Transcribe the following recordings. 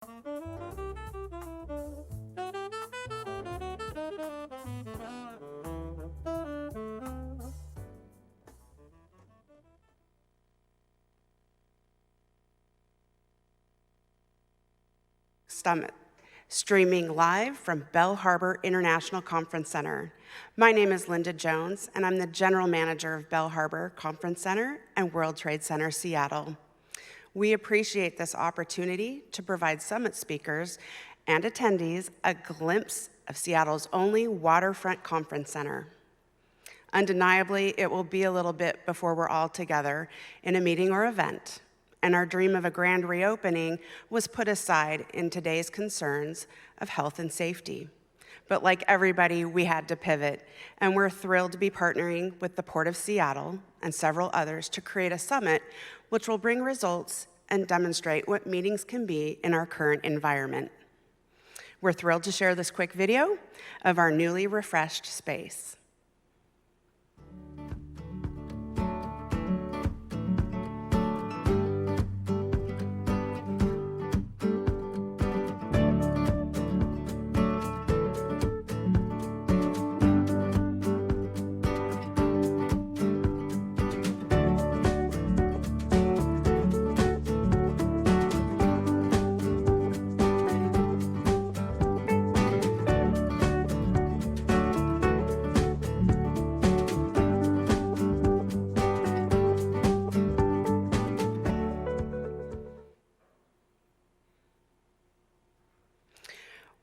Summit, streaming live from Bell Harbor International Conference Center. My name is Linda Jones, and I'm the General Manager of Bell Harbor Conference Center and World Trade Center, Seattle. We appreciate this opportunity to provide Summit speakers and attendees a glimpse of Seattle's only waterfront conference center. Undeniably, it will be a little bit before we're all together in a meeting or event, and our dream of a grand reopening was put aside in today's concerns of health and safety. But like everybody, we had to pivot, and we're thrilled to be partnering with the Port of Seattle and several others to create a summit which will bring results and demonstrate what meetings can be in our current environment. We're thrilled to share this quick video of our newly refreshed space.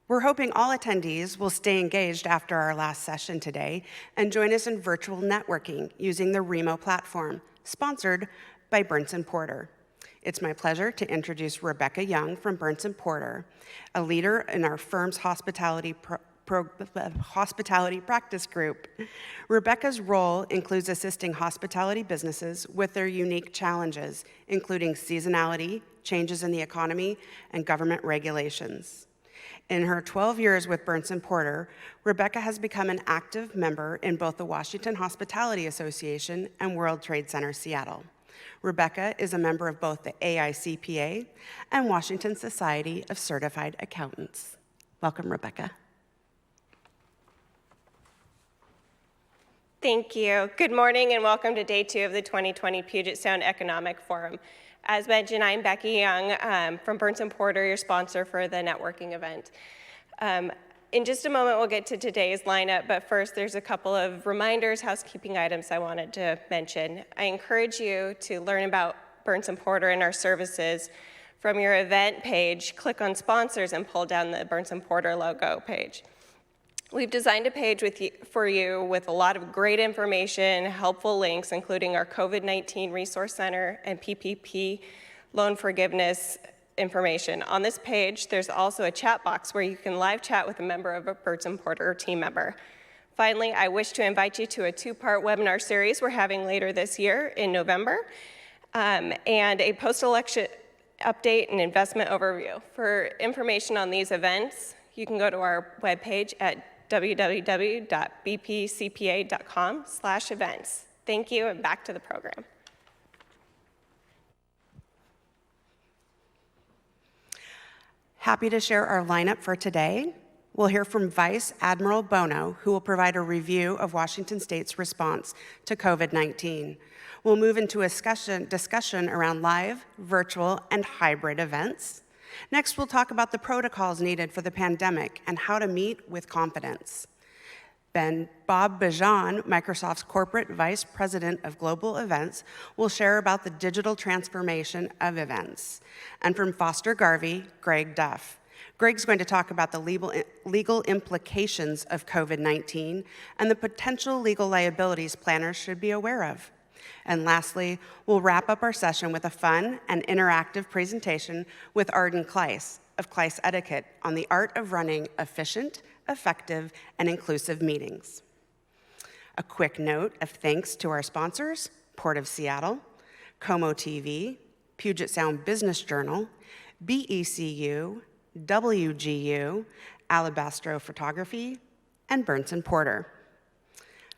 We're hoping all attendees will stay engaged after our last session today and join us in virtual networking using the Remo platform, sponsored by Burns & Porter. It's my pleasure to introduce Rebecca Young from Burns & Porter, a leader in our firm's hospitality practice group. Rebecca's role includes assisting hospitality businesses with their unique challenges, including seasonality, changes in the economy, and government regulations. In her 12 years with Burns & Porter, Rebecca has become an active member in both the Washington Hospitality Association and World Trade Center Seattle. Rebecca is a member of both the AICPA and Washington Society of Certified Accountants. Welcome, Rebecca. Thank you. Good morning and welcome to day 2 of the 2020 Puget Sound Economic Forum. As mentioned, I'm Becky Young from Burns & Porter, your sponsor for the networking event. In just a moment, we'll get to today's lineup, but first, there's a couple of reminders, housekeeping items I wanted to mention. I encourage you to learn about Burns & Porter and our services from your event page. Click on sponsors and pull down the Burns & Porter logo page. We've designed a page for you with a lot of great information, helpful links, including our COVID-19 Resource Center and PPP loan forgiveness information. On this page, there's also a chat box where you can live chat with a member of a Burns & Porter team member. Finally, I wish to invite you to a 2-part webinar series we're having later this year in November, and a post-election update and investment overview. For information on these events, you can go to our webpage at www.bpcpa.com/events. Thank you, and back to the program. Happy to share our lineup for today. We'll hear from Vice Admiral Bono, who will provide a review of Washington State's response to COVID-19. We'll move into a discussion around live, virtual, and hybrid events. Next, we'll talk about the protocols needed for the pandemic and how to meet with confidence. Bob Bajan, Microsoft's Corporate Vice President of Global Events, will share about the digital transformation of events. And from Foster Garvey, Greg Duff. Greg's going to talk about the legal implications of COVID-19 and the potential legal liabilities planners should be aware of. And lastly, we'll wrap up our session with a fun and interactive presentation with Arden Kleiss of Kleiss Etiquette on the art of running efficient, effective, and inclusive meetings. A quick note of thanks to our sponsors, Port of Seattle, Como TV, Puget Sound Business Journal, BECU, WGU, Alabastro Photography, and Burns & Porter.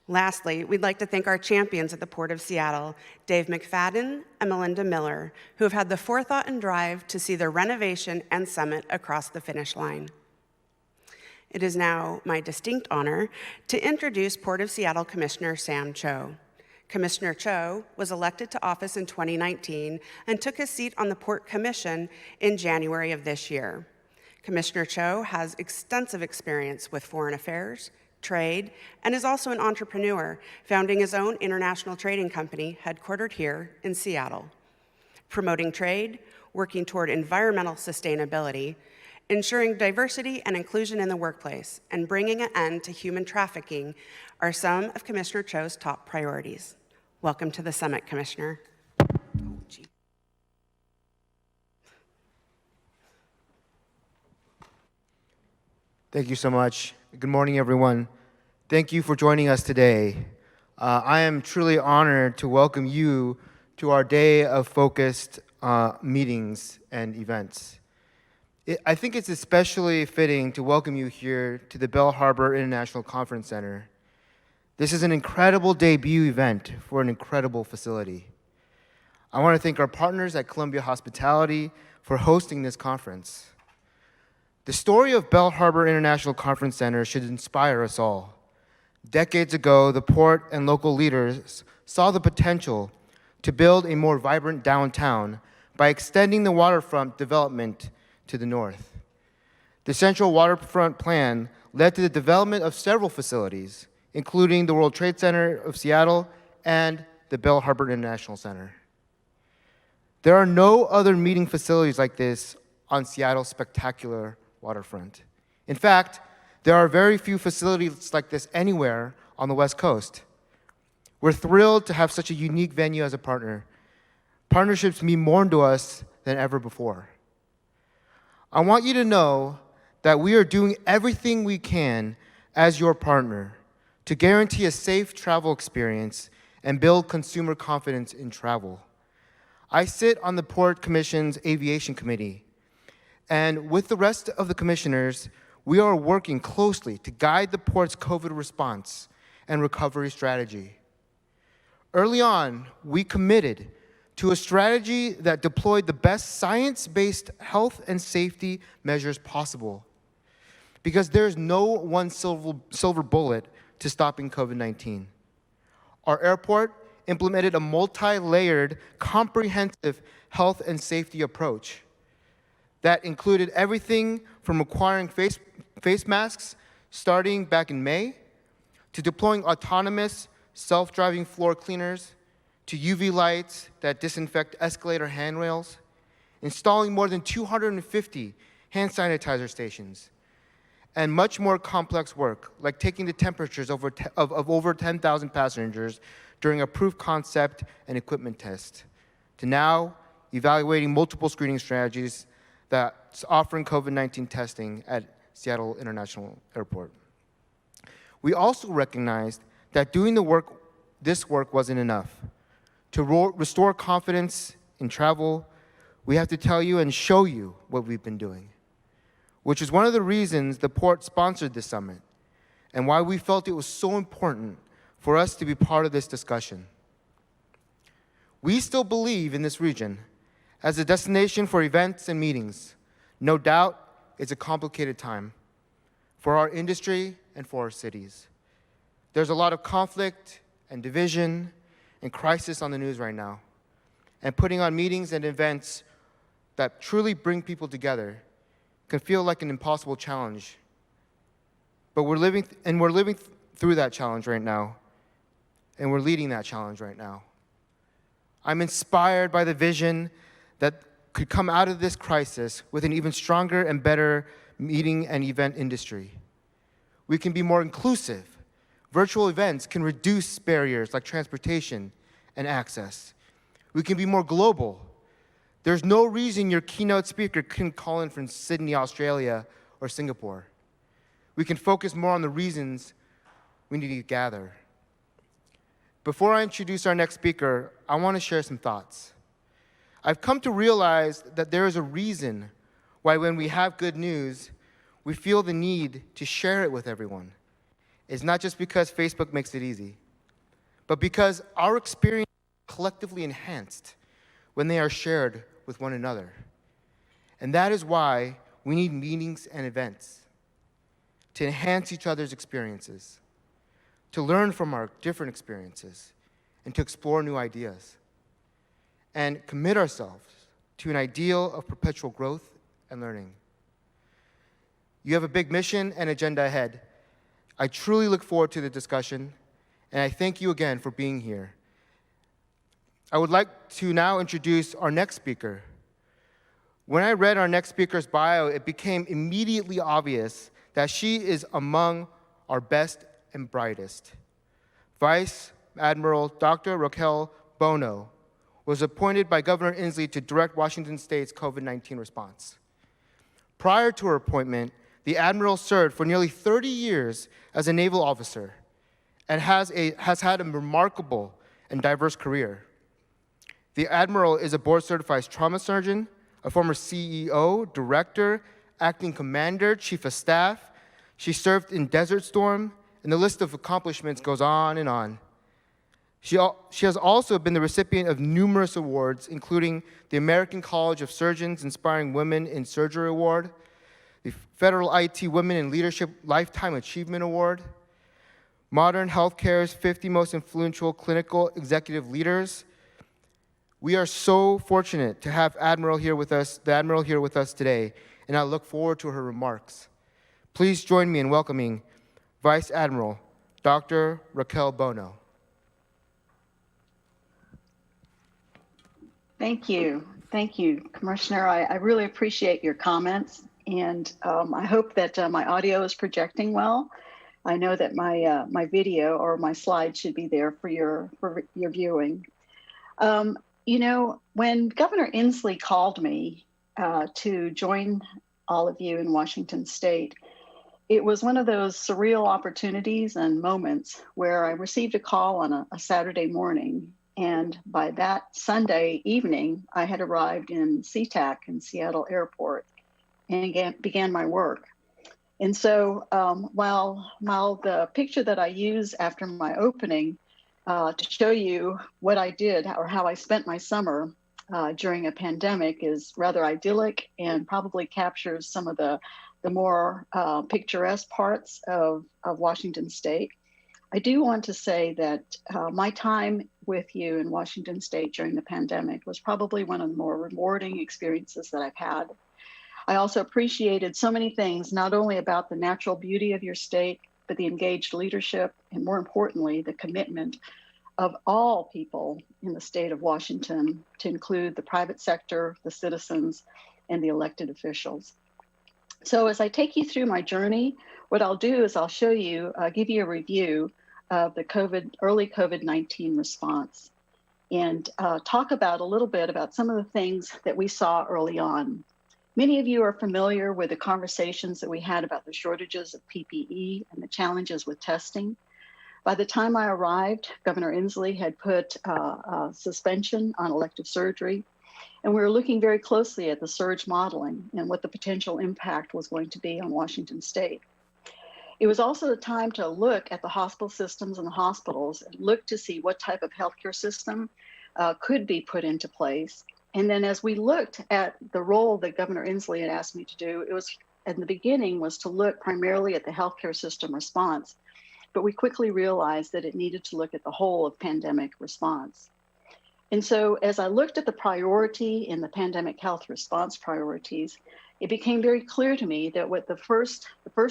Lastly, we'd like to thank our champions at the Port of Seattle, Dave McFadden and Melinda Miller, who have had the forethought and drive to see their renovation and summit across the finish line. It is now my distinct honor to introduce Port of Seattle Commissioner Sam Cho. Commissioner Cho was elected to office in 2019 and took his seat on the Port Commission in January of this year. Commissioner Cho has extensive experience with foreign affairs, trade, and is also an entrepreneur, founding his own international trading company headquartered here in Seattle. Promoting trade, working toward environmental sustainability, ensuring diversity and inclusion in the workplace, and bringing an end to human trafficking are some of Commissioner Cho's top priorities. Welcome to the summit, Commissioner. Thank you so much. Good morning, everyone. Thank you for joining us today. I am truly honored to welcome you to our day of focused meetings and events. I think it's especially fitting to welcome you here to the Bell Harbor International Conference Center. This is an incredible debut event for an incredible facility. I want to thank our partners at Columbia Hospitality for hosting this conference. The story of Bell Harbor International Conference Center should inspire us all. Decades ago, the port and local leaders saw the potential to build a more vibrant downtown by extending the waterfront development to the north. The Central Waterfront Plan led to the development of several facilities, including the World Trade Center of Seattle and the Bell Harbor International Center. There are no other meeting facilities like this on Seattle's spectacular waterfront. In fact, there are very few facilities like this anywhere on the West Coast. We're thrilled to have such a unique venue as a partner. Partnerships mean more to us than ever before. I want you to know that we are doing everything we can as your partner to guarantee a safe travel experience and build consumer confidence in travel. I sit on the Port Commission's Aviation Committee, and with the rest of the commissioners, we are working closely to guide the port's COVID response and recovery strategy. Early on, we committed to a strategy that deployed the best science-based health and safety measures possible, because there's no one silver bullet to stopping COVID-19. Our airport implemented a multi-layered, comprehensive health and safety approach that included everything from acquiring face masks starting back in May, to deploying autonomous self-driving floor cleaners, to UV lights that disinfect escalator handrails, installing more than 250 hand sanitizer stations, and much more complex work, like taking the temperatures of over 10,000 passengers during a proof concept and equipment test, to now evaluating multiple screening strategies that's offering COVID-19 testing at Seattle International Airport. We also recognized that doing this work wasn't enough. To restore confidence in travel, we have to tell you and show you what we've been doing, which is one of the reasons the port sponsored this summit and why we felt it was so important for us to be part of this discussion. We still believe in this region as a destination for events and meetings. No doubt, it's a complicated time for our industry and for our cities. There's a lot of conflict and division and crisis on the news right now. And putting on meetings and events that truly bring people together can feel like an impossible challenge. But we're living through that challenge right now, and we're leading that challenge right now. I'm inspired by the vision that could come out of this crisis with an even stronger and better meeting and event industry. We can be more inclusive. Virtual events can reduce barriers like transportation and access. We can be more global. There's no reason your keynote speaker couldn't call in from Sydney, Australia, or Singapore. We can focus more on the reasons we need to gather. Before I introduce our next speaker, I want to share some thoughts. I've come to realize that there is a reason why when we have good news, we feel the need to share it with everyone. is not just because Facebook makes it easy, but because our experience is collectively enhanced when they are shared with one another. And that is why we need meetings and events to enhance each other's experiences, to learn from our different experiences, and to explore new ideas, and commit ourselves to an ideal of perpetual growth and learning. You have a big mission and agenda ahead. I truly look forward to the discussion, and I thank you again for being here. I would like to now introduce our next speaker. When I read our next speaker's bio, it became immediately obvious that she is among our best and brightest. Vice Admiral Dr. Raquel Bono was appointed by Governor Inslee to direct Washington State's COVID-19 response. Prior to her appointment, the Admiral served for nearly 30 years as a naval officer and has had a remarkable and diverse career. The Admiral is a board-certified trauma surgeon, a former CEO, director, acting commander, chief of staff. She served in Desert Storm, and the list of accomplishments goes on and on. She has also been the recipient of numerous awards, including the American College of Surgeons Inspiring Women in Surgery Award, the Federal IT Women in Leadership Lifetime Achievement Award, Modern Healthcare's 50 Most Influential Clinical Executive Leaders. We are so fortunate to have the Admiral here with us today, and I look forward to her remarks. Please join me in welcoming Vice Admiral Dr. Raquel Bono. Thank you, Commissioner. I really appreciate your comments, and I hope that my audio is projecting well. I know that my video or my slide should be there for your viewing. When Governor Inslee called me to join all of you in Washington State, it was one of those surreal opportunities and moments where I received a call on a Saturday morning. And by that Sunday evening, I had arrived in SeaTac in Seattle Airport and began my work. And so while the picture that I use after my opening to show you what I did or how I spent my summer during a pandemic is rather idyllic and probably captures some of the more picturesque parts of Washington State, I do want to say that my time with you in Washington State during the pandemic was probably one of the more rewarding experiences that I've had. I also appreciated so many things, not only about the natural beauty of your state, but the engaged leadership, and more importantly, the commitment of all people in the state of Washington, to include the private sector, the citizens, and the elected officials. So as I take you through my journey, what I'll do is I'll show you, give you a review of the early COVID-19 response, and talk about a little bit about some of the things that we saw early on. Many of you are familiar with the conversations that we had about the shortages of PPE and the challenges with testing. By the time I arrived, Governor Inslee had put a suspension on elective surgery, and we were looking very closely at the surge modeling and what the potential impact was going to be on Washington State. It was also the time to look at the hospital systems and the hospitals and look to see what type of healthcare system could be put into place. And then as we looked at the role that Governor Inslee had asked me to do, it was, in the beginning, was to look primarily at the healthcare system response. But we quickly realized that it needed to look at the whole of pandemic response. And so as I looked at the priority in the pandemic health response priorities, it became very clear to me that what the first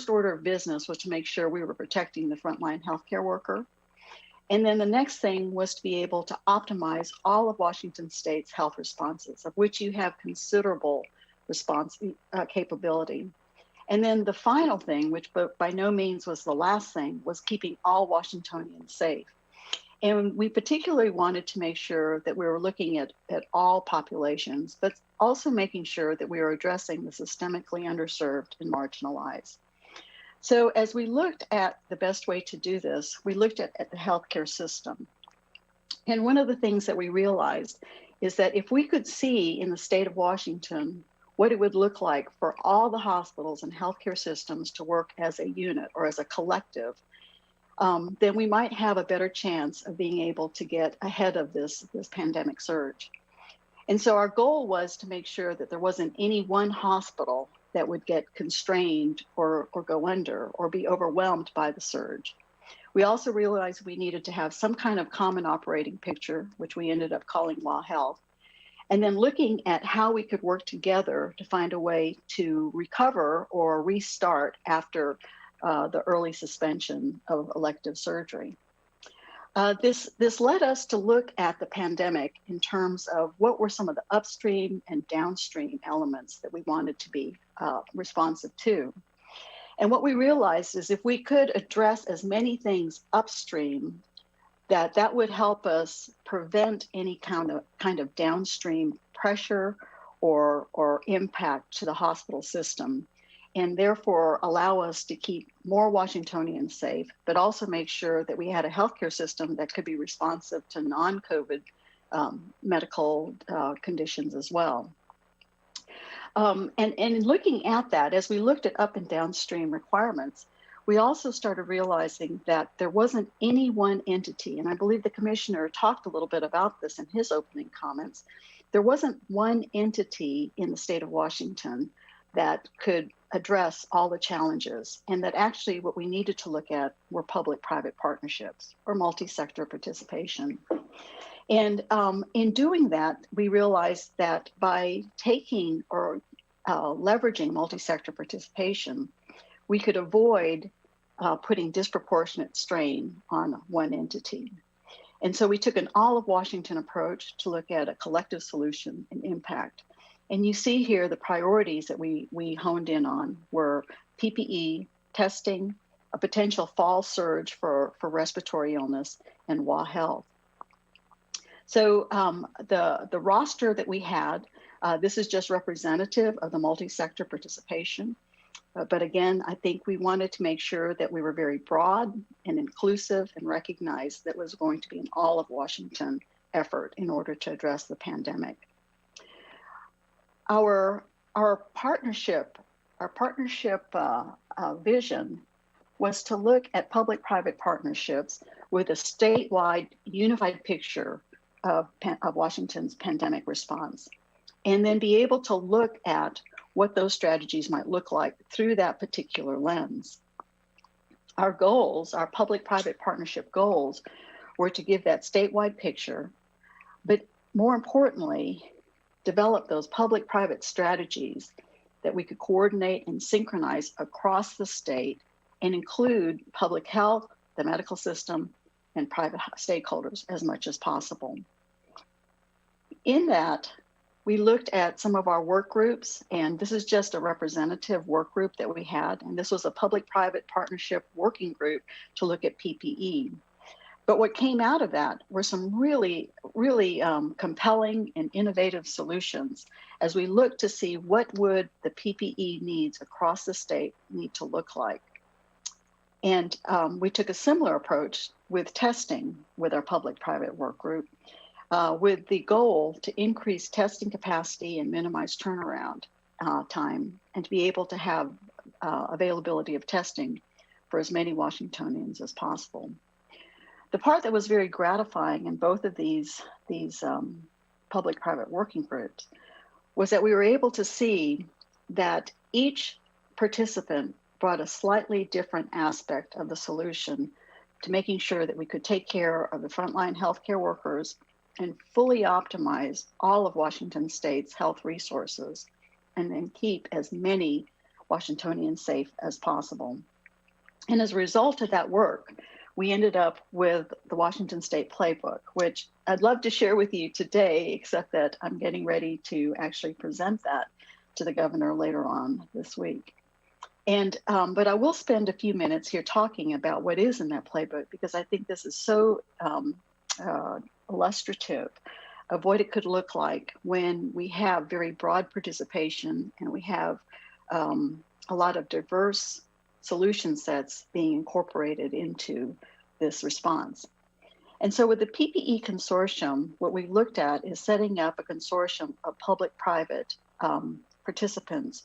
order of business was to make sure we were protecting the frontline healthcare worker. And then the next thing was to be able to optimize all of Washington State's health responses, of which you have considerable response capability. And then the final thing, which by no means was the last thing, was keeping all Washingtonians safe. And we particularly wanted to make sure that we were looking at all populations, but also making sure that we were addressing the systemically underserved and marginalized. So as we looked at the best way to do this, we looked at the healthcare system. And one of the things that we realized is that if we could see in the state of Washington what it would look like for all the hospitals and healthcare systems to work as a unit or as a collective, then we might have a better chance of being able to get ahead of this pandemic surge. And so our goal was to make sure that there wasn't any one hospital that would get constrained or go under or be overwhelmed by the surge. We also realized we needed to have some kind of common operating picture, which we ended up calling WA Health, and then looking at how we could work together to find a way to recover or restart after the early suspension of elective surgery. This led us to look at the pandemic in terms of what were some of the upstream and downstream elements that we wanted to be responsive to. And what we realized is if we could address as many things upstream, that would help us prevent any kind of downstream pressure or impact to the hospital system, and therefore allow us to keep more Washingtonians safe, but also make sure that we had a healthcare system that could be responsive to non-COVID medical conditions as well. And in looking at that, as we looked at up and downstream requirements, we also started realizing that there wasn't any one entity, and I believe the commissioner talked a little bit about this in his opening comments. There wasn't one entity in the state of Washington that could address all the challenges, and that actually what we needed to look at were public-private partnerships or multi-sector participation. And in doing that, we realized that by taking or leveraging multi-sector participation, we could avoid putting disproportionate strain on one entity. And so we took an all of Washington approach to look at a collective solution and impact. And you see here the priorities that we honed in on were PPE, testing, a potential fall surge for respiratory illness, and WA Health. So the roster that we had, this is just representative of the multi-sector participation. But again, I think we wanted to make sure that we were very broad and inclusive and recognized that was going to be an all of Washington effort in order to address the pandemic. Our partnership vision was to look at public-private partnerships with a statewide unified picture of Washington's pandemic response, and then be able to look at what those strategies might look like through that particular lens. Our goals, our public-private partnership goals, were to give that statewide picture, but more importantly, develop those public-private strategies that we could coordinate and synchronize across the state and include public health, the medical system, and private stakeholders as much as possible. In that, we looked at some of our work groups, and this is just a representative work group that we had, and this was a public-private partnership working group to look at PPE. But what came out of that were some really compelling and innovative solutions as we looked to see what would the PPE needs across the state need to look like. And we took a similar approach with testing with our public-private work group, with the goal to increase testing capacity and minimize turnaround time, and to be able to have availability of testing for as many Washingtonians as possible. The part that was very gratifying in both of these public-private working groups was that we were able to see that each participant brought a slightly different aspect of the solution to making sure that we could take care of the frontline healthcare workers and fully optimize all of Washington State's health resources, and then keep as many Washingtonians safe as possible. And as a result of that work, we ended up with the Washington State Playbook, which I'd love to share with you today, except that I'm getting ready to actually present that to the governor later on this week. And but I will spend a few minutes here talking about what is in that playbook, because I think this is so illustrative of what it could look like when we have very broad participation and we have a lot of diverse solution sets being incorporated into this response. And so with the PPE consortium, what we looked at is setting up a consortium of public-private participants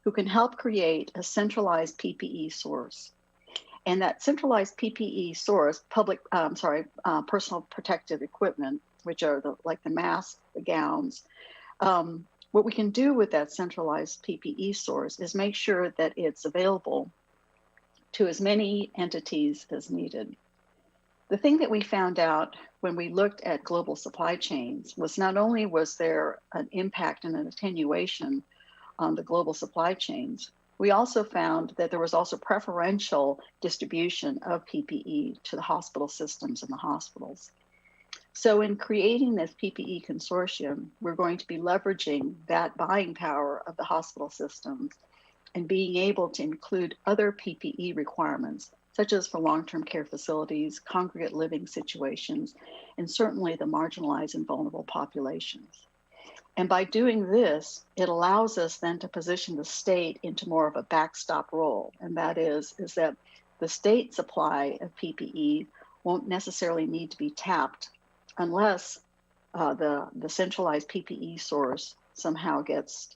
who can help create a centralized PPE source. And that centralized PPE source, personal protective equipment, which are like the masks, the gowns. What we can do with that centralized PPE source is make sure that it's available to as many entities as needed. The thing that we found out when we looked at global supply chains was not only was there an impact and an attenuation on the global supply chains, we also found that there was also preferential distribution of PPE to the hospital systems and the hospitals. So in creating this PPE consortium, we're going to be leveraging that buying power of the hospital systems and being able to include other PPE requirements, such as for long-term care facilities, congregate living situations, and certainly the marginalized and vulnerable populations. And by doing this, it allows us then to position the state into more of a backstop role. And that is that the state supply of PPE won't necessarily need to be tapped unless the centralized PPE source somehow gets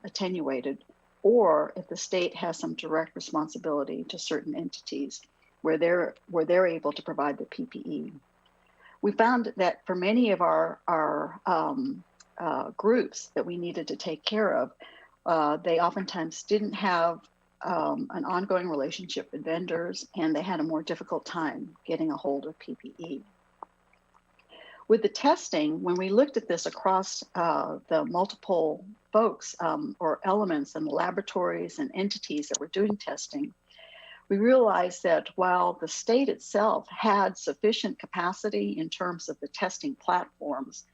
attenuated, or if the state has some direct responsibility to certain entities where they're able to provide the PPE. We found that for many of our groups that we needed to take care of, they oftentimes didn't have an ongoing relationship with vendors, and they had a more difficult time getting a hold of PPE. With the testing, when we looked at this across the multiple folks or elements and laboratories and entities that were doing testing, we realized that while the state itself had sufficient capacity in terms of the testing platforms,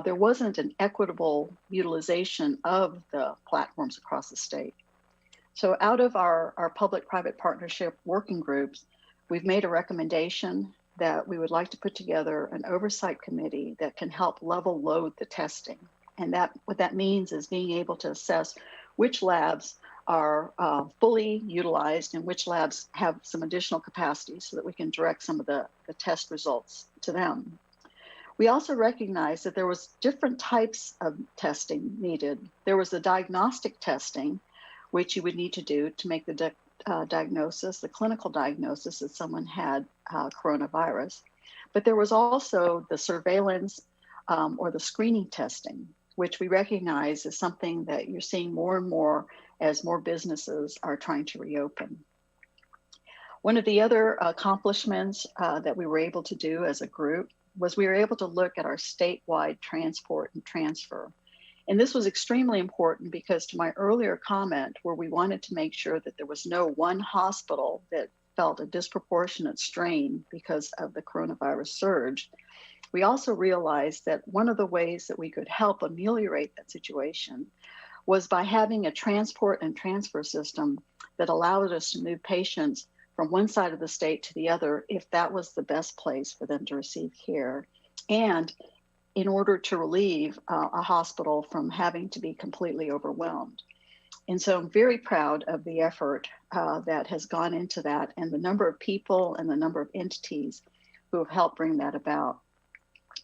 there wasn't an equitable utilization of the platforms across the state. So out of our public-private partnership working groups, we've made a recommendation that we would like to put together an oversight committee that can help level load the testing. And what that means is being able to assess which labs are fully utilized and which labs have some additional capacity so that we can direct some of the test results to them. We also recognized that there was different types of testing needed. There was the diagnostic testing, which you would need to do to make the diagnosis, the clinical diagnosis that someone had coronavirus. But there was also the surveillance or the screening testing, which we recognize is something that you're seeing more and more as more businesses are trying to reopen. One of the other accomplishments that we were able to do as a group was we were able to look at our statewide transport and transfer. And this was extremely important because, to my earlier comment, where we wanted to make sure that there was no one hospital that felt a disproportionate strain because of the coronavirus surge, we also realized that one of the ways that we could help ameliorate that situation was by having a transport and transfer system that allowed us to move patients from one side of the state to the other if that was the best place for them to receive care, and in order to relieve a hospital from having to be completely overwhelmed. And so I'm very proud of the effort that has gone into that and the number of people and the number of entities who have helped bring that about.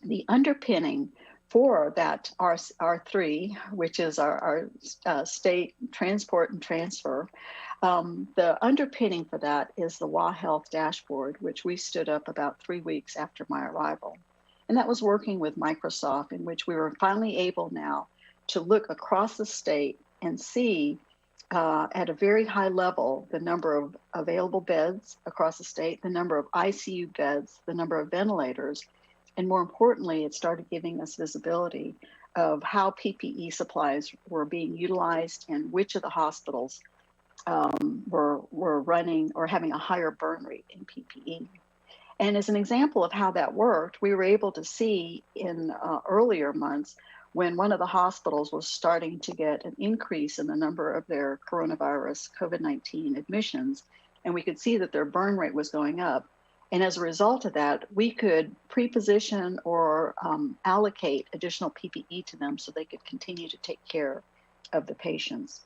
The underpinning for that R3, which is our state transport and transfer, the underpinning for that is the WA Health dashboard, which we stood up about 3 weeks after my arrival. And that was working with Microsoft, in which we were finally able now to look across the state and see at a very high level the number of available beds across the state, the number of ICU beds, the number of ventilators, and more importantly, it started giving us visibility of how PPE supplies were being utilized and which of the hospitals were running or having a higher burn rate in PPE. And as an example of how that worked, we were able to see in earlier months when one of the hospitals was starting to get an increase in the number of their coronavirus COVID-19 admissions, and we could see that their burn rate was going up. And as a result of that, we could pre-position or allocate additional PPE to them so they could continue to take care of the patients.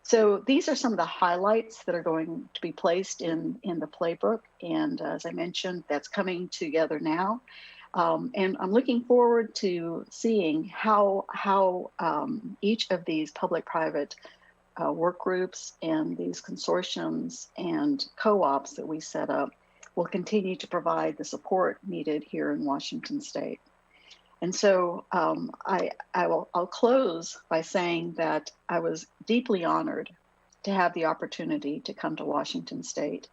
So these are some of the highlights that are going to be placed in the playbook. And as I mentioned, that's coming together now. And I'm looking forward to seeing how each of these public-private work groups and these consortiums and co-ops that we set up will continue to provide the support needed here in Washington State. And so I'll close by saying that I was deeply honored to have the opportunity to come to Washington State.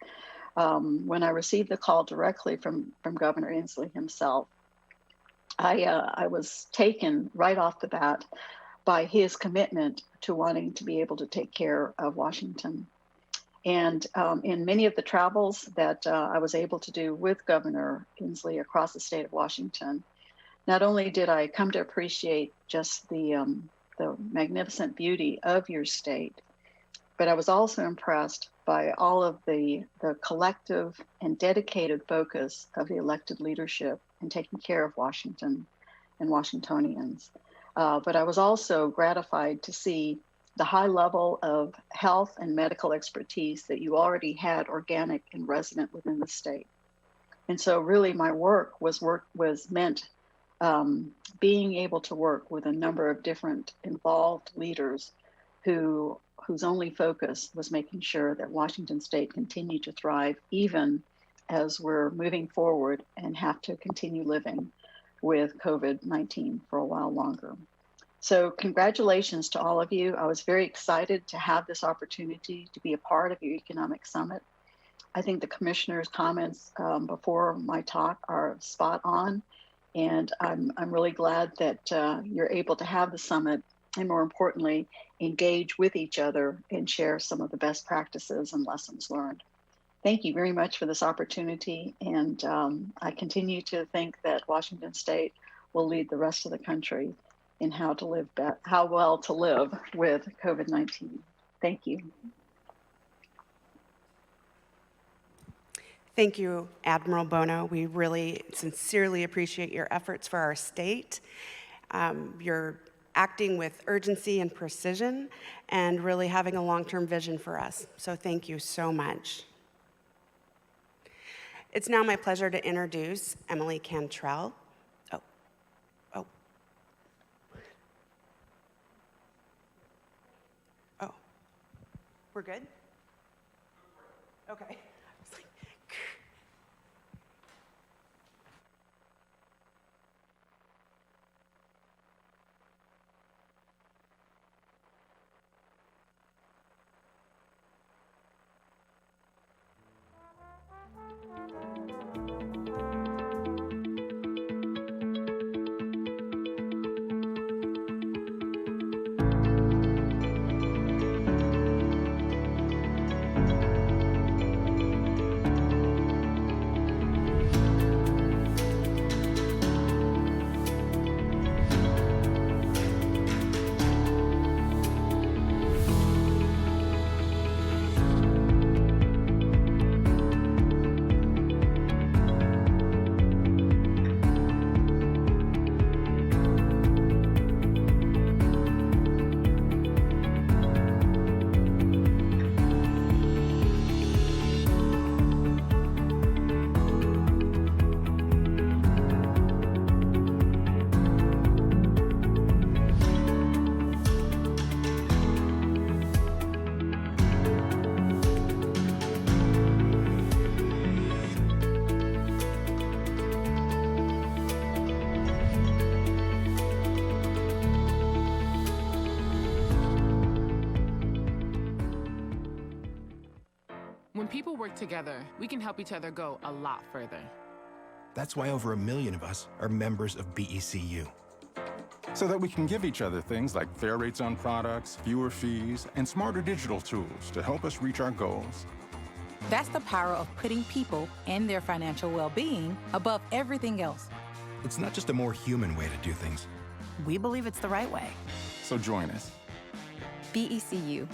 When I received the call directly from Governor Inslee himself, I was taken right off the bat by his commitment to wanting to be able to take care of Washington. And in many of the travels that I was able to do with Governor Inslee across the state of Washington, not only did I come to appreciate just the magnificent beauty of your state, but I was also impressed by all of the collective and dedicated focus of the elected leadership in taking care of Washington and Washingtonians. But I was also gratified to see the high level of health and medical expertise that you already had organic and resident within the state. And so really my work was meant being able to work with a number of different involved leaders whose only focus was making sure that Washington State continued to thrive, even as we're moving forward and have to continue living with COVID-19 for a while longer. So congratulations to all of you. I was very excited to have this opportunity to be a part of your economic summit. I think the commissioner's comments before my talk are spot on. And I'm really glad that you're able to have the summit and, more importantly, engage with each other and share some of the best practices and lessons learned. Thank you very much for this opportunity. And I continue to think that Washington State will lead the rest of the country in how well to live with COVID-19. Thank you. Thank you, Admiral Bono. We really sincerely appreciate your efforts for our state. You're acting with urgency and precision and really having a long-term vision for us. So thank you so much. It's now my pleasure to introduce Emily Cantrell. Oh, we're good? Okay. When people work together, we can help each other go a lot further. That's why over 1 million of us are members of BECU. So that we can give each other things like fair rates on products, fewer fees, and smarter digital tools to help us reach our goals. That's the power of putting people and their financial well-being above everything else. It's not just a more human way to do things. We believe it's the right way. So join us. BECU,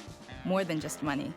more than just money.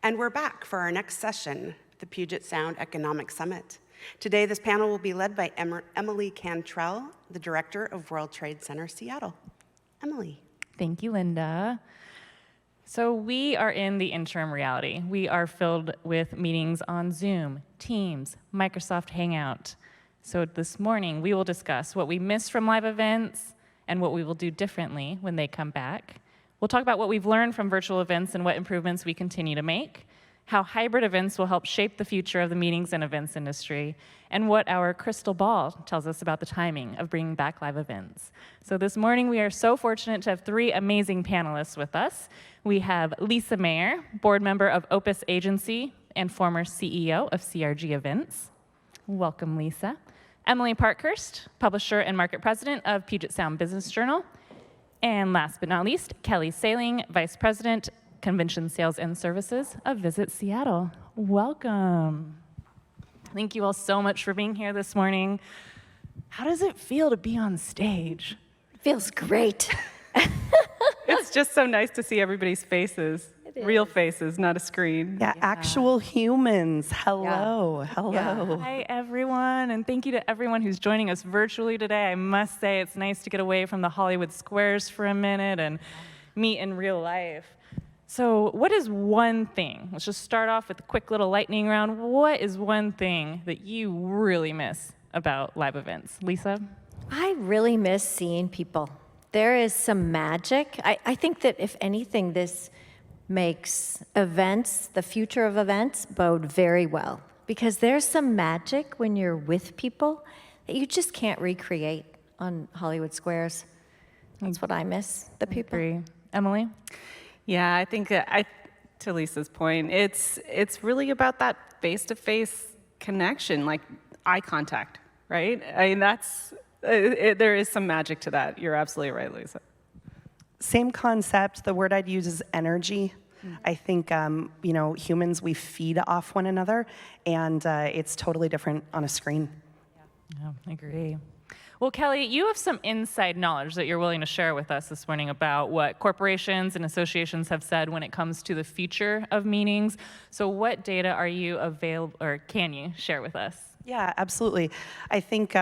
And we're back for our next session, the Puget Sound Economic Summit. Today, this panel will be led by Emily Cantrell, the Director of World Trade Center Seattle. Emily. Thank you, Linda. So we are in the interim reality. We are filled with meetings on Zoom, Teams, Microsoft Hangout. So this morning, we will discuss what we missed from live events and what we will do differently when they come back. We'll talk about what we've learned from virtual events and what improvements we continue to make, how hybrid events will help shape the future of the meetings and events industry, and what our crystal ball tells us about the timing of bringing back live events. So this morning, we are so fortunate to have three amazing panelists with us. We have Lisa Mayer, board member of Opus Agency and former CEO of CRG Events. Welcome, Lisa. Emily Parkhurst, publisher and market president of Puget Sound Business Journal. And last but not least, Kelly Sailing, vice president, convention sales and services of Visit Seattle. Welcome. Thank you all so much for being here this morning. How does it feel to be on stage? It feels great. It's just so nice to see everybody's faces, real faces, not a screen. Yeah, actual humans. Hello, hello. Yeah. Hi, everyone, and thank you to everyone who's joining us virtually today. I must say it's nice to get away from the Hollywood squares for a minute and meet in real life. So what is one thing? Let's just start off with a quick little lightning round. What is one thing that you really miss about live events? Lisa? I really miss seeing people. There is some magic. I think that if anything, this makes events, the future of events, bode very well. Because there's some magic when you're with people that you just can't recreate on Hollywood squares. That's what I miss, the people. Agree. Emily? Yeah, I think to Lisa's point, it's really about that face-to-face connection, like eye contact, right? I mean, there is some magic to that. You're absolutely right, Lisa. Same concept. The word I'd use is energy. I think, humans, we feed off one another, and it's totally different on a screen. Yeah, I agree. Well, Kelly, you have some inside knowledge that you're willing to share with us this morning about what corporations and associations have said when it comes to the future of meetings. So what data are you available, or can you share with us? Yeah, absolutely. I think,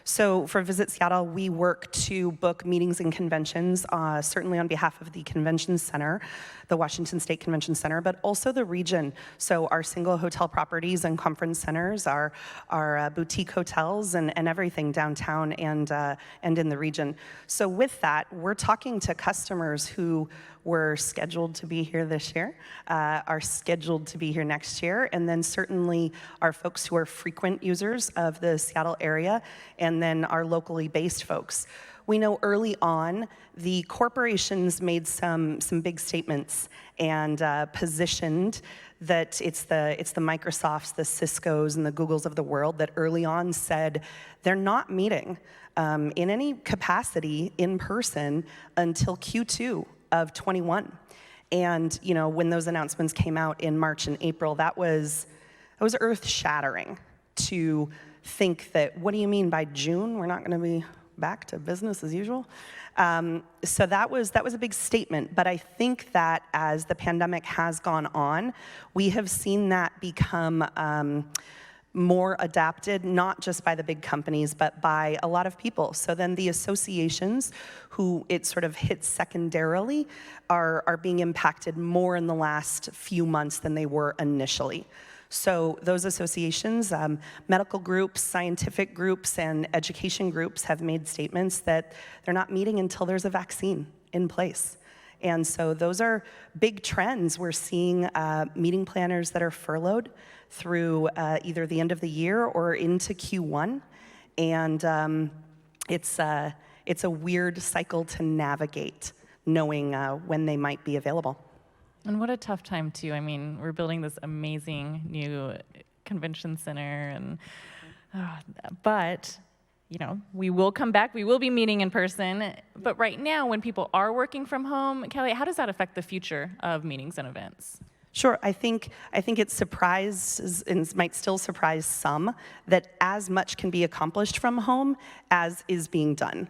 so for Visit Seattle, we work to book meetings and conventions, certainly on behalf of the Convention Center, the Washington State Convention Center, but also the region. So our single hotel properties and conference centers, our boutique hotels and everything downtown and in the region. So with that, we're talking to customers who were scheduled to be here this year, are scheduled to be here next year, and then certainly our folks who are frequent users of the Seattle area, and then our locally based folks. We know early on the corporations made some big statements and positioned that it's the Microsofts, the Ciscos, and the Googles of the world that early on said they're not meeting in any capacity in person until Q2 of 21. And when those announcements came out in March and April, that was earth-shattering to think that, what do you mean by June we're not going to be back to business as usual? So that was a big statement, but I think that as the pandemic has gone on, we have seen that become more adapted, not just by the big companies, but by a lot of people. So then the associations who it sort of hit secondarily are being impacted more in the last few months than they were initially. So those associations, medical groups, scientific groups, and education groups have made statements that they're not meeting until there's a vaccine in place. And so those are big trends. We're seeing meeting planners that are furloughed through either the end of the year or into Q1. And it's a weird cycle to navigate, knowing when they might be available. And what a tough time, too. I mean, we're building this amazing new convention center, and but we will come back. We will be meeting in person. But right now, when people are working from home, Kelly, how does that affect the future of meetings and events? Sure. I think it surprises and might still surprise some that as much can be accomplished from home as is being done.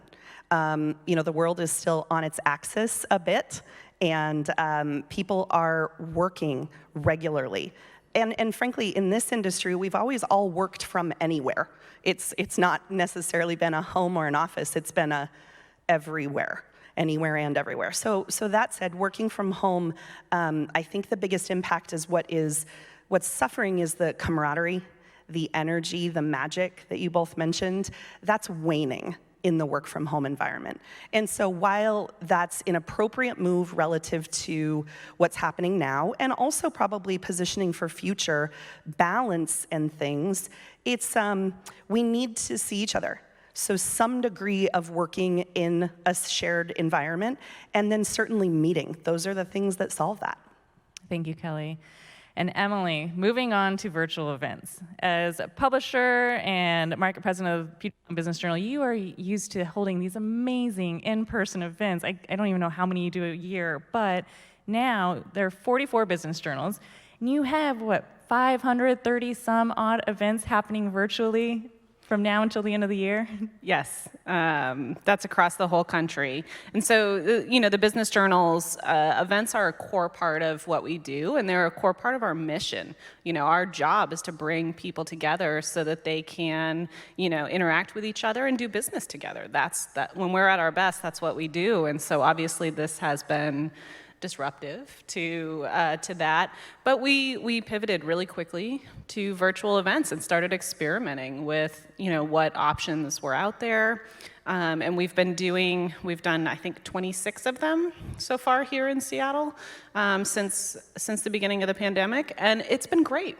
The world is still on its axis a bit, and people are working regularly. And frankly, in this industry, we've always all worked from anywhere. It's not necessarily been a home or an office. It's been a everywhere. Anywhere and everywhere. So that said, working from home, I think the biggest impact is what's suffering is the camaraderie, the energy, the magic that you both mentioned. That's waning in the work from home environment. And so while that's an appropriate move relative to what's happening now, and also probably positioning for future balance and things, it's we need to see each other. So some degree of working in a shared environment, and then certainly meeting. Those are the things that solve that. Thank you, Kelly. And Emily, moving on to virtual events. As a publisher and market president of Puget Business Journal, you are used to holding these amazing in-person events. I don't even know how many you do a year, but now there are 44 business journals, and you have, 530 some odd events happening virtually from now until the end of the year? Yes, that's across the whole country. And so, the business journals, events are a core part of what we do, and they're a core part of our mission. Our job is to bring people together so that they can, interact with each other and do business together. When we're at our best, that's what we do. And so obviously this has been disruptive to that, but we pivoted really quickly to virtual events and started experimenting with what options were out there, and we've done I think 26 of them so far here in Seattle since the beginning of the pandemic, and it's been great.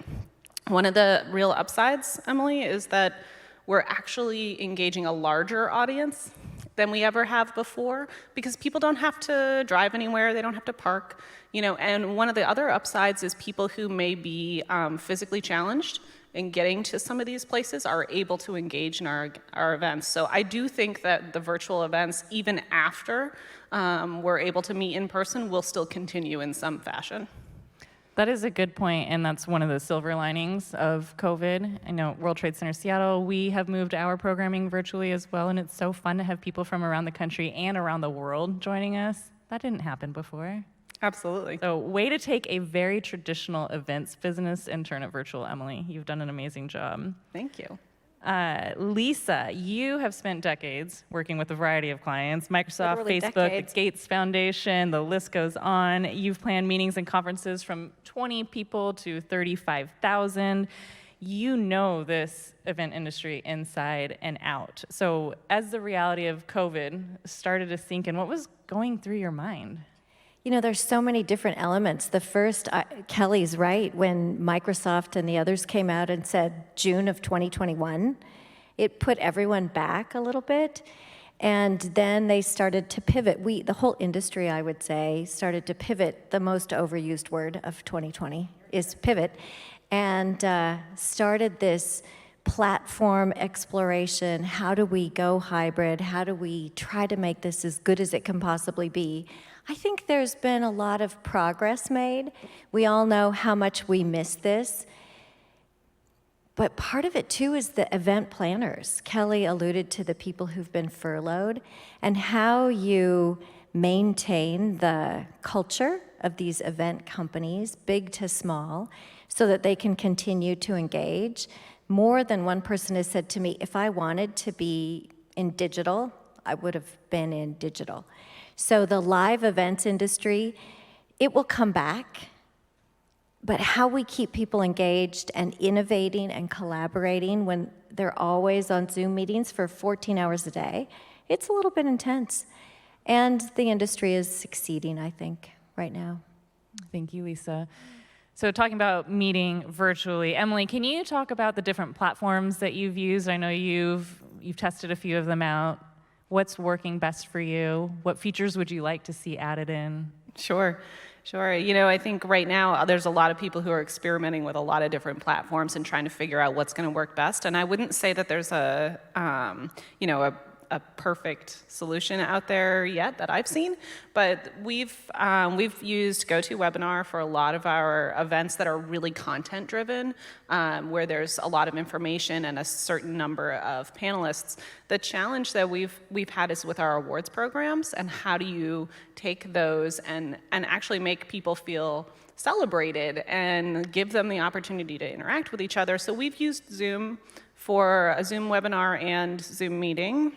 One of the real upsides, Emily, is that we're actually engaging a larger audience than we ever have before, because people don't have to drive anywhere, they don't have to park, and one of the other upsides is people who may be physically challenged in getting to some of these places are able to engage in our events. So I do think that the virtual events, even after we're able to meet in person, will still continue in some fashion. That is a good point, and that's one of the silver linings of COVID. I know World Trade Center Seattle, we have moved our programming virtually as well, and it's so fun to have people from around the country and around the world joining us. That didn't happen before. Absolutely. So way to take a very traditional events business and turn it virtual, Emily. You've done an amazing job. Thank you. Lisa, you have spent decades working with a variety of clients, Microsoft, Literally Facebook, decades. the Gates Foundation, the list goes on. You've planned meetings and conferences from 20 people to 35,000. You know this event industry inside and out. So as the reality of COVID started to sink in, what was going through your mind? There's so many different elements. The first, Kelly's right, when Microsoft and the others came out and said June of 2021, it put everyone back a little bit. And then they started to pivot. The whole industry, I would say, started to pivot. The most overused word of 2020 is pivot. And started this platform exploration. How do we go hybrid? How do we try to make this as good as it can possibly be? I think there's been a lot of progress made. We all know how much we miss this. But part of it, too, is the event planners. Kelly alluded to the people who've been furloughed and how you maintain the culture of these event companies, big to small, so that they can continue to engage. More than one person has said to me, if I wanted to be in digital, I would have been in digital. So the live events industry, it will come back, but how we keep people engaged and innovating and collaborating when they're always on Zoom meetings for 14 hours a day, it's a little bit intense. And the industry is succeeding, I think, right now. Thank you, Lisa. So talking about meeting virtually, Emily, can you talk about the different platforms that you've used? I know you've tested a few of them out. What's working best for you? What features would you like to see added in? Sure. I think right now there's a lot of people who are experimenting with a lot of different platforms and trying to figure out what's going to work best. And I wouldn't say that there's a a perfect solution out there yet that I've seen, but we've used GoToWebinar for a lot of our events that are really content driven, where there's a lot of information and a certain number of panelists. The challenge that we've had is with our awards programs, and how do you take those and actually make people feel celebrated and give them the opportunity to interact with each other. So we've used Zoom for a Zoom webinar and Zoom meeting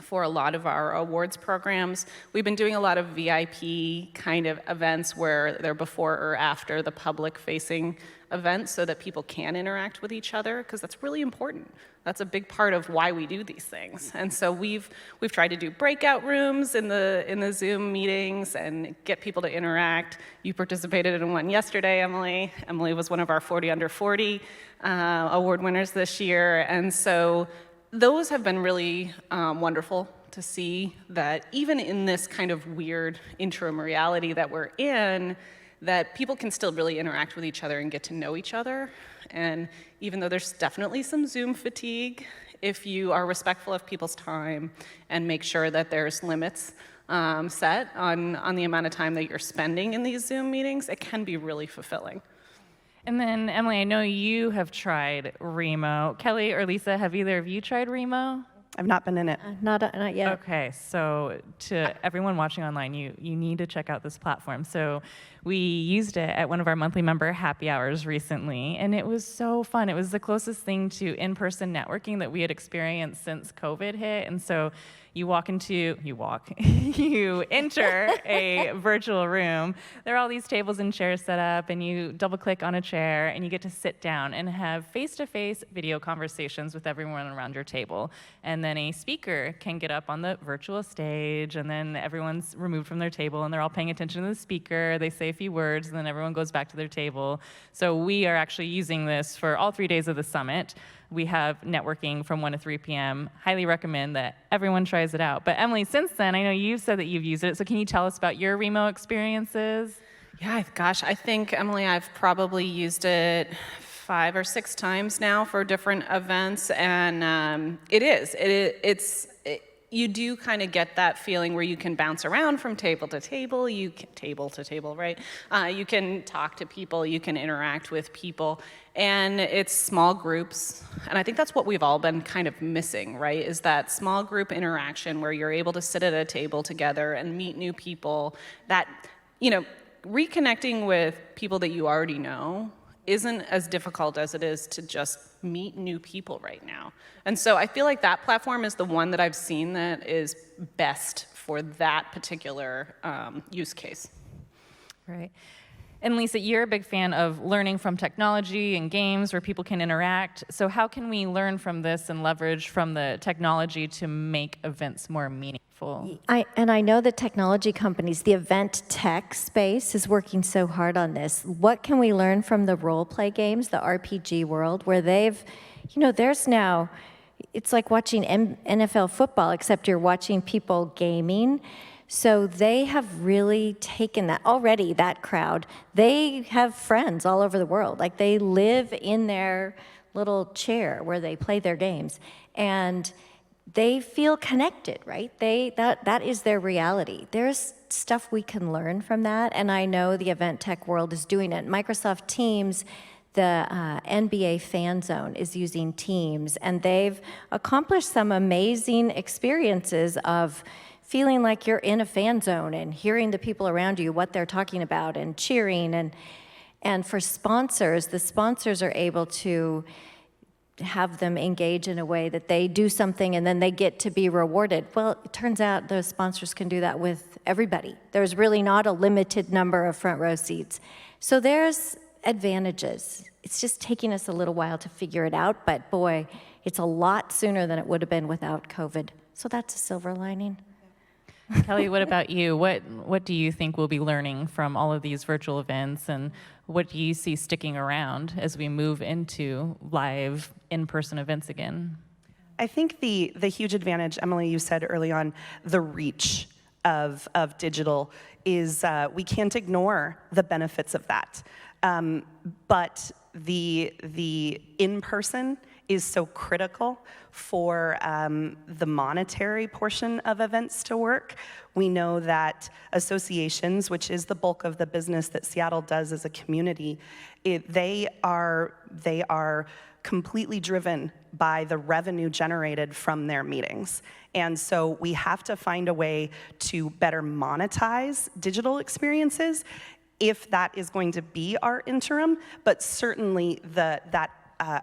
for a lot of our awards programs. We've been doing a lot of VIP kind of events where they're before or after the public-facing events so that people can interact with each other, because that's really important. That's a big part of why we do these things. And so we've tried to do breakout rooms in the Zoom meetings and get people to interact. You participated in one yesterday, Emily. Emily was one of our 40 Under 40 award winners this year. And so those have been really wonderful to see, that even in this kind of weird interim reality that we're in, that people can still really interact with each other and get to know each other. And even though there's definitely some Zoom fatigue, if you are respectful of people's time and make sure that there's limits set on the amount of time that you're spending in these Zoom meetings, it can be really fulfilling. And then, Emily, I know you have tried Remo. Kelly or Lisa, have either of you tried Remo? I've not been in it. Not yet. Okay, so to everyone watching online, you need to check out this platform. So we used it at one of our monthly member happy hours recently, and it was so fun. It was the closest thing to in-person networking that we had experienced since COVID hit. And so you enter a virtual room. There are all these tables and chairs set up, and you double click on a chair and you get to sit down and have face-to-face video conversations with everyone around your table. And then a speaker can get up on the virtual stage, and then everyone's removed from their table and they're all paying attention to the speaker. They say a few words and then everyone goes back to their table. So we are actually using this for all 3 days of the summit. We have networking from 1 to 3 p.m. Highly recommend that everyone tries it out. But Emily, since then, I know you've said that you've used it. So can you tell us about your Remo experiences? Yeah, gosh, I think, Emily, I've probably used it 5 or 6 times now for different events. And you do kind of get that feeling where you can bounce around from table to table, right? You can talk to people, you can interact with people, and it's small groups. And I think that's what we've all been kind of missing, right? Is that small group interaction where you're able to sit at a table together and meet new people. That, reconnecting with people that you already know isn't as difficult as it is to just meet new people right now. And so I feel like that platform is the one that I've seen that is best for that particular use case. Right. And Lisa, you're a big fan of learning from technology and games where people can interact. So how can we learn from this and leverage from the technology to make events more meaningful? I know the technology companies, the event tech space is working so hard on this. What can we learn from the role play games, the RPG world, where they've, there's now, it's like watching NFL football, except you're watching people gaming. So they have really taken that already, that crowd. They have friends all over the world. Like, they live in their little chair where they play their games. And they feel connected, right? That is their reality. There's stuff we can learn from that, and I know the event tech world is doing it. Microsoft Teams, the NBA Fan Zone is using Teams, and they've accomplished some amazing experiences of feeling like you're in a fan zone and hearing the people around you, what they're talking about, and cheering. And for sponsors, the sponsors are able to have them engage in a way that they do something and then they get to be rewarded. Well, it turns out those sponsors can do that with everybody. There's really not a limited number of front row seats. So there's advantages. It's just taking us a little while to figure it out, but boy, it's a lot sooner than it would have been without COVID. So that's a silver lining. Kelly, what about you? What do you think we'll be learning from all of these virtual events, and what do you see sticking around as we move into live in-person events again? I think the huge advantage, Emily, you said early on, the reach of digital is we can't ignore the benefits of that. But the in-person is so critical for the monetary portion of events to work. We know that associations, which is the bulk of the business that Seattle does as a community, they are completely driven by the revenue generated from their meetings. And so we have to find a way to better monetize digital experiences if that is going to be our interim, but certainly that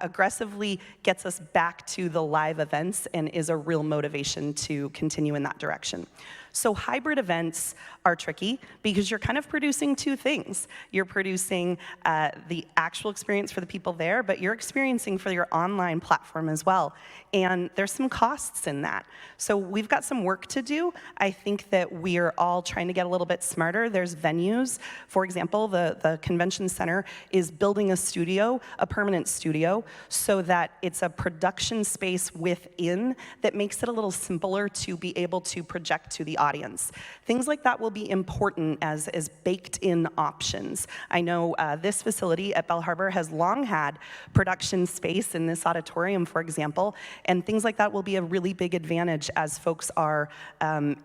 aggressively gets us back to the live events and is a real motivation to continue in that direction. So hybrid events are tricky because you're kind of producing two things. You're producing the actual experience for the people there, but you're experiencing for your online platform as well. And there's some costs in that. So we've got some work to do. I think that we're all trying to get a little bit smarter. There's venues. For example, the convention center is building a studio, a permanent studio, so that it's a production space within that makes it a little simpler to be able to project to the audience. Things like that will be important as baked-in options. I know this facility at Bell Harbor has long had production space in this auditorium, for example, and things like that will be a really big advantage as folks are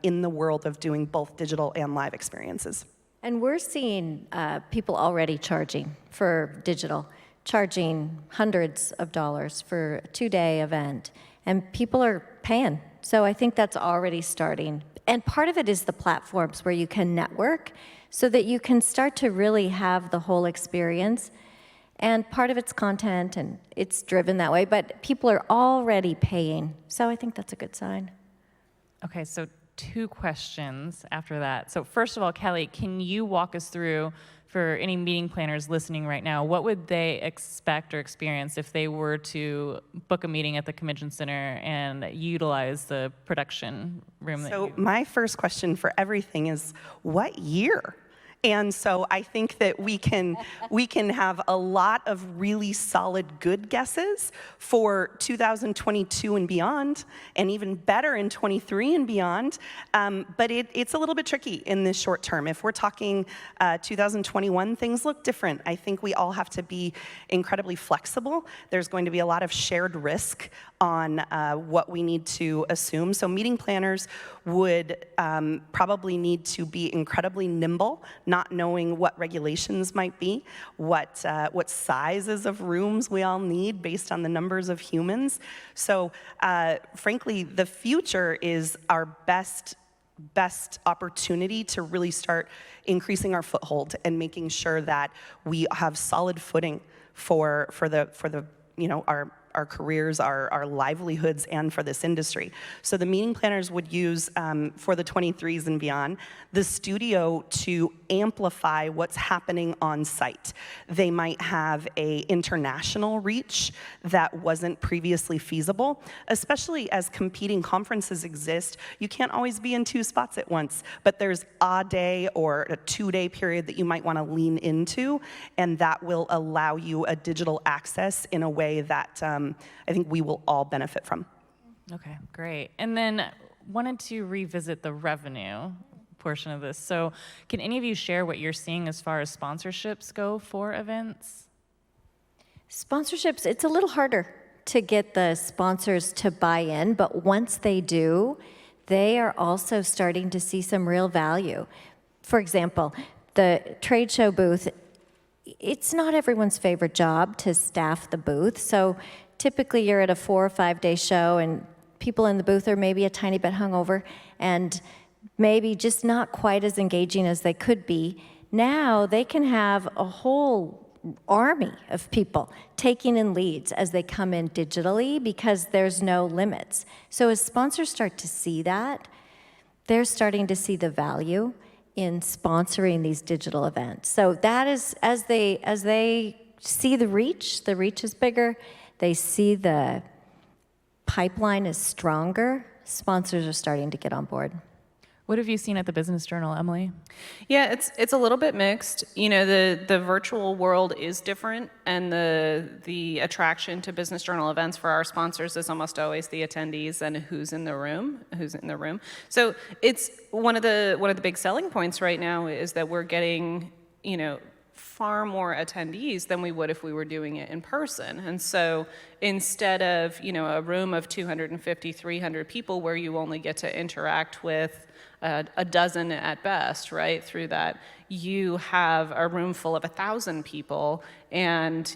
in the world of doing both digital and live experiences. And we're seeing people already charging for digital, charging hundreds of dollars for a 2-day event, and people are paying. So I think that's already starting. And part of it is the platforms where you can network so that you can start to really have the whole experience. And part of it's content, and it's driven that way, but people are already paying. So I think that's a good sign. Okay, so 2 questions after that. So first of all, Kelly, can you walk us through, for any meeting planners listening right now, what would they expect or experience if they were to book a meeting at the convention center and utilize the production room? So my first question for everything is, what year? And so I think that we can have a lot of really solid good guesses for 2022 and beyond, and even better in 23 and beyond. But it's a little bit tricky in this short term. If we're talking 2021, things look different. I think we all have to be incredibly flexible. There's going to be a lot of shared risk on what we need to assume. So meeting planners would probably need to be incredibly nimble, not knowing what regulations might be, what sizes of rooms we all need based on the numbers of humans. So frankly, the future is our best opportunity to really start increasing our foothold and making sure that we have solid footing for the our careers, our livelihoods, and for this industry. So the meeting planners would use, for the 23s and beyond, the studio to amplify what's happening on site. They might have an international reach that wasn't previously feasible, especially as competing conferences exist. You can't always be in 2 spots at once, but there's a day or a 2-day period that you might want to lean into, and that will allow you a digital access in a way that I think we will all benefit from. Okay, great. And then wanted to revisit the revenue portion of this. So can any of you share what you're seeing as far as sponsorships go for events? Sponsorships, it's a little harder to get the sponsors to buy in, but once they do, they are also starting to see some real value. For example, the trade show booth, it's not everyone's favorite job to staff the booth. So typically you're at a 4 or 5 day show and people in the booth are maybe a tiny bit hungover and maybe just not quite as engaging as they could be. Now they can have a whole army of people taking in leads as they come in digitally because there's no limits. So as sponsors start to see that, they're starting to see the value in sponsoring these digital events. So that is, as they see the reach is bigger, they see the pipeline is stronger, sponsors are starting to get on board. What have you seen at the Business Journal, Emily? Yeah, it's a little bit mixed. You know, the virtual world is different, and the attraction to Business Journal events for our sponsors is almost always the attendees and who's in the room. So it's one of the big selling points right now is that we're getting, far more attendees than we would if we were doing it in person. And so instead of, a room of 250, 300 people where you only get to interact with a dozen at best, right, through that, you have a room full of 1,000 people, and,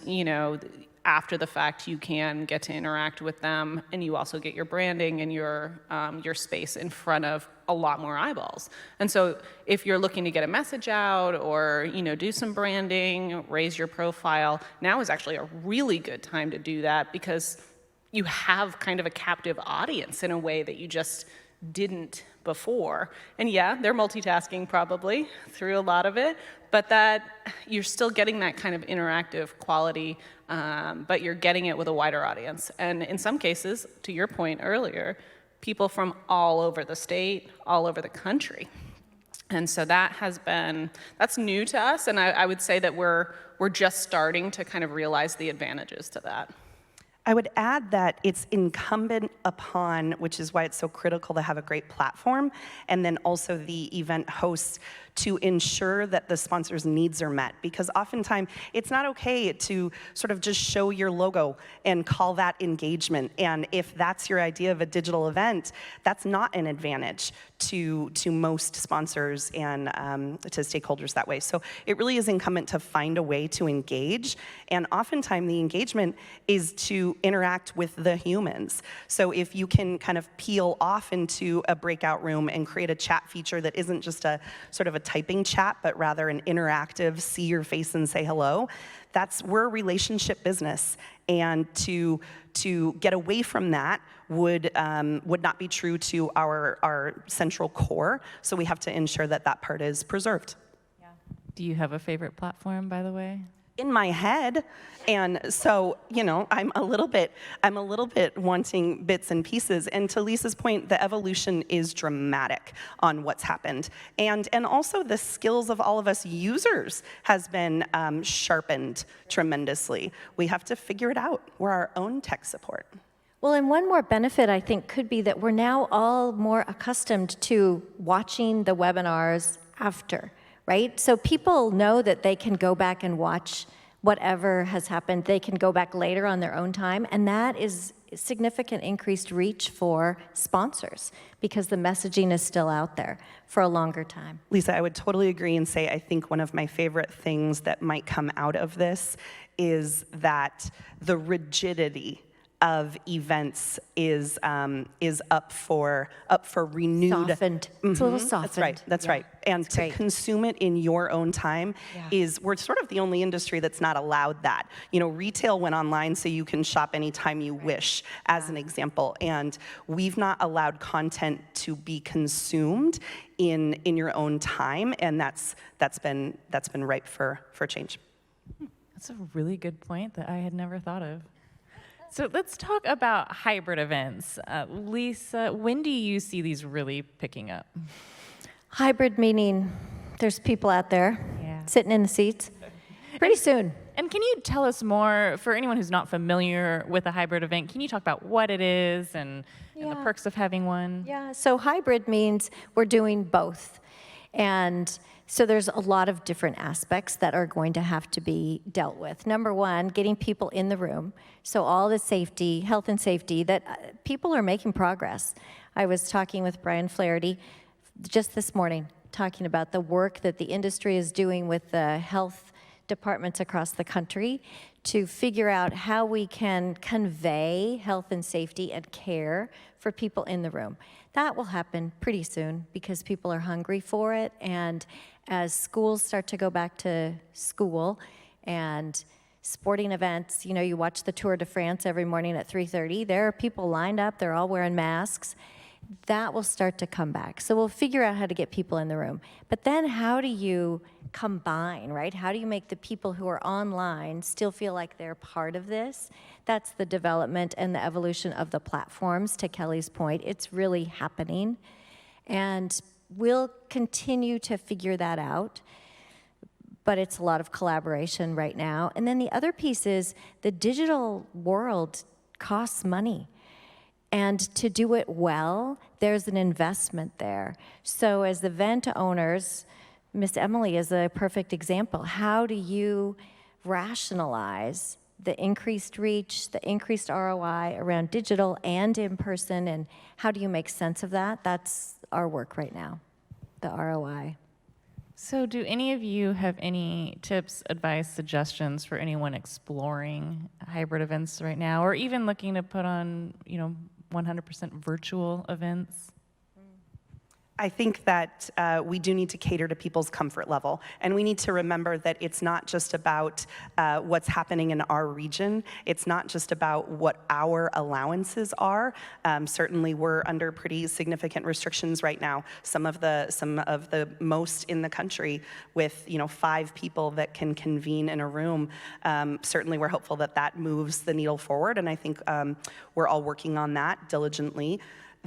after the fact, you can get to interact with them, and you also get your branding and your space in front of a lot more eyeballs. And so if you're looking to get a message out or, do some branding, raise your profile, now is actually a really good time to do that, because you have kind of a captive audience in a way that you just didn't before. And yeah, they're multitasking probably through a lot of it, but that you're still getting that kind of interactive quality, but you're getting it with a wider audience. And in some cases, to your point earlier, people from all over the state, all over the country. And so that's new to us, and I would say that we're just starting to kind of realize the advantages to that. I would add that it's incumbent upon, which is why it's so critical to have a great platform, and then also the event hosts to ensure that the sponsors' needs are met. Because oftentimes, it's not okay to sort of just show your logo and call that engagement. And if that's your idea of a digital event, that's not an advantage to most sponsors and to stakeholders that way. So it really is incumbent to find a way to engage. And oftentimes, the engagement is to interact with the humans. So if you can kind of peel off into a breakout room and create a chat feature that isn't just a sort of a typing chat, but rather an interactive, see your face and say hello, we're a relationship business. And to get away from that would not be true to our central core. So we have to ensure that that part is preserved. Yeah. Do you have a favorite platform, by the way? In my head, and so I'm a little bit wanting bits and pieces. And to Lisa's point, the evolution is dramatic on what's happened, and also the skills of all of us users has been sharpened tremendously. We have to figure it out. We're our own tech support. Well, and one more benefit, I think, could be that we're now all more accustomed to watching the webinars after, right? So people know that they can go back and watch whatever has happened. They can go back later on their own time, and that is significant increased reach for sponsors because the messaging is still out there for a longer time. Lisa, I would totally agree and say I think one of my favorite things that might come out of this is that the rigidity of events is up for renewed. Softened. It's a little softened. That's right. And to consume it in your own time we're sort of the only industry that's not allowed that. Retail went online so you can shop anytime you wish, as an example. And we've not allowed content to be consumed in your own time, and that's been ripe for change. That's a really good point that I had never thought of. So let's talk about hybrid events. Lisa, when do you see these really picking up? Hybrid meaning there's people out there sitting in the seats pretty soon. And can you tell us more, for anyone who's not familiar with a hybrid event, can you talk about what it is and the perks of having one? Yeah, so hybrid means we're doing both. And so there's a lot of different aspects that are going to have to be dealt with. Number one, getting people in the room. So all the safety, health and safety, that people are making progress. I was talking with Brian Flaherty just this morning, talking about the work that the industry is doing with the health departments across the country to figure out how we can convey health and safety and care for people in the room. That will happen pretty soon because people are hungry for it, and as schools start to go back to school and sporting events, you watch the Tour de France every morning at 3:30, there are people lined up, they're all wearing masks. That will start to come back. So we'll figure out how to get people in the room. But then how do you combine, right? How do you make the people who are online still feel like they're part of this? That's the development and the evolution of the platforms, to Kelly's point. It's really happening. And we'll continue to figure that out. But it's a lot of collaboration right now. And then the other piece is the digital world costs money. And to do it well, there's an investment there. So as event owners, Miss Emily is a perfect example. How do you rationalize the increased reach, the increased ROI around digital and in person, and how do you make sense of that? That's our work right now, the ROI. So do any of you have any tips, advice, suggestions for anyone exploring hybrid events right now, or even looking to put on, 100% virtual events? I think that we do need to cater to people's comfort level, and we need to remember that it's not just about what's happening in our region. It's not just about what our allowances are. Certainly, we're under pretty significant restrictions right now. Some of the most in the country, with 5 people that can convene in a room. Certainly, we're hopeful that that moves the needle forward, and I think we're all working on that diligently.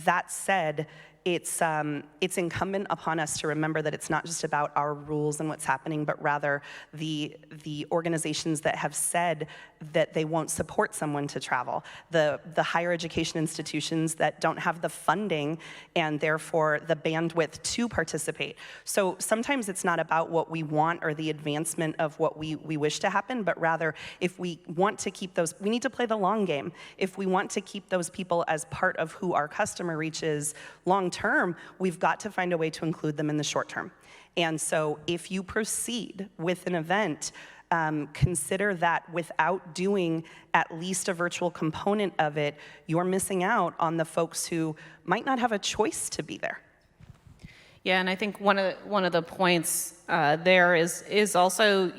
That said, it's incumbent upon us to remember that it's not just about our rules and what's happening, but rather the organizations that have said that they won't support someone to travel, the higher education institutions that don't have the funding and therefore the bandwidth to participate. So sometimes it's not about what we want or the advancement of what we wish to happen, but rather if we want to keep those, we need to play the long game. If we want to keep those people as part of who our customer reaches long term, we've got to find a way to include them in the short term. And so if you proceed with an event, consider that without doing at least a virtual component of it, you're missing out on the folks who might not have a choice to be there. Yeah, and I think one of the points there is also,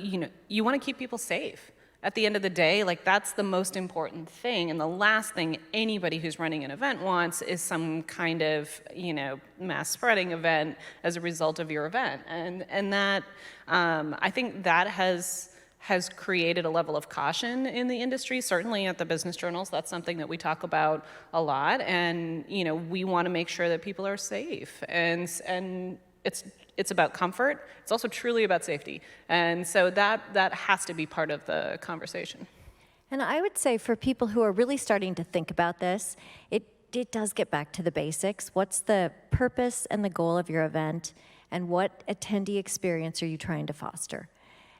you want to keep people safe. At the end of the day, that's the most important thing, and the last thing anybody who's running an event wants is some kind of, mass spreading event as a result of your event, and that I think that has created a level of caution in the industry. Certainly at the business journals, that's something that we talk about a lot, and we want to make sure that people are safe, and it's about comfort. It's also truly about safety. And so that has to be part of the conversation. And I would say for people who are really starting to think about this, it does get back to the basics. What's the purpose and the goal of your event, and what attendee experience are you trying to foster?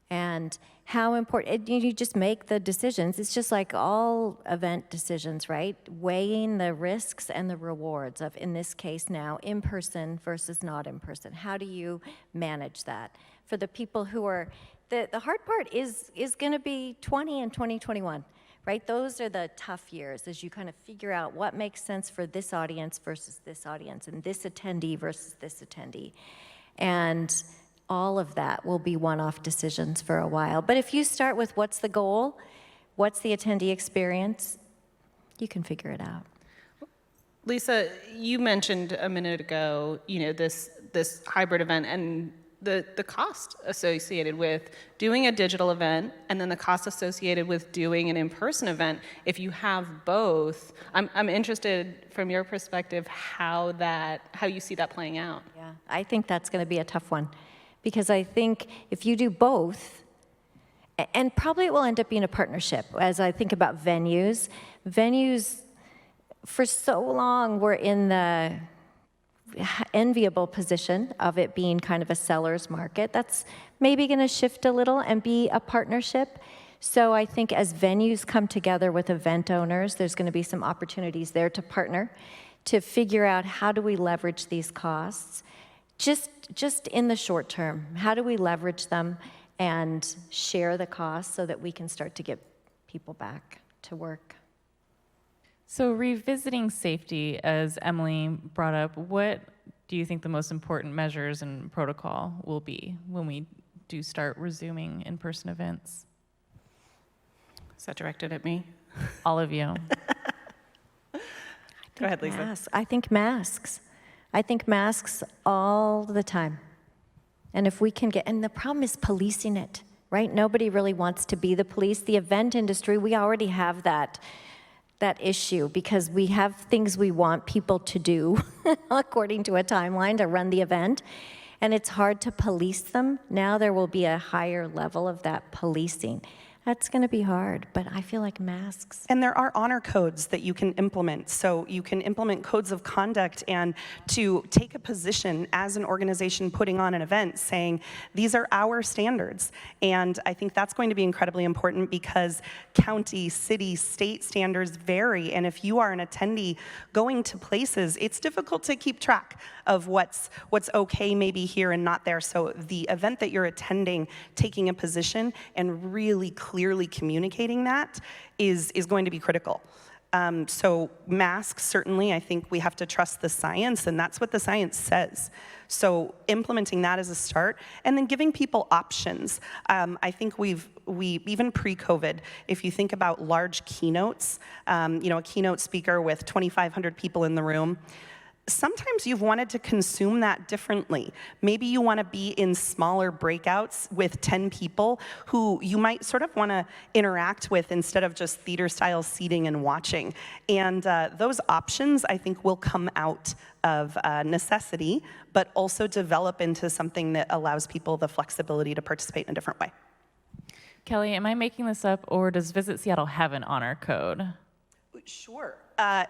And how important, you just make the decisions. It's just like all event decisions, right? Weighing the risks and the rewards of, in this case now, in person versus not in person. How do you manage that? For the people who are, the hard part is going to be 20 and 2021, right? Those are the tough years as you kind of figure out what makes sense for this audience versus this audience, and this attendee versus this attendee. And all of that will be one-off decisions for a while. But if you start with what's the goal, what's the attendee experience, you can figure it out. Lisa, you mentioned a minute ago, this hybrid event and the cost associated with doing a digital event, and then the cost associated with doing an in-person event. If you have both, I'm interested from your perspective how you see that playing out. Yeah, I think that's going to be a tough one. Because I think if you do both, and probably it will end up being a partnership, as I think about venues for so long were in the enviable position of it being kind of a seller's market. That's maybe going to shift a little and be a partnership. So I think as venues come together with event owners, there's going to be some opportunities there to partner, to figure out how do we leverage these costs. Just in the short term, how do we leverage them and share the costs so that we can start to get people back to work? So revisiting safety, as Emily brought up, what do you think the most important measures and protocol will be when we do start resuming in-person events? Is that directed at me? All of you. Go ahead, Lisa. I think masks. I think masks all the time. And if we can and the problem is policing it, right? Nobody really wants to be the police. The event industry, we already have that issue because we have things we want people to do according to a timeline to run the event. And it's hard to police them. Now there will be a higher level of that policing. That's going to be hard, but I feel like masks. And there are honor codes that you can implement. So you can implement codes of conduct and to take a position as an organization putting on an event saying, these are our standards. And I think that's going to be incredibly important because county, city, state standards vary. And if you are an attendee going to places, it's difficult to keep track of what's okay maybe here and not there. So the event that you're attending, taking a position and really clearly communicating that is going to be critical. So masks, certainly, I think we have to trust the science, and that's what the science says. So implementing that as a start, and then giving people options. I think we even pre-COVID, if you think about large keynotes, a keynote speaker with 2,500 people in the room, sometimes you've wanted to consume that differently. Maybe you want to be in smaller breakouts with 10 people who you might sort of want to interact with instead of just theater-style seating and watching. And those options, I think, will come out of necessity, but also develop into something that allows people the flexibility to participate in a different way. Kelly, am I making this up, or does Visit Seattle have an honor code? Sure.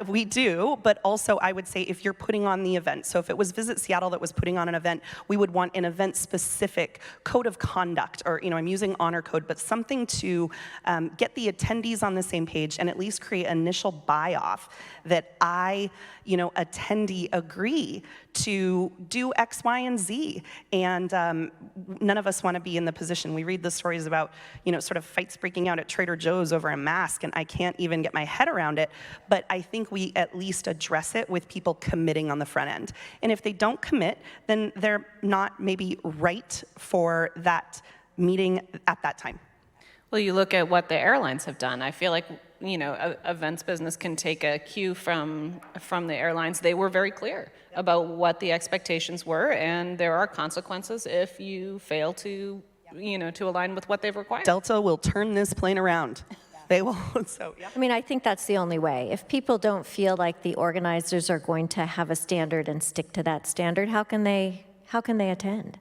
We do, but also I would say if you're putting on the event, so if it was Visit Seattle that was putting on an event, we would want an event-specific code of conduct, or I'm using honor code, but something to get the attendees on the same page and at least create initial buy-off that I, attendee agree to do X, Y, and Z. And none of us want to be in the position. We read the stories about, sort of fights breaking out at Trader Joe's over a mask, and I can't even get my head around it. But I think we at least address it with people committing on the front end. And if they don't commit, then they're not maybe right for that meeting at that time. Well, you look at what the airlines have done. I feel like, events business can take a cue from the airlines. They were very clear about what the expectations were, and there are consequences if you fail to, to align with what they've required. Delta will turn this plane around. They will, so yeah. I mean, I think that's the only way. If people don't feel like the organizers are going to have a standard and stick to that standard, how can they attend?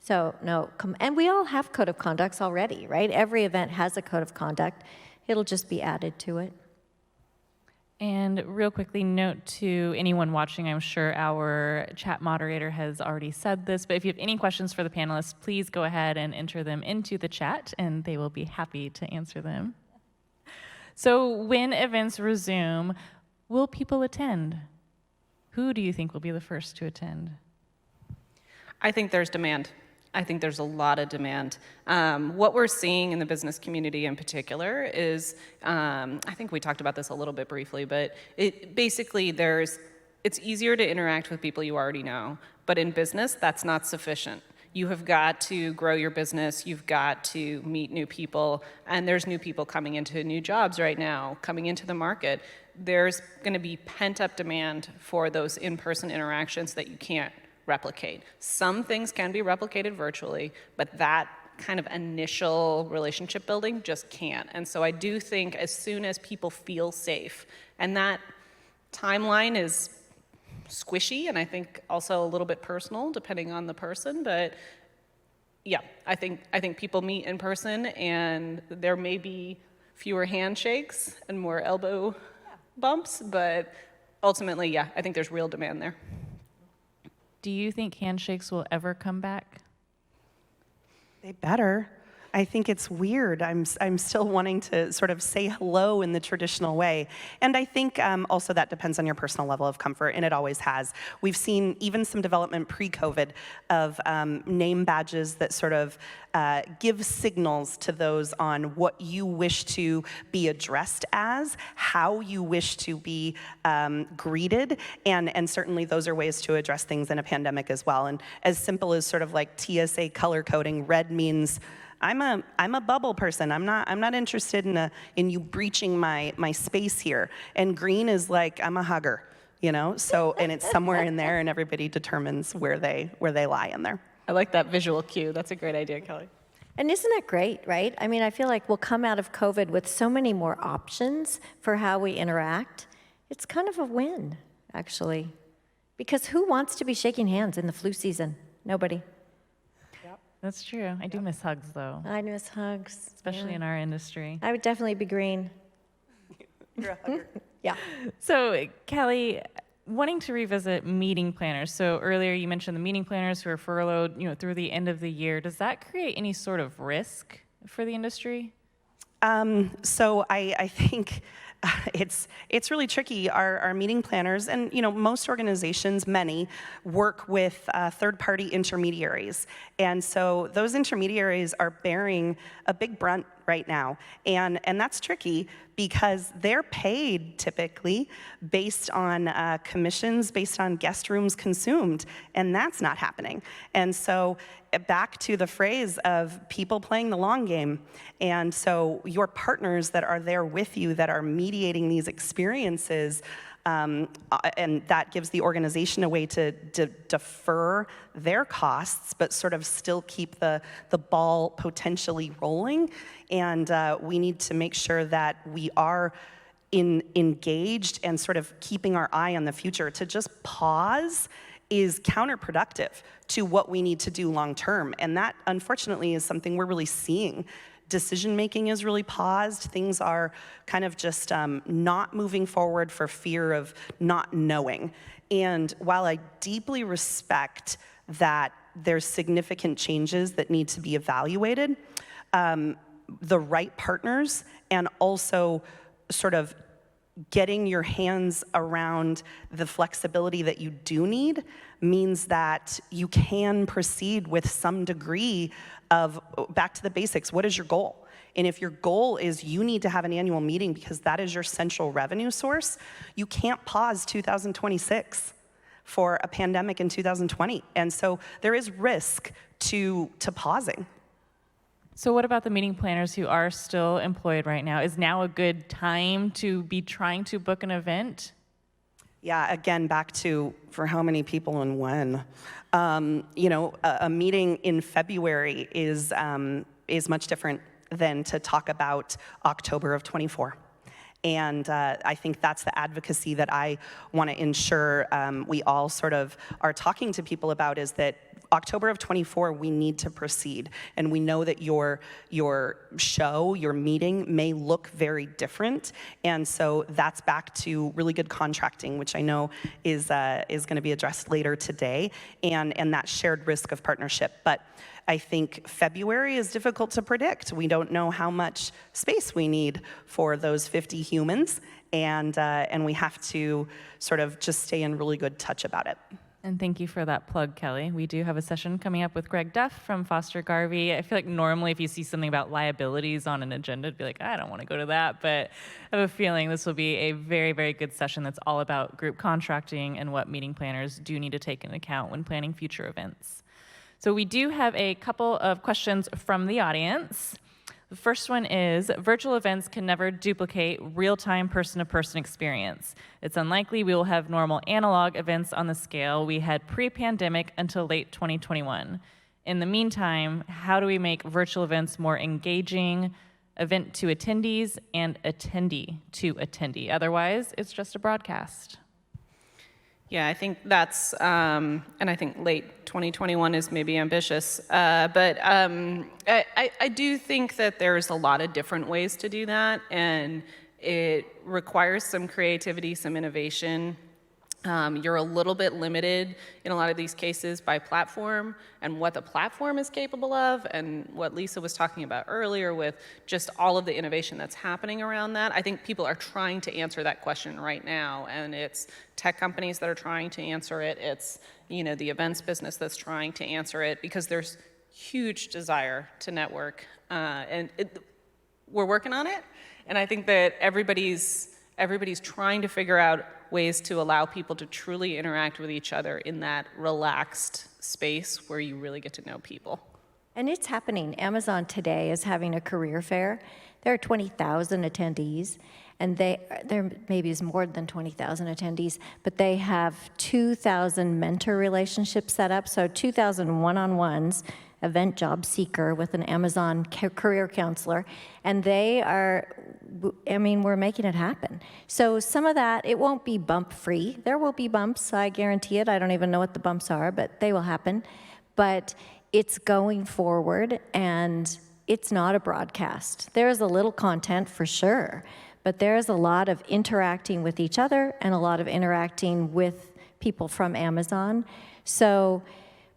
So no, and we all have code of conducts already, right? Every event has a code of conduct. It'll just be added to it. And real quickly, note to anyone watching, I'm sure our chat moderator has already said this, but if you have any questions for the panelists, please go ahead and enter them into the chat, and they will be happy to answer them. So when events resume, will people attend? Who do you think will be the first to attend? I think there's demand. I think there's a lot of demand. What we're seeing in the business community in particular is, I think we talked about this a little bit briefly, but it's easier to interact with people you already know, but in business, that's not sufficient. You have got to grow your business, you've got to meet new people, and there's new people coming into new jobs right now, coming into the market. There's gonna be pent-up demand for those in-person interactions that you can't replicate. Some things can be replicated virtually, but that kind of initial relationship building just can't. And so I do think as soon as people feel safe, and that timeline is squishy, and I think also a little bit personal depending on the person, but yeah, I think people meet in person, and there may be fewer handshakes and more elbow bumps, but ultimately, yeah, I think there's real demand there. Do you think handshakes will ever come back? They better. I think it's weird. I'm still wanting to sort of say hello in the traditional way. And I think also that depends on your personal level of comfort, and it always has. We've seen even some development pre-COVID of name badges that sort of give signals to those on what you wish to be addressed as, how you wish to be greeted, and certainly those are ways to address things in a pandemic as well. And as simple as sort of like TSA color coding, red means I'm a bubble person. I'm not interested in you breaching my space here. And green is like I'm a hugger, So and it's somewhere in there, and everybody determines where they lie in there. I like that visual cue. That's a great idea, Kelly. And isn't that great, right? I mean, I feel like we'll come out of COVID with so many more options for how we interact. It's kind of a win, actually, because who wants to be shaking hands in the flu season? Nobody. That's true. I do miss hugs, though, I miss hugs. especially in our industry. I would definitely be green. You're a hugger. Yeah. So, Kelly, wanting to revisit meeting planners. So earlier you mentioned the meeting planners who are furloughed, through the end of the year. Does that create any sort of risk for the industry? So I think it's really tricky. Our meeting planners, and most organizations, many, work with third-party intermediaries, and so those intermediaries are bearing a big brunt right now, and that's tricky because they're paid typically based on commissions, based on guest rooms consumed, and that's not happening. And so back to the phrase of people playing the long game. And so your partners that are there with you, that are mediating these experiences, and that gives the organization a way to defer their costs, but sort of still keep the ball potentially rolling. And we need to make sure that we are engaged and sort of keeping our eye on the future. To just pause is counterproductive to what we need to do long term. And that, unfortunately, is something we're really seeing. Decision making is really paused. Things are kind of just not moving forward for fear of not knowing. And while I deeply respect that there's significant changes that need to be evaluated, the right partners and also sort of getting your hands around the flexibility that you do need means that you can proceed with some degree of back to the basics. What is your goal? And if your goal is you need to have an annual meeting because that is your central revenue source, you can't pause 2026 for a pandemic in 2020. And so there is risk to pausing. So what about the meeting planners who are still employed right now? Is now a good time to be trying to book an event? Yeah, again, back to for how many people and when. A meeting in February is much different than to talk about October of 24. And I think that's the advocacy that I want to ensure we all sort of are talking to people about, is that October of 24, we need to proceed. And we know that your show, your meeting may look very different. And so that's back to really good contracting, which I know is going to be addressed later today, and that shared risk of partnership. But I think February is difficult to predict. We don't know how much space we need for those 50 humans, and we have to sort of just stay in really good touch about it. And thank you for that plug, Kelly. We do have a session coming up with Greg Duff from Foster Garvey. I feel like normally if you see something about liabilities on an agenda, it'd be like, I don't want to go to that. But I have a feeling this will be a very, very good session that's all about group contracting and what meeting planners do need to take into account when planning future events. So we do have a couple of questions from the audience. The first one is, virtual events can never duplicate real-time person-to-person experience. It's unlikely we will have normal analog events on the scale we had pre-pandemic until late 2021. In the meantime, how do we make virtual events more engaging, event to attendees, and attendee to attendee? Otherwise, it's just a broadcast. Yeah, I think that's, and I think late 2021 is maybe ambitious, but I do think that there's a lot of different ways to do that, and it requires some creativity, some innovation. You're a little bit limited in a lot of these cases by platform and what the platform is capable of, and what Lisa was talking about earlier with just all of the innovation that's happening around that. I think people are trying to answer that question right now, and it's tech companies that are trying to answer it. It's the events business that's trying to answer it, because there's huge desire to network, and we're working on it. And I think that everybody's trying to figure out ways to allow people to truly interact with each other in that relaxed space where you really get to know people. And it's happening. Amazon today is having a career fair. There are 20,000 attendees, and there maybe is more than 20,000 attendees, but they have 2,000 mentor relationships set up, so 2,000 one-on-ones, event job seeker with an Amazon career counselor, and we're making it happen. So some of that, it won't be bump-free. There will be bumps, I guarantee it. I don't even know what the bumps are, but they will happen. But it's going forward, and it's not a broadcast. There is a little content for sure, but there's a lot of interacting with each other and a lot of interacting with people from Amazon. So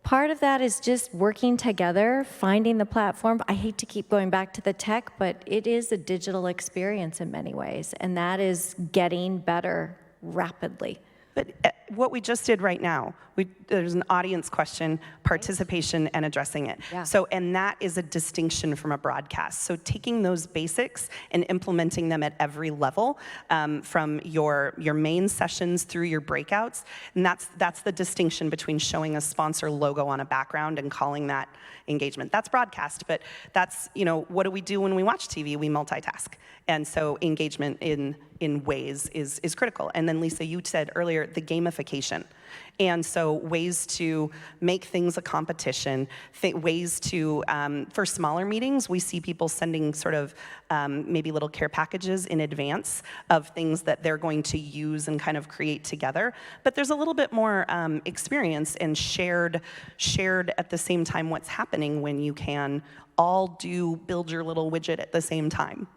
part of that is just working together, finding the platform. I hate to keep going back to the tech, but it is a digital experience in many ways, and that is getting better rapidly. But what we just did right now, there's an audience question, participation, and addressing it. Yeah. So, and that is a distinction from a broadcast. So taking those basics and implementing them at every level, from your main sessions through your breakouts, and that's the distinction between showing a sponsor logo on a background and calling that engagement. That's broadcast, but that's, what do we do when we watch TV? We multitask. And so engagement in ways is critical. And then Lisa, you said earlier, the gamification. And so ways to make things a competition, ways to, for smaller meetings, we see people sending sort of maybe little care packages in advance of things that they're going to use and kind of create together. But there's a little bit more experience and shared at the same time what's happening when you can all build your little widget at the same time.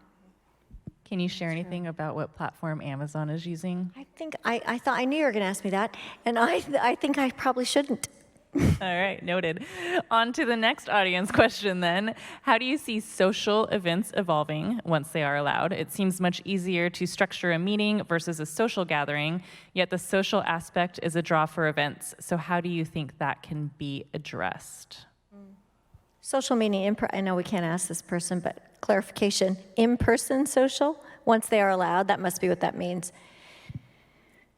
Can you share anything about what platform Amazon is using? I think I knew you were going to ask me that, and I think I probably shouldn't. All right, noted. On to the next audience question then. How do you see social events evolving once they are allowed? It seems much easier to structure a meeting versus a social gathering, yet the social aspect is a draw for events. So how do you think that can be addressed? Social meaning, I know we can't ask this person, but clarification, in-person social, once they are allowed, that must be what that means.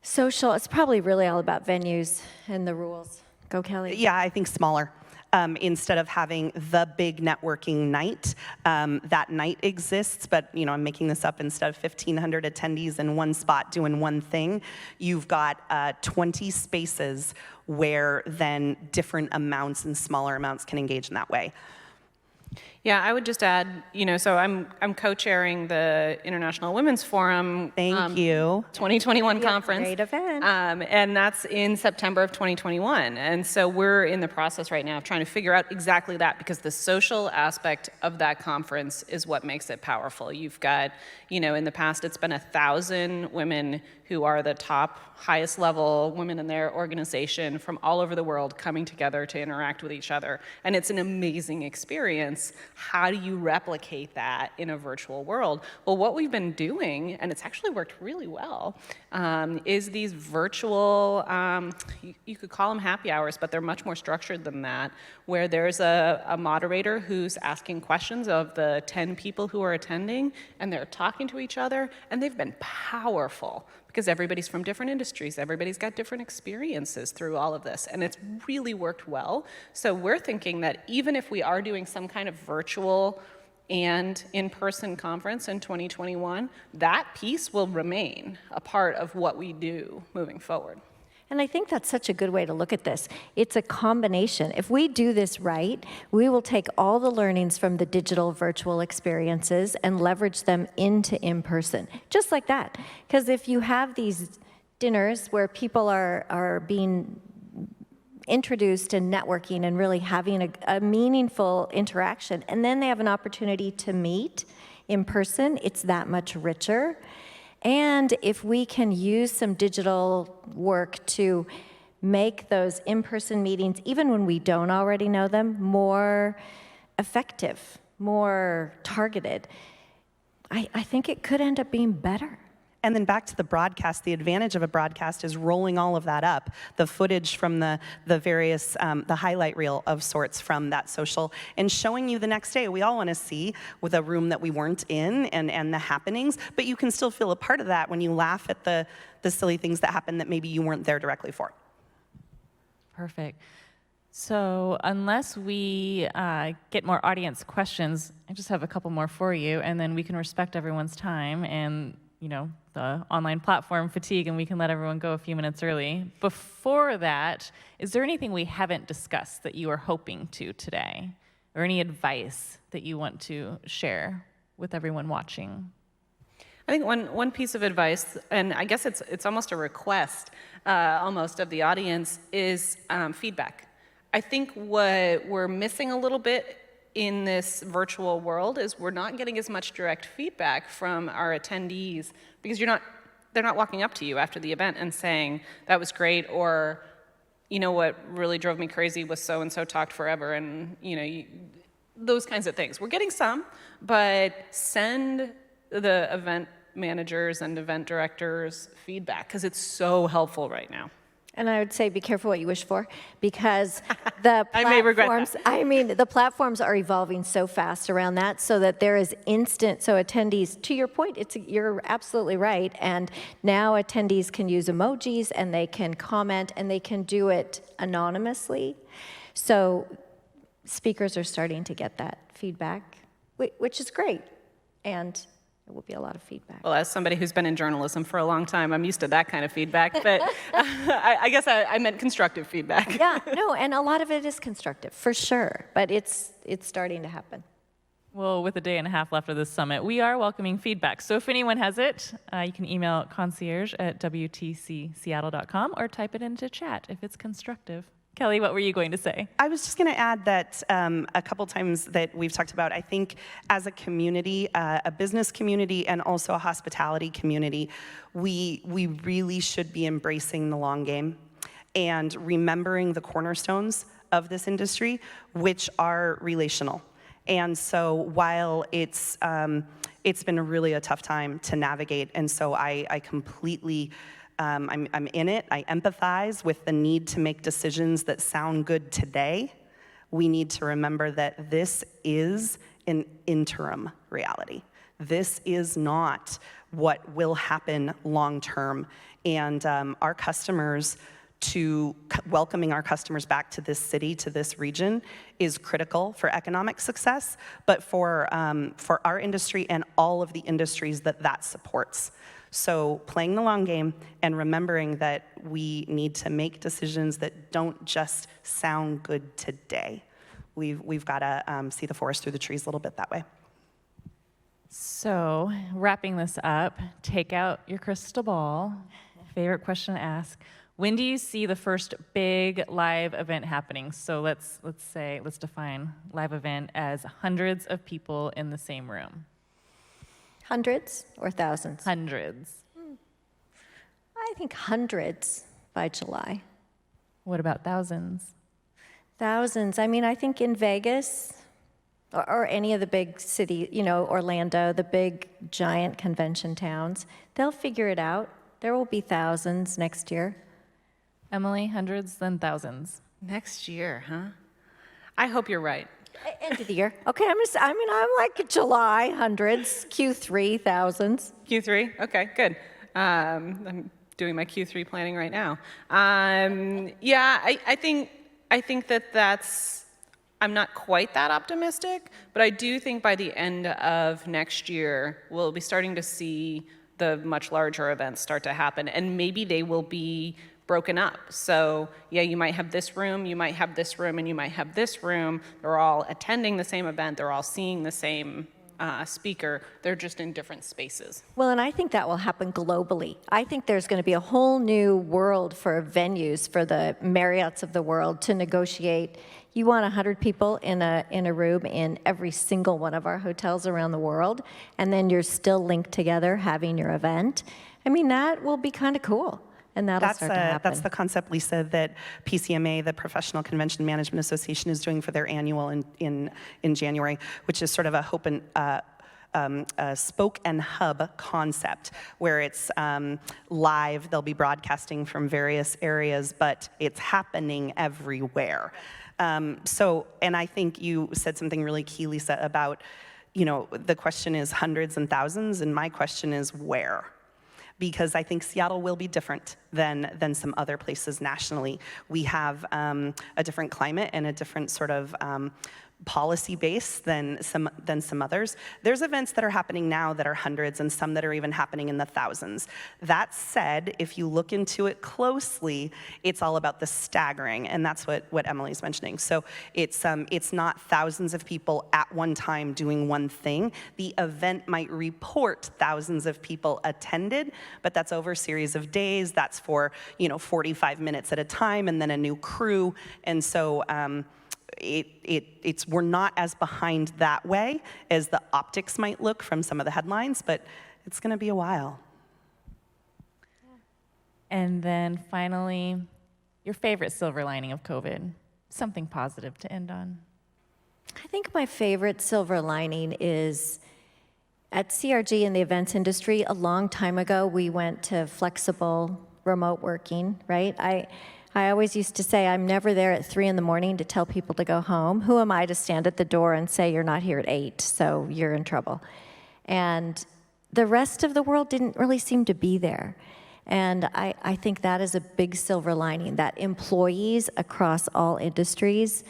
Social, it's probably really all about venues and the rules. Go, Kelly. Yeah, I think smaller. Instead of having the big networking night, that night exists, but I'm making this up, instead of 1,500 attendees in one spot doing one thing, you've got 20 spaces where then different amounts and smaller amounts can engage in that way. Yeah, I would just add, so I'm co-chairing the International Women's Forum. Thank you. 2021 conference. Great event. And that's in September of 2021. And so we're in the process right now of trying to figure out exactly that, because the social aspect of that conference is what makes it powerful. You've got, in the past, it's been 1,000 women who are the top, highest level women in their organization from all over the world coming together to interact with each other. And it's an amazing experience. How do you replicate that in a virtual world? Well, what we've been doing, and it's actually worked really well, is these virtual, you could call them happy hours, but they're much more structured than that, where there's a moderator who's asking questions of the 10 people who are attending, and they're talking to each other, and they've been powerful, because everybody's from different industries, everybody's got different experiences through all of this, and it's really worked well. So we're thinking that even if we are doing some kind of virtual and in-person conference in 2021, that piece will remain a part of what we do moving forward. And I think that's such a good way to look at this. It's a combination. If we do this right, we will take all the learnings from the digital virtual experiences and leverage them into in-person, just like that. Because if you have these dinners where people are being introduced and networking and really having a meaningful interaction, and then they have an opportunity to meet in person, it's that much richer. And if we can use some digital work to make those in-person meetings, even when we don't already know them, more effective, more targeted, I think it could end up being better. And then back to the broadcast, the advantage of a broadcast is rolling all of that up, the footage from the various, the highlight reel of sorts from that social, and showing you the next day. We all want to see with a room that we weren't in and the happenings, but you can still feel a part of that when you laugh at the silly things that happen that maybe you weren't there directly for. Perfect. So unless we get more audience questions, I just have a couple more for you, and then we can respect everyone's time and the online platform fatigue, and we can let everyone go a few minutes early. Before that, is there anything we haven't discussed that you are hoping to today? Or any advice that you want to share with everyone watching? I think one piece of advice, and I guess it's almost a request almost of the audience, is feedback. I think what we're missing a little bit in this virtual world is we're not getting as much direct feedback from our attendees because they're not walking up to you after the event and saying, that was great, or, you know what really drove me crazy was so-and-so talked forever, and, those kinds of things. We're getting some, but send the event managers and event directors feedback because it's so helpful right now. And I would say be careful what you wish for, because the I may regret that. the platforms are evolving so fast around that, so that there is instant, so attendees, to your point, you're absolutely right, and now attendees can use emojis, and they can comment, and they can do it anonymously. So speakers are starting to get that feedback, which is great, and it will be a lot of feedback. Well, as somebody who's been in journalism for a long time, I'm used to that kind of feedback, but I guess I meant constructive feedback. Yeah, no, and a lot of it is constructive, for sure, but it's starting to happen. Well, with a day and a half left of this summit, we are welcoming feedback. So if anyone has it, you can email concierge@wtcseattle.com or type it into chat if it's constructive. Kelly, what were you going to say? I was just going to add that a couple times that we've talked about, I think as a community, a business community and also a hospitality community, we really should be embracing the long game and remembering the cornerstones of this industry, which are relational. And so while it's been really a tough time to navigate, and so I completely I'm in it. I empathize with the need to make decisions that sound good today. We need to remember that this is an interim reality. This is not what will happen long term. And our customers, welcoming our customers back to this city, to this region, is critical for economic success, but for our industry and all of the industries that supports. So playing the long game and remembering that we need to make decisions that don't just sound good today. We've got to see the forest through the trees a little bit that way. So wrapping this up, take out your crystal ball. Favorite question to ask. When do you see the first big live event happening? So let's define live event as hundreds of people in the same room. Hundreds or thousands? Hundreds. I think hundreds by July. What about thousands? Thousands. I mean, I think in Vegas or any of the big city, Orlando, the big giant convention towns, they'll figure it out. There will be thousands next year. Emily, hundreds, then thousands. Next year, huh? I hope you're right. End of the year. Okay, I'm like July, hundreds, Q3, thousands. Q3? Okay, good. I'm doing my Q3 planning right now. Yeah, I think that's, I'm not quite that optimistic, but I do think by the end of next year, we'll be starting to see the much larger events start to happen, and maybe they will be broken up. So yeah, you might have this room, you might have this room, and you might have this room. They're all attending the same event. They're all seeing the same speaker. They're just in different spaces. Well, and I think that will happen globally. I think there's going to be a whole new world for venues, for the Marriotts of the world to negotiate. You want 100 people in a room in every single one of our hotels around the world, and then you're still linked together having your event. I mean, that will be kind of cool. And that'll start to happen. That's the concept, Lisa, that PCMA, the Professional Convention Management Association, is doing for their annual in January, which is sort of a hope and a spoke and hub concept, where it's live. They'll be broadcasting from various areas, but it's happening everywhere. And I think you said something really key, Lisa, about, the question is hundreds and thousands, and my question is where? Because I think Seattle will be different than some other places nationally. We have a different climate and a different sort of policy-based than some others. There's events that are happening now that are hundreds and some that are even happening in the thousands. That said, if you look into it closely, it's all about the staggering, and that's what Emily's mentioning. So it's not thousands of people at one time doing one thing. The event might report thousands of people attended, but that's over a series of days. That's for 45 minutes at a time, and then a new crew. And so we're not as behind that way as the optics might look from some of the headlines, but it's going to be a while. And then finally, your favorite silver lining of COVID, something positive to end on. I think my favorite silver lining is at CRG in the events industry. A long time ago, we went to flexible remote working, right? I always used to say, I'm never there at 3 in the morning to tell people to go home. Who am I to stand at the door and say you're not here at 8, so you're in trouble? And the rest of the world didn't really seem to be there. And I think that is a big silver lining, that employees across all industries,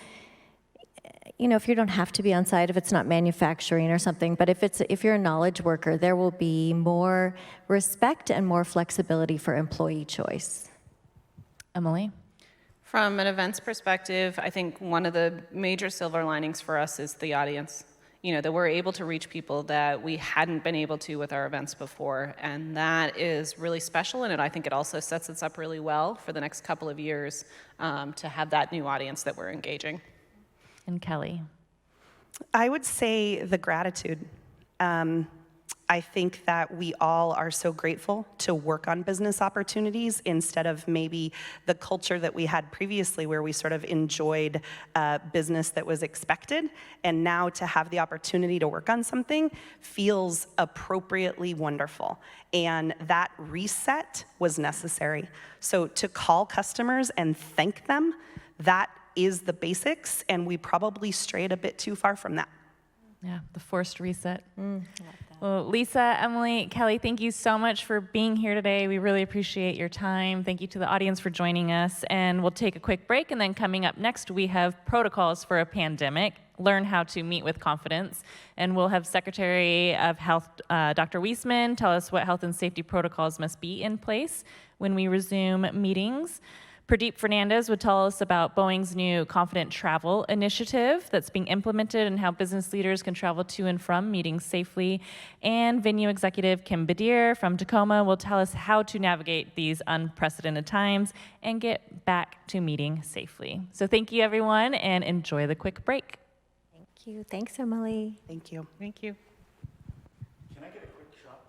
if you don't have to be on site, if it's not manufacturing or something, but if you're a knowledge worker, there will be more respect and more flexibility for employee choice. Emily? From an events perspective, I think one of the major silver linings for us is the audience. That we're able to reach people that we hadn't been able to with our events before. And that is really special, and I think it also sets us up really well for the next couple of years to have that new audience that we're engaging. And Kelly? I would say the gratitude. I think that we all are so grateful to work on business opportunities instead of maybe the culture that we had previously where we sort of enjoyed business that was expected. And now to have the opportunity to work on something feels appropriately wonderful. And that reset was necessary. So to call customers and thank them, that is the basics, and we probably strayed a bit too far from that. Yeah, the forced reset. I love that. Well, Lisa, Emily, Kelly, thank you so much for being here today. We really appreciate your time. Thank you to the audience for joining us. And we'll take a quick break, and then coming up next, we have protocols for a pandemic, learn how to meet with confidence. And we'll have Secretary of Health, Dr. Weisman, tell us what health and safety protocols must be in place when we resume meetings. Pradeep Fernandez would tell us about Boeing's new Confident Travel initiative that's being implemented and how business leaders can travel to and from meetings safely. And venue executive Kim Badir from Tacoma will tell us how to navigate these unprecedented times and get back to meeting safely. So thank you, everyone, and enjoy the quick break. Thank you. Thanks, Emily. Thank you. Thank you. Can I get a quick shot?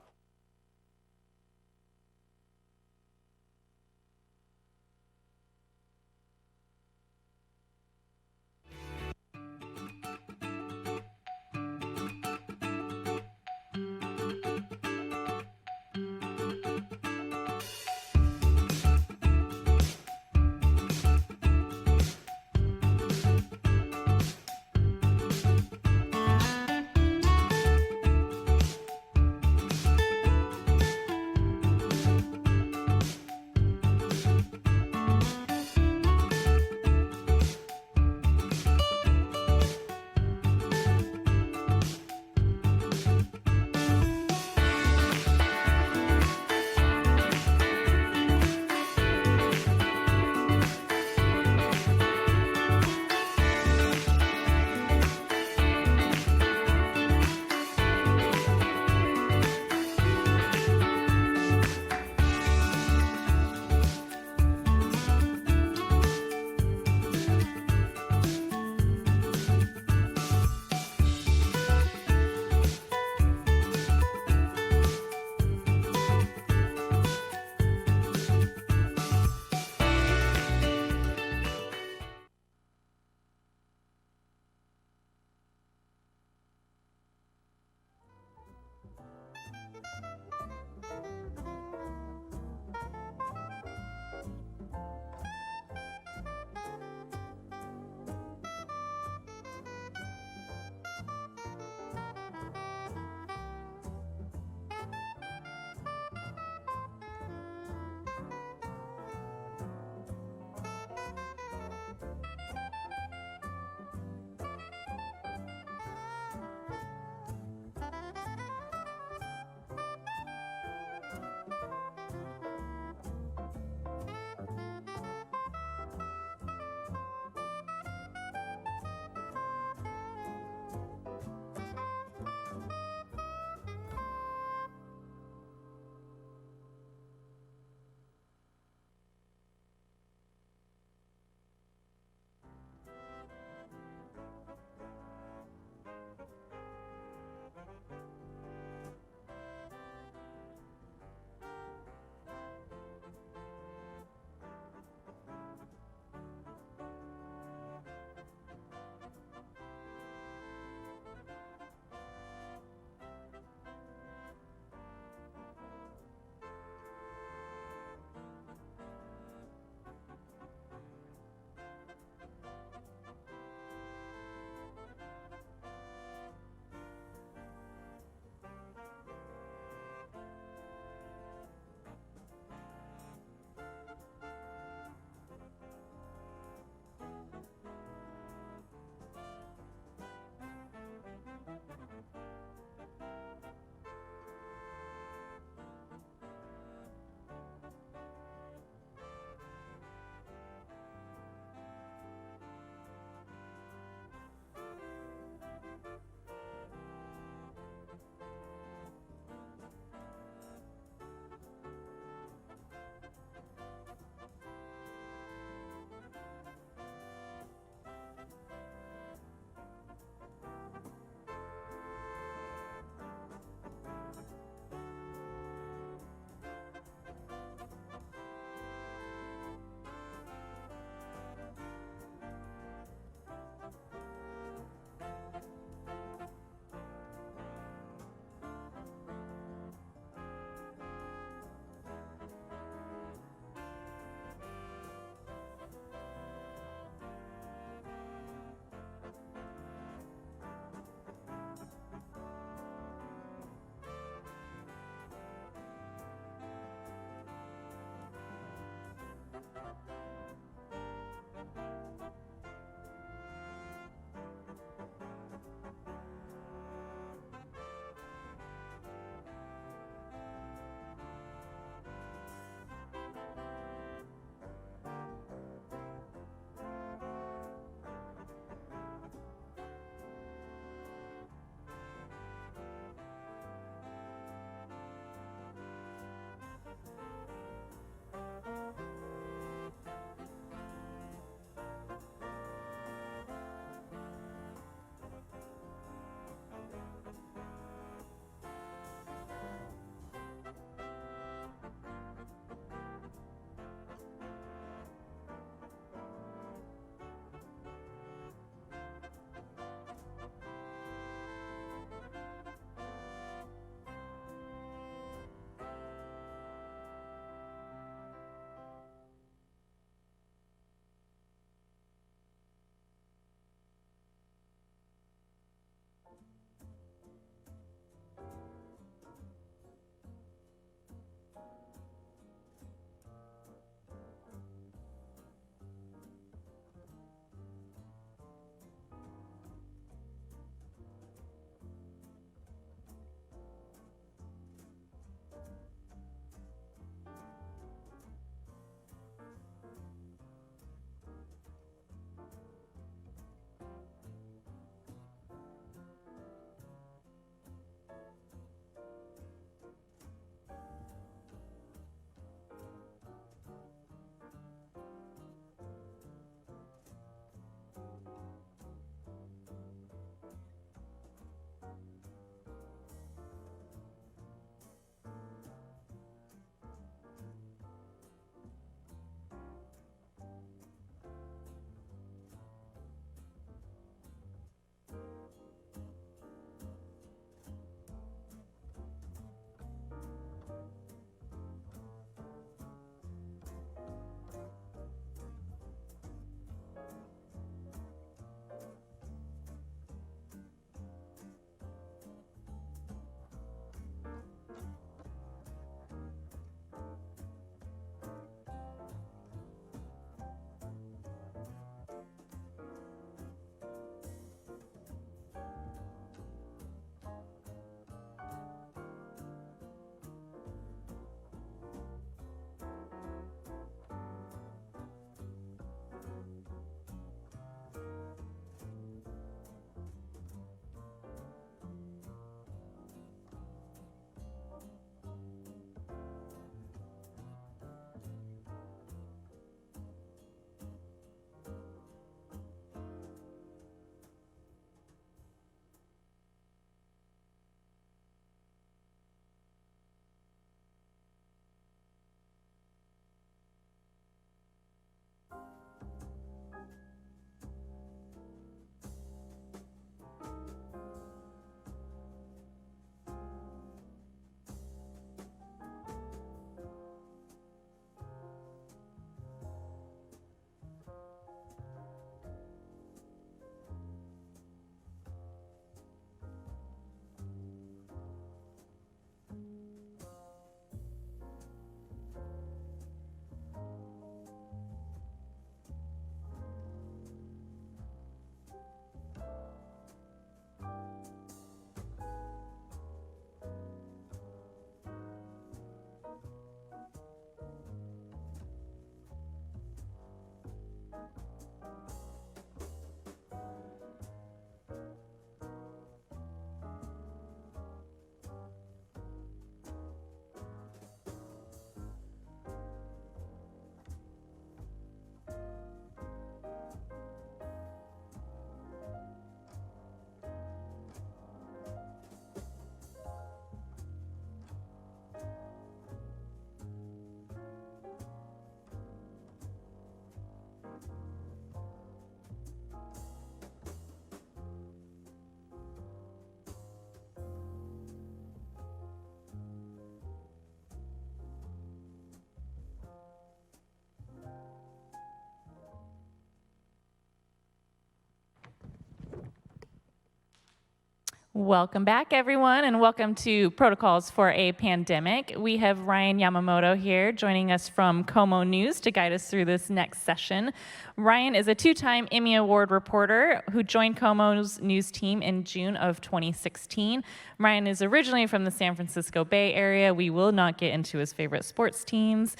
Welcome back, everyone, and welcome to Protocols for a Pandemic. We have Ryan Yamamoto here joining us from Como News to guide us through this next session. Ryan is a two-time Emmy Award reporter who joined Como's news team in June of 2016. Ryan is originally from the San Francisco Bay Area. We will not get into his favorite sports teams.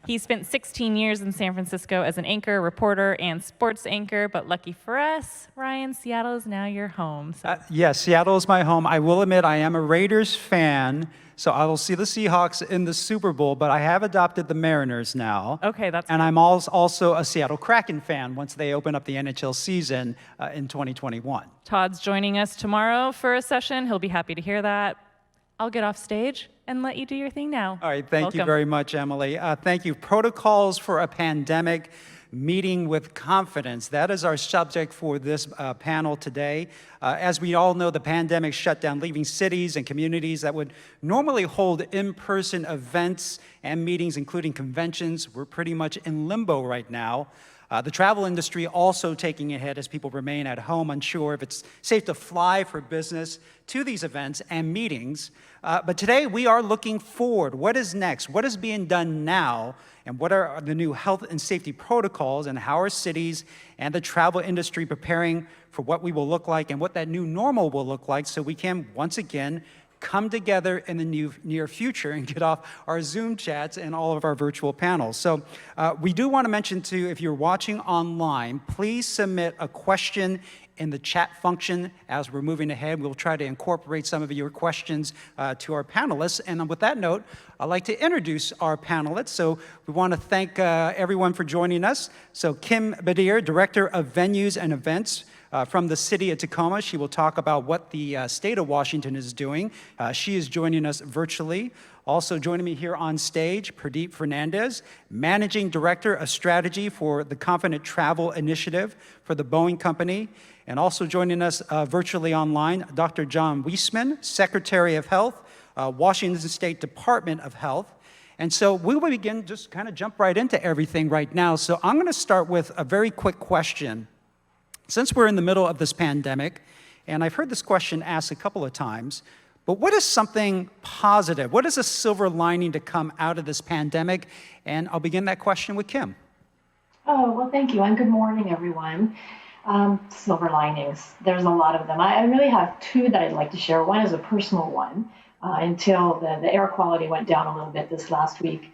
He spent 16 years in San Francisco as an anchor, reporter, and sports anchor, but lucky for us, Ryan, Seattle is now your home. So. Yes, Seattle is my home. I will admit I am a Raiders fan, so I will see the Seahawks in the Super Bowl, but I have adopted the Mariners now. Okay, that's And good. I'm also a Seattle Kraken fan once they open up the NHL season in 2021. Todd's joining us tomorrow for a session. He'll be happy to hear that. I'll get off stage and let you do your thing now. All right, thank you Welcome. very much, Emily. Thank you. Protocols for a Pandemic, Meeting with Confidence. That is our subject for this panel today. As we all know, the pandemic shut down, leaving cities and communities that would normally hold in-person events and meetings, including conventions. We're pretty much in limbo right now. The travel industry also taking a hit as people remain at home, unsure if it's safe to fly for business to these events and meetings. But today we are looking forward. What is next? What is being done now? And what are the new health and safety protocols, and how are cities and the travel industry preparing for what we will look like and what that new normal will look like, so we can once again come together in the near future and get off our Zoom chats and all of our virtual panels. So we do want to mention too, if you're watching online, please submit a question in the chat function as we're moving ahead. We'll try to incorporate some of your questions to our panelists. And with that note, I'd like to introduce our panelists. So we want to thank everyone for joining us. So Kim Badir, Director of Venues and Events from the city of Tacoma. She will talk about what the state of Washington is doing. She is joining us virtually. Also joining me here on stage, Pradeep Fernandez, Managing Director of Strategy for the Confident Travel Initiative for the Boeing Company. And also joining us virtually online, Dr. John Weisman, Secretary of Health, Washington State Department of Health. And so we will begin, just kind of jump right into everything right now. So I'm going to start with a very quick question. Since we're in the middle of this pandemic, and I've heard this question asked a couple of times, but what is something positive? What is a silver lining to come out of this pandemic? And I'll begin that question with Kim. Oh, well, thank you, and good morning, everyone. Silver linings, there's a lot of them. I really have two that I'd like to share. One is a personal one. Until the air quality went down a little bit this last week,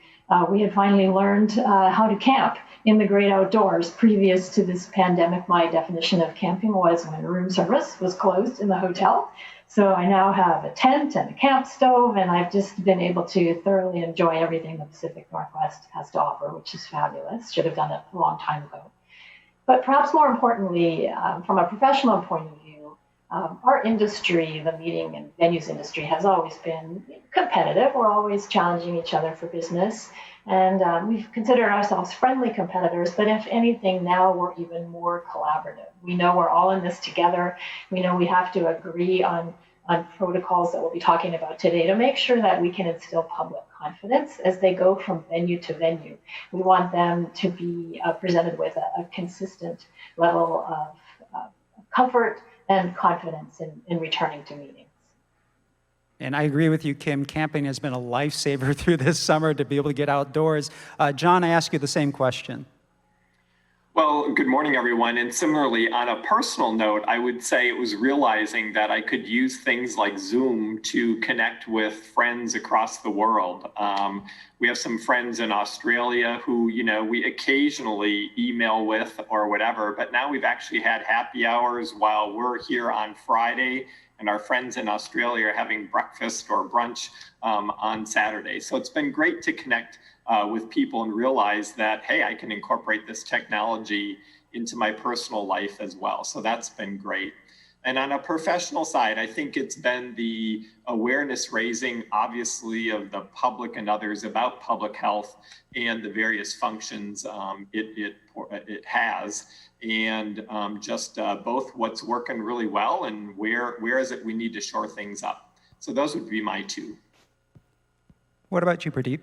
we had finally learned how to camp in the great outdoors. Previous to this pandemic, my definition of camping was when room service was closed in the hotel. So I now have a tent and a camp stove, and I've just been able to thoroughly enjoy everything the Pacific Northwest has to offer, which is fabulous. Should have done it a long time ago. But perhaps more importantly, from a professional point of view, our industry, the meeting and venues industry, has always been competitive. We're always challenging each other for business. And we've considered ourselves friendly competitors, but if anything, now we're even more collaborative. We know we're all in this together. We know we have to agree on protocols that we'll be talking about today to make sure that we can instill public confidence as they go from venue to venue. We want them to be presented with a consistent level of comfort and confidence in returning to meetings. And I agree with you, Kim. Camping has been a lifesaver through this summer to be able to get outdoors. John, I ask you the same question. Well, good morning, everyone. And similarly, on a personal note, I would say it was realizing that I could use things like Zoom to connect with friends across the world. We have some friends in Australia who, we occasionally email with or whatever, but now we've actually had happy hours while we're here on Friday, and our friends in Australia are having breakfast or brunch on Saturday. So it's been great to connect with people and realize that, hey, I can incorporate this technology into my personal life as well. So that's been great. And on a professional side, I think it's been the awareness raising, obviously, of the public and others about public health and the various functions it has, and just both what's working really well and where is it we need to shore things up. So those would be my two. What about you, Pradeep?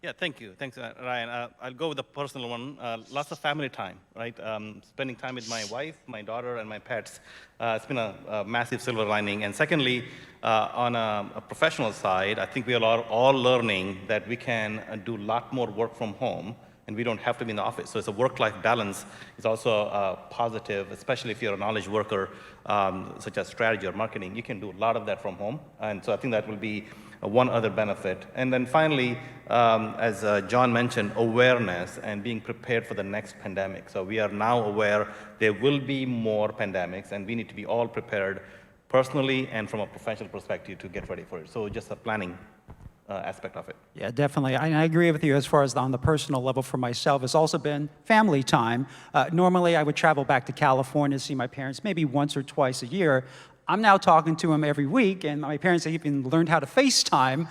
Yeah, thank you. Thanks, Ryan. I'll go with the personal one. Lots of family time, right? Spending time with my wife, my daughter, and my pets. It's been a massive silver lining. And secondly, on a professional side, I think we are all learning that we can do a lot more work from home, and we don't have to be in the office. So it's a work-life balance. It's also positive, especially if you're a knowledge worker, such as strategy or marketing. You can do a lot of that from home. And so I think that will be one other benefit. And then finally, as John mentioned, awareness and being prepared for the next pandemic. So we are now aware there will be more pandemics, and we need to be all prepared personally and from a professional perspective to get ready for it. So just a planning aspect of it. Yeah, definitely. I agree with you as far as on the personal level for myself. It's also been family time. Normally, I would travel back to California to see my parents maybe once or twice a year. I'm now talking to them every week, and my parents even learned how to FaceTime.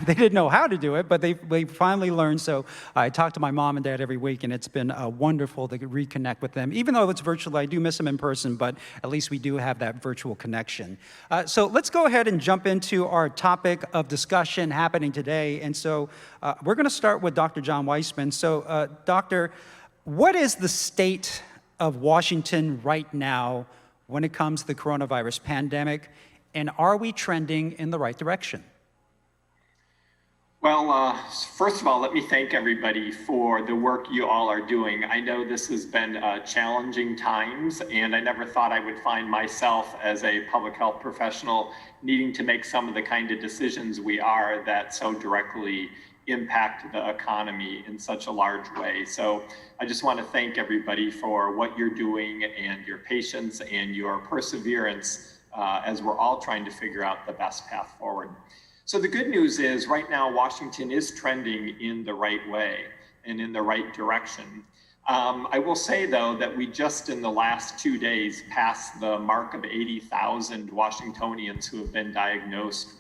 They didn't know how to do it, but they finally learned. So I talk to my mom and dad every week, and it's been wonderful to reconnect with them. Even though it's virtual, I do miss them in person, but at least we do have that virtual connection. So let's go ahead and jump into our topic of discussion happening today. And so we're going to start with Dr. John Weissman. So, Doctor, what is the state of Washington right now when it comes to the coronavirus pandemic, and are we trending in the right direction? Well, first of all, let me thank everybody for the work you all are doing. I know this has been challenging times, and I never thought I would find myself as a public health professional needing to make some of the kind of decisions we are that so directly impact the economy in such a large way. So I just want to thank everybody for what you're doing and your patience and your perseverance as we're all trying to figure out the best path forward. So the good news is right now, Washington is trending in the right way and in the right direction. I will say, though, that we just in the last 2 days passed the mark of 80,000 Washingtonians who have been diagnosed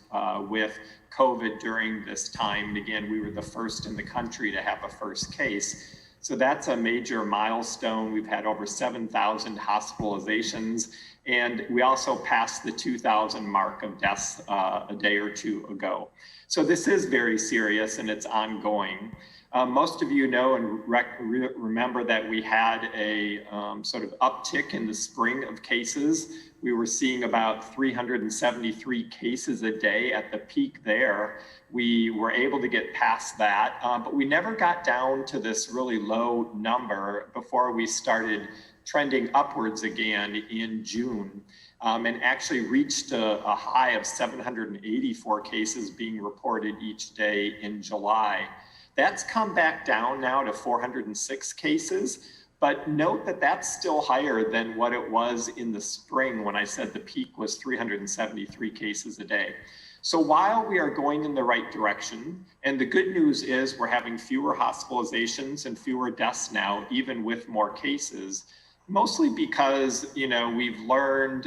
with COVID during this time. And again, we were the first in the country to have a first case. So that's a major milestone. We've had over 7,000 hospitalizations, and we also passed the 2,000 mark of deaths a day or two ago. So this is very serious, and it's ongoing. Most of you know and remember that we had a sort of uptick in the spring of cases. We were seeing about 373 cases a day at the peak there. We were able to get past that, but we never got down to this really low number before we started trending upwards again in June, and actually reached a high of 784 cases being reported each day in July. That's come back down now to 406 cases, but note that that's still higher than what it was in the spring when I said the peak was 373 cases a day. So while we are going in the right direction, and the good news is we're having fewer hospitalizations and fewer deaths now, even with more cases, mostly because, you know, we've learned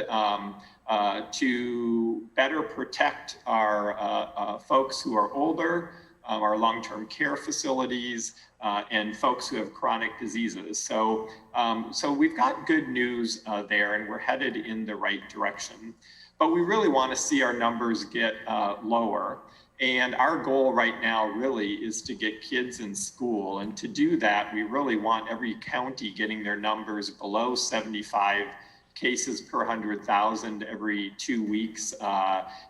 to better protect our folks who are older, our long-term care facilities, and folks who have chronic diseases. So, so we've got good news there, and we're headed in the right direction. But we really want to see our numbers get lower. And our goal right now really is to get kids in school. And to do that, we really want every county getting their numbers below 75 cases per 100,000 every 2 weeks,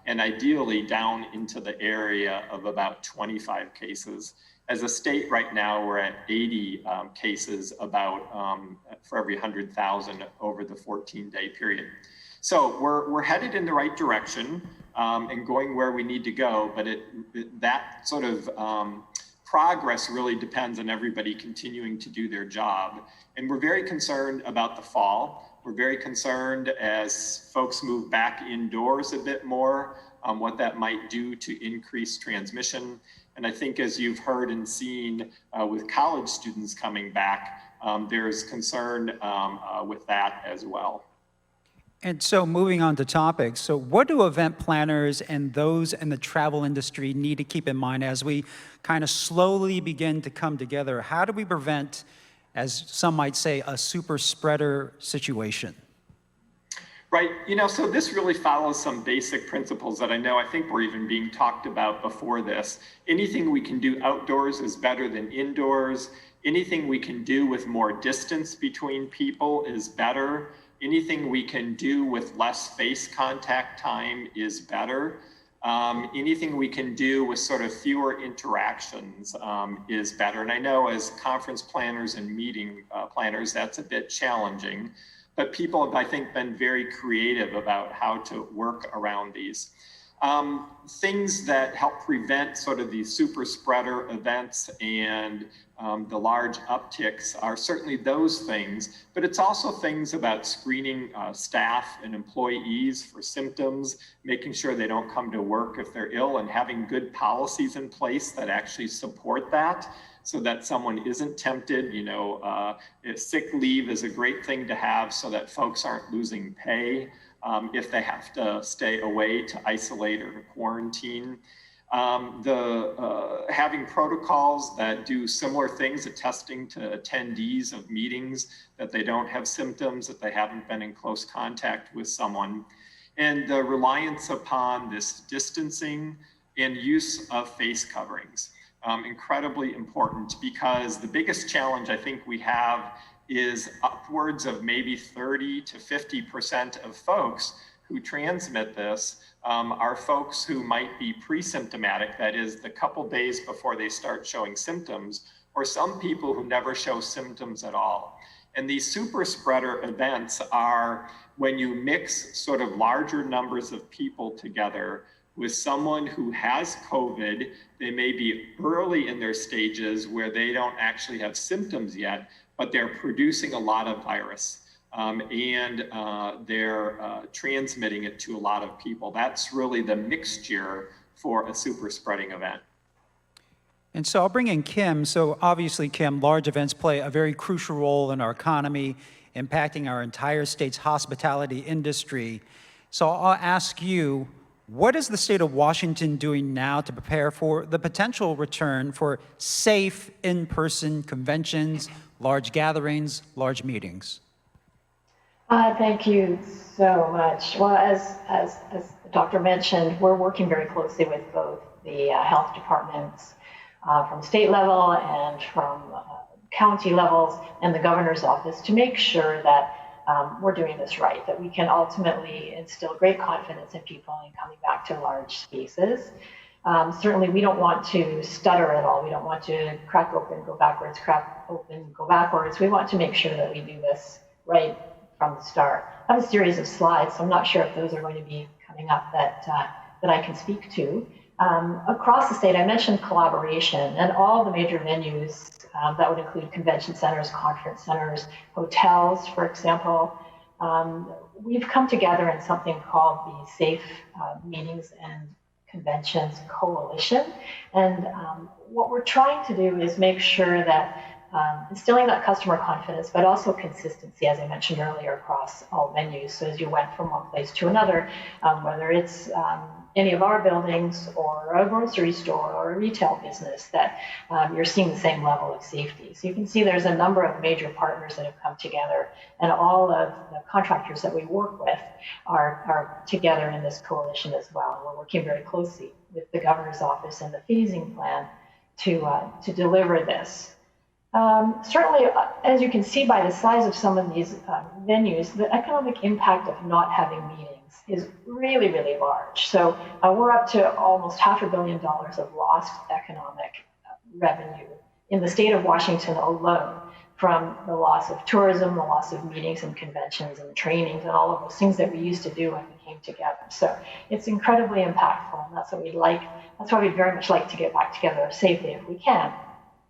and ideally down into the area of about 25 cases. As a state right now, we're at 80 cases about for every 100,000 over the 14-day period. So we're headed in the right direction and going where we need to go, but that sort of progress really depends on everybody continuing to do their job. And we're very concerned about the fall. We're very concerned as folks move back indoors a bit more, what that might do to increase transmission. And I think as you've heard and seen with college students coming back, there's concern with that as well. And so moving on to topics, so what do event planners and those in the travel industry need to keep in mind as we kind of slowly begin to come together? How do we prevent, as some might say, a super spreader situation? Right. So this really follows some basic principles that I think were even being talked about before this. Anything we can do outdoors is better than indoors. Anything we can do with more distance between people is better. Anything we can do with less face contact time is better. Anything we can do with sort of fewer interactions is better. And I know as conference planners and meeting planners, that's a bit challenging. But people have, I think, been very creative about how to work around these. Things that help prevent sort of these super spreader events and the large upticks are certainly those things, but it's also things about screening staff and employees for symptoms, making sure they don't come to work if they're ill, and having good policies in place that actually support that, so that someone isn't tempted. Sick leave is a great thing to have so that folks aren't losing pay if they have to stay away to isolate or to quarantine. Having protocols that do similar things, attesting to attendees of meetings that they don't have symptoms, that they haven't been in close contact with someone, and the reliance upon this distancing and use of face coverings. Incredibly important, because the biggest challenge I think we have is upwards of maybe 30 to 50% of folks who transmit this are folks who might be pre-symptomatic, that is the couple days before they start showing symptoms, or some people who never show symptoms at all. And these super spreader events are when you mix sort of larger numbers of people together with someone who has COVID. They may be early in their stages where they don't actually have symptoms yet, but they're producing a lot of virus and they're transmitting it to a lot of people. That's really the mixture for a super spreading event. And so I'll bring in Kim. So obviously, Kim, large events play a very crucial role in our economy, impacting our entire state's hospitality industry. So I'll ask you, what is the state of Washington doing now to prepare for the potential return for safe in-person conventions, large gatherings, large meetings? Thank you so much. Well, as the doctor mentioned, we're working very closely with both the health departments from state level and from county levels and the governor's office to make sure that we're doing this right, that we can ultimately instill great confidence in people in coming back to large spaces. Certainly, we don't want to stutter at all. We don't want to crack open, go backwards, crack open, go backwards. We want to make sure that we do this right from the start. I have a series of slides, so I'm not sure if those are going to be coming up that I can speak to. Across the state, I mentioned collaboration, and all the major venues that would include convention centers, conference centers, hotels, for example. We've come together in something called the Safe Meetings and Conventions Coalition. And what we're trying to do is make sure that instilling that customer confidence, but also consistency, as I mentioned earlier, across all venues. So as you went from one place to another, whether it's any of our buildings or a grocery store or a retail business, that you're seeing the same level of safety. So you can see there's a number of major partners that have come together, and all of the contractors that we work with are together in this coalition as well. We're working very closely with the governor's office and the phasing plan to deliver this. Certainly, as you can see by the size of some of these venues, the economic impact of not having meetings is really, really large. So we're up to almost $500 million of lost economic revenue in the state of Washington alone, from the loss of tourism, the loss of meetings and conventions and trainings and all of those things that we used to do when we came together. So it's incredibly impactful, and that's what we'd like. That's why we'd very much like to get back together safely if we can.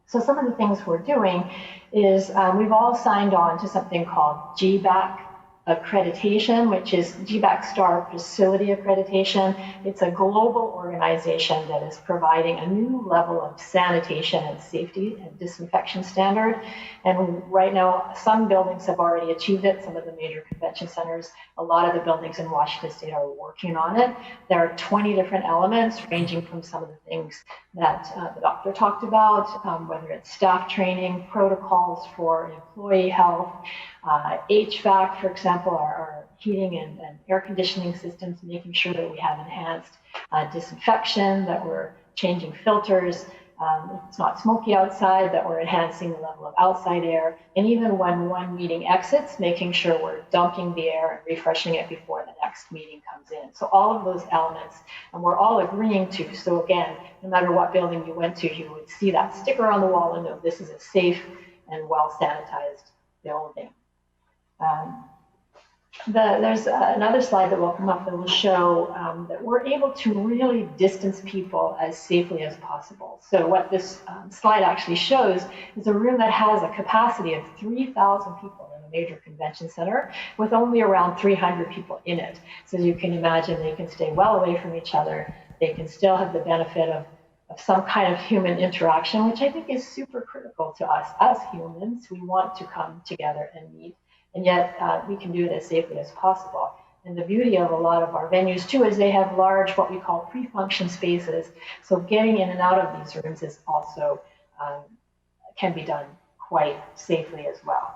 So some of the things we're doing is we've all signed on to something called GBAC accreditation, which is GBAC Star Facility Accreditation. It's a global organization that is providing a new level of sanitation and safety and disinfection standard. And right now, some buildings have already achieved it, some of the major convention centers. A lot of the buildings in Washington State are working on it. There are 20 different elements, ranging from some of the things that the doctor talked about, whether it's staff training, protocols for employee health, HVAC, for example, our heating and air conditioning systems, making sure that we have enhanced disinfection, that we're changing filters, it's not smoky outside, that we're enhancing the level of outside air, and even when one meeting exits, making sure we're dumping the air and refreshing it before the next meeting comes in. So all of those elements, and we're all agreeing to. So again, no matter what building you went to, you would see that sticker on the wall and know this is a safe and well sanitized building. There's another slide that will come up that will show that we're able to really distance people as safely as possible. So what this slide actually shows is a room that has a capacity of 3,000 people in a major convention center with only around 300 people in it. So as you can imagine, they can stay well away from each other. They can still have the benefit of some kind of human interaction, which I think is super critical to us as humans. We want to come together and meet. And yet we can do it as safely as possible. And the beauty of a lot of our venues too is they have large, what we call pre-function spaces. So getting in and out of these rooms is also can be done quite safely as well.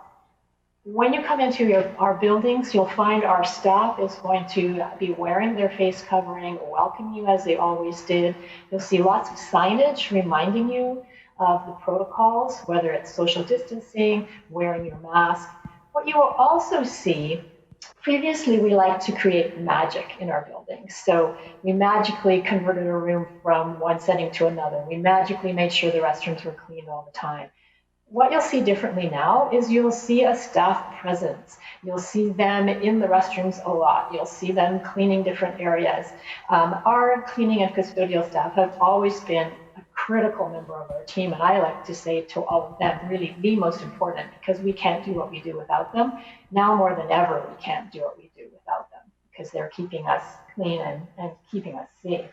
When you come into our buildings, you'll find our staff is going to be wearing their face covering, welcome you as they always did. You'll see lots of signage reminding you of the protocols, whether it's social distancing, wearing your mask. What you will also see, previously we liked to create magic in our buildings. So we magically converted a room from one setting to another. We magically made sure the restrooms were clean all the time. What you'll see differently now is you'll see a staff presence. You'll see them in the restrooms a lot. You'll see them cleaning different areas. Our cleaning and custodial staff have always been a critical member of our team, and I like to say to all of them, really the most important, because we can't do what we do without them. Now more than ever, we can't do what we do without them, because they're keeping us clean and keeping us safe.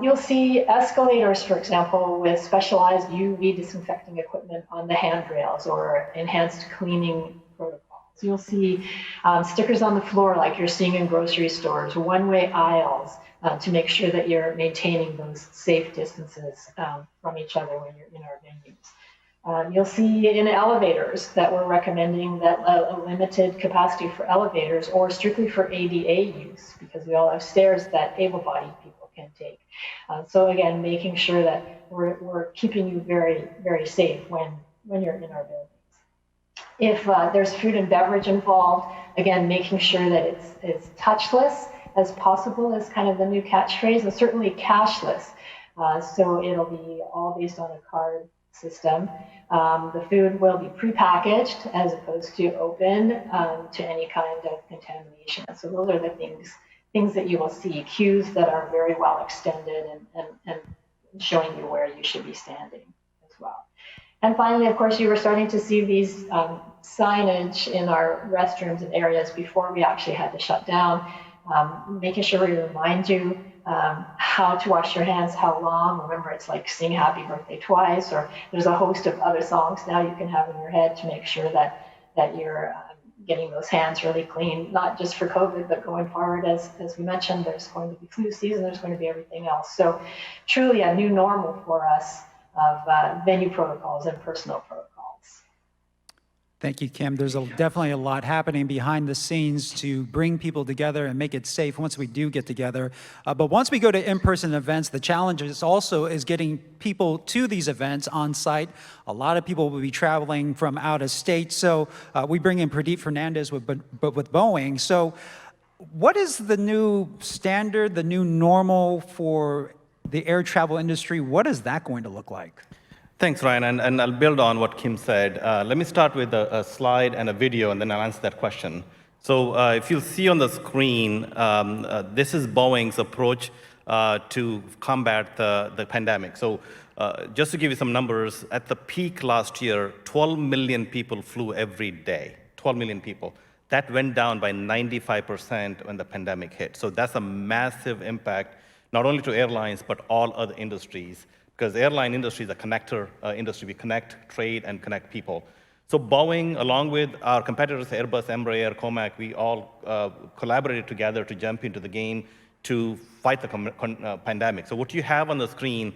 You'll see escalators, for example, with specialized UV disinfecting equipment on the handrails or enhanced cleaning protocols. You'll see stickers on the floor like you're seeing in grocery stores, one-way aisles to make sure that you're maintaining those safe distances from each other when you're in our venues. You'll see in elevators that we're recommending that a limited capacity for elevators or strictly for ADA use, because we all have stairs that able-bodied people can take. So again, making sure that we're keeping you very, very safe when you're in our buildings. If there's food and beverage involved, again, making sure that it's as touchless as possible is kind of the new catchphrase, and certainly cashless. So it'll be all based on a card system. The food will be prepackaged as opposed to open to any kind of contamination. So those are the things that you will see, cues that are very well extended and showing you where you should be standing as well. And finally, of course, you were starting to see these signage in our restrooms and areas before we actually had to shut down, making sure we remind you how to wash your hands, how long. Remember, it's like sing happy birthday twice, or there's a host of other songs now you can have in your head to make sure that you're getting those hands really clean, not just for COVID, but going forward, as we mentioned, there's going to be flu season, there's going to be everything else. So truly a new normal for us of venue protocols and personal protocols. Thank you, Kim. There's definitely a lot happening behind the scenes to bring people together and make it safe once we do get together. But once we go to in-person events, the challenge is getting people to these events on site. A lot of people will be traveling from out of state. So we bring in Pradeep Fernandez with Boeing. So what is the new standard, the new normal for the air travel industry? What is that going to look like? Thanks, Ryan, and I'll build on what Kim said. Let me start with a slide and a video, and then I'll answer that question. So if you'll see on the screen, this is Boeing's approach to combat the pandemic. So just to give you some numbers, at the peak last year, 12 million people flew every day, 12 million people. That went down by 95% when the pandemic hit. So that's a massive impact, not only to airlines, but all other industries. Because the airline industry is a connector industry. We connect trade and connect people. So Boeing, along with our competitors, Airbus, Embraer, Comac, we all collaborated together to jump into the game to fight the pandemic. So what you have on the screen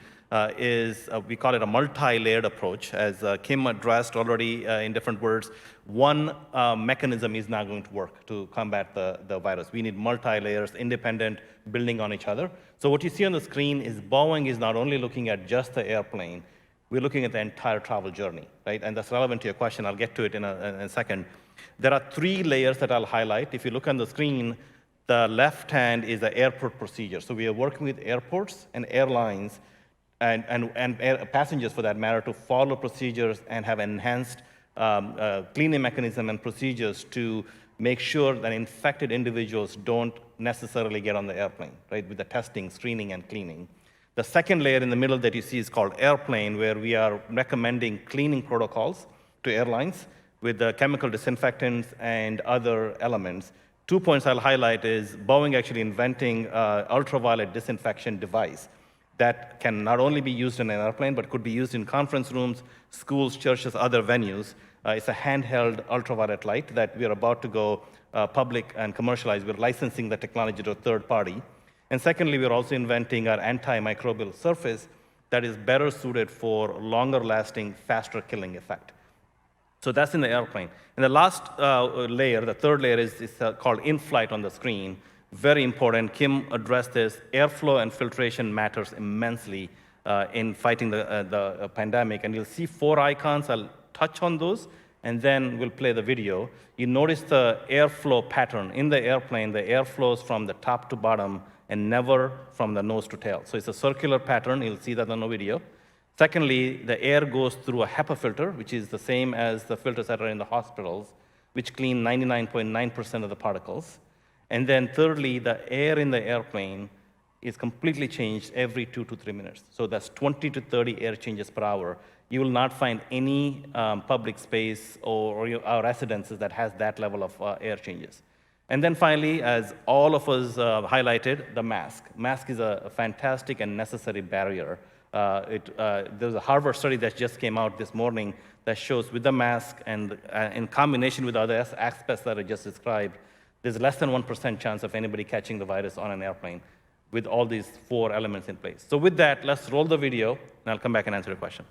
we call it a multi-layered approach. As Kim addressed already in different words, one mechanism is not going to work to combat the virus. We need multi-layers, independent, building on each other. So what you see on the screen is Boeing is not only looking at just the airplane, we're looking at the entire travel journey, right? And that's relevant to your question. I'll get to it in a second. There are 3 layers that I'll highlight. If you look on the screen, the left hand is the airport procedure. So we are working with airports and airlines and passengers, for that matter, to follow procedures and have enhanced cleaning mechanism and procedures to make sure that infected individuals don't necessarily get on the airplane, right, with the testing, screening, and cleaning. The second layer in the middle that you see is called airplane, where we are recommending cleaning protocols to airlines with the chemical disinfectants and other elements. 2 points I'll highlight is Boeing actually inventing ultraviolet disinfection device that can not only be used in an airplane, but could be used in conference rooms, schools, churches, other venues. It's a handheld ultraviolet light that we're about to go public and commercialize. We're licensing the technology to a third party. And secondly, we're also inventing our antimicrobial surface that is better suited for longer lasting, faster killing effect. So that's in the airplane. And the last layer, the third layer, is called in-flight on the screen. Very important. Kim addressed this. Airflow and filtration matters immensely in fighting the pandemic. And you'll see 4 icons. I'll touch on those, and then we'll play the video. You notice the airflow pattern. In the airplane, the air flows from the top to bottom and never from the nose to tail. So it's a circular pattern. You'll see that on the video. Secondly, the air goes through a HEPA filter, which is the same as the filters that are in the hospitals, which clean 99.9% of the particles. And then thirdly, the air in the airplane is completely changed every 2 to 3 minutes. So that's 20 to 30 air changes per hour. You will not find any public space or residences that has that level of air changes. And then finally, as all of us highlighted, the mask. Mask is a fantastic and necessary barrier. There's a Harvard study that just came out this morning that shows with the mask and in combination with other aspects that I just described, there's less than 1% chance of anybody catching the virus on an airplane with all these 4 elements in place. So with that, let's roll the video, and I'll come back and answer your question.